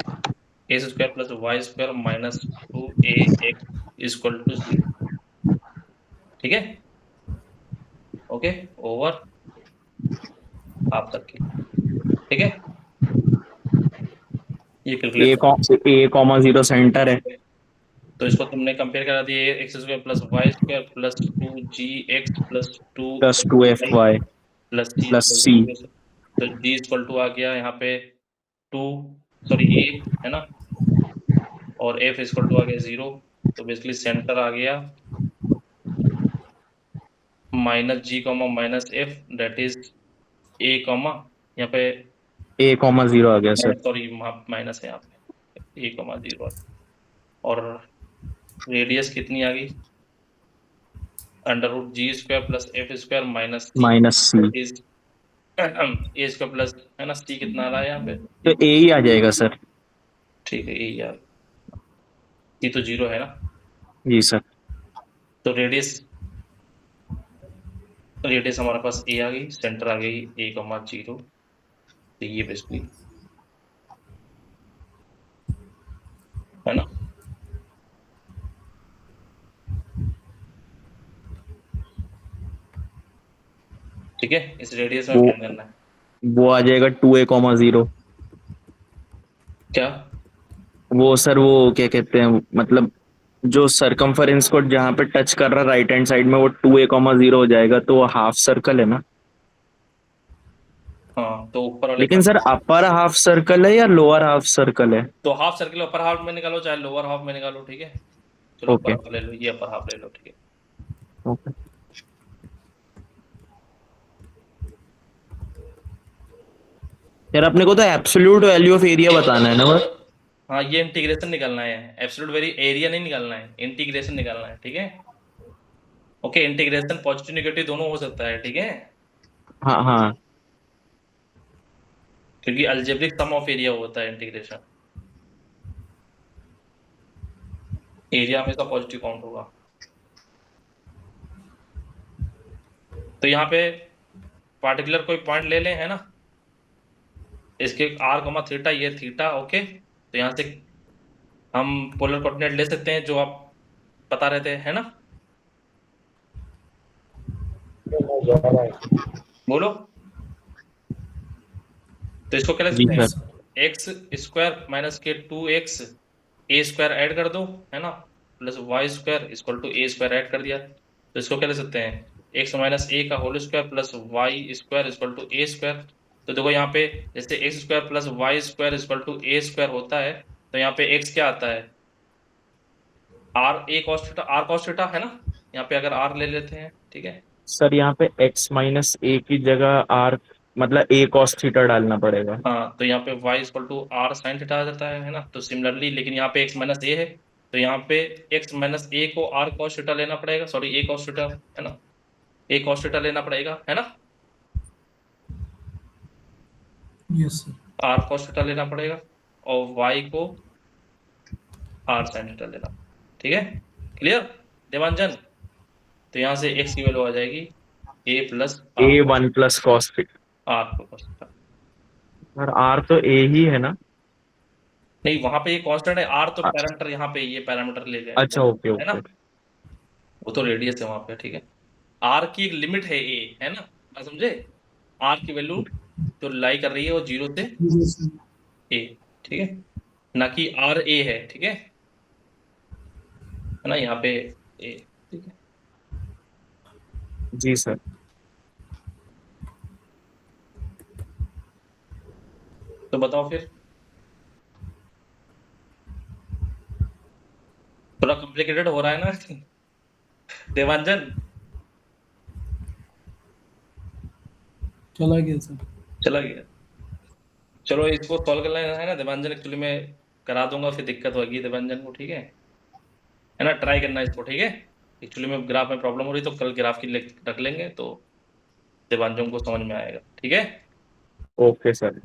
a² plus y² minus 2ax equal to 0, ठीक है, ओके, ओवर हाफ सर्किल, ठीक है, ये कैलकुलेट ए कॉमा 0 सेंटर है, तो इसको तुमने कंपेयर करा दिया X square plus Y square plus 2gx plus 2 plus 2fy plus C plus C. तो g इक्वल टू आ गया यहाँ पे 2, सॉरी a है ना, और f इक्वल टू आ गया 0, तो बेसिकली सेंटर आ गया minus g comma minus f, that is a comma यहाँ पे ए कॉमा 0 आ गया सर। सॉरी माइनस है यहाँ पे a कॉमा 0, और रेडियस कितनी आ गई, under root g square plus f square minus c, is a square plus है ना, सी कितना आ रहा है यहाँ पे, तो ए ही आ जाएगा सर। ठीक है, ये यार ये तो 0 है ना, जी सर। तो रेडियस हमारे पास ए आ गई, सेंटर आ गई a कॉमा 0, तो ये बेसिकली है ना, ठीक है, इस रेडियस में वो क्या करना है, वो आ जाएगा 2a कॉमा 0। क्या, वो सर वो क्या कहते हैं, मतलब जो सरकमफरेंस को जहाँ पे टच कर रहा है राइट हैंड साइड में, वो 2a कॉमा 0 हो जाएगा, तो वो हाफ सर्कल है ना। हाँ, तो ऊपर वाले लेकिन सर अपर हाफ सर्कल है या लोअर हाफ सर्कल है? तो हाफ सर्किल अपर हाफ में निकालो चाहे लोअर हाफ में निकालो, ठीक है, चलो ओके अपर हाफ ले लो, ये अपर हाफ ले लो, ठीक है, ओके। यार अपने को तो एब्सोल्यूट वैल्यू ऑफ एरिया बताना है ना बस। हाँ, ये इंटीग्रेशन निकालना है, एब्सोल्यूट वेरी एरिया नहीं निकालना है, इंटीग्रेशन निकालना है, ठीक है, ओके, इंटीग्रेशन पॉजिटिव नेगेटिव दोनों हो सकता है, ठीक है, हाँ हाँ। क्योंकि अलजेब्रिक सम ऑफ एरिया होता है इंटीग्रेशन, एरिया हमेशा पॉजिटिव काउंट होगा, तो यहाँ पे पार्टिकुलर कोई पॉइंट ले लें, है ना, इसके आर कमा थीटा, ये थीटा, ओके, तो यहाँ से हम पोलर कोऑर्डिनेट ले सकते हैं जो आप बता रहे थे, है ना, जा रहा है। बोलो, तो इसको क्या लिख जी सकते सर। हैं, एक्स स्क्वायर माइनस के 2x ए स्क्वायर ऐड कर दो, है ना, plus Y square equal to a square add कर दिया, तो इसको क्या लिख सकते हैं, एक्स माइनस ए का whole square plus Y square equal to a square, तो देखो यहाँ पे जैसे x square plus Y square equal to a square होता है, तो यहाँ पे एक्स क्या आता है, r a cos theta, r cos theta, है ना, यहाँ पे अगर आर ले लेते हैं, ठीक है, सर यहाँ पे x माइनस ए की जगह r, मतलब a cos थीटा डालना पड़ेगा। हाँ, तो यहाँ पे y equal to R sine theta आ जाता है ना, तो सिमिलरली लेकिन यहाँ पे x माइनस ए है, तो यहाँ पे x माइनस ए को r cos थीटा लेना पड़ेगा, सॉरी a cos थीटा, है ना, a cos थीटा लेना पड़ेगा, है ना, yes sir. r cos theta लेना पड़ेगा, और y को r साइन थीटा लेना, ठीक है, क्लियर देवांजन, तो यहाँ से x की वैल्यू आ जाएगी a plus a 1 plus cos theta. r cos theta, sir r तो a ही है ना? नहीं वहां पे ये कांस्टेंट है, r तो अ- पैरामीटर, यहाँ पे ये पैरामीटर ले गए, अच्छा ओके है ना, ओके। वो तो रेडियस है वहां पे, ठीक है, आर की एक लिमिट है ए, है ना, आप समझे, आर की वैल्यू जो लाई कर रही है वो 0 से ए, ठीक है, ना कि आर ए है, ठीक है ना, यहाँ पे ए, ठीक है, जी सर। तो बताओ फिर, थोड़ा कॉम्प्लिकेटेड हो रहा है ना देवांजन, चला गया सर। चला गया, चलो इसको सॉल्व करना है ना देवांजन, एक्चुअली मैं करा दूंगा, फिर दिक्कत होगी देवांजन को, ठीक है ना, ट्राई करना इसको, ठीक है, एक्चुअली में ग्राफ में प्रॉब्लम हो रही तो कल ग्राफ की रख लेंगे, तो देवांजन को समझ में आएगा, ठीक है। Okay sir.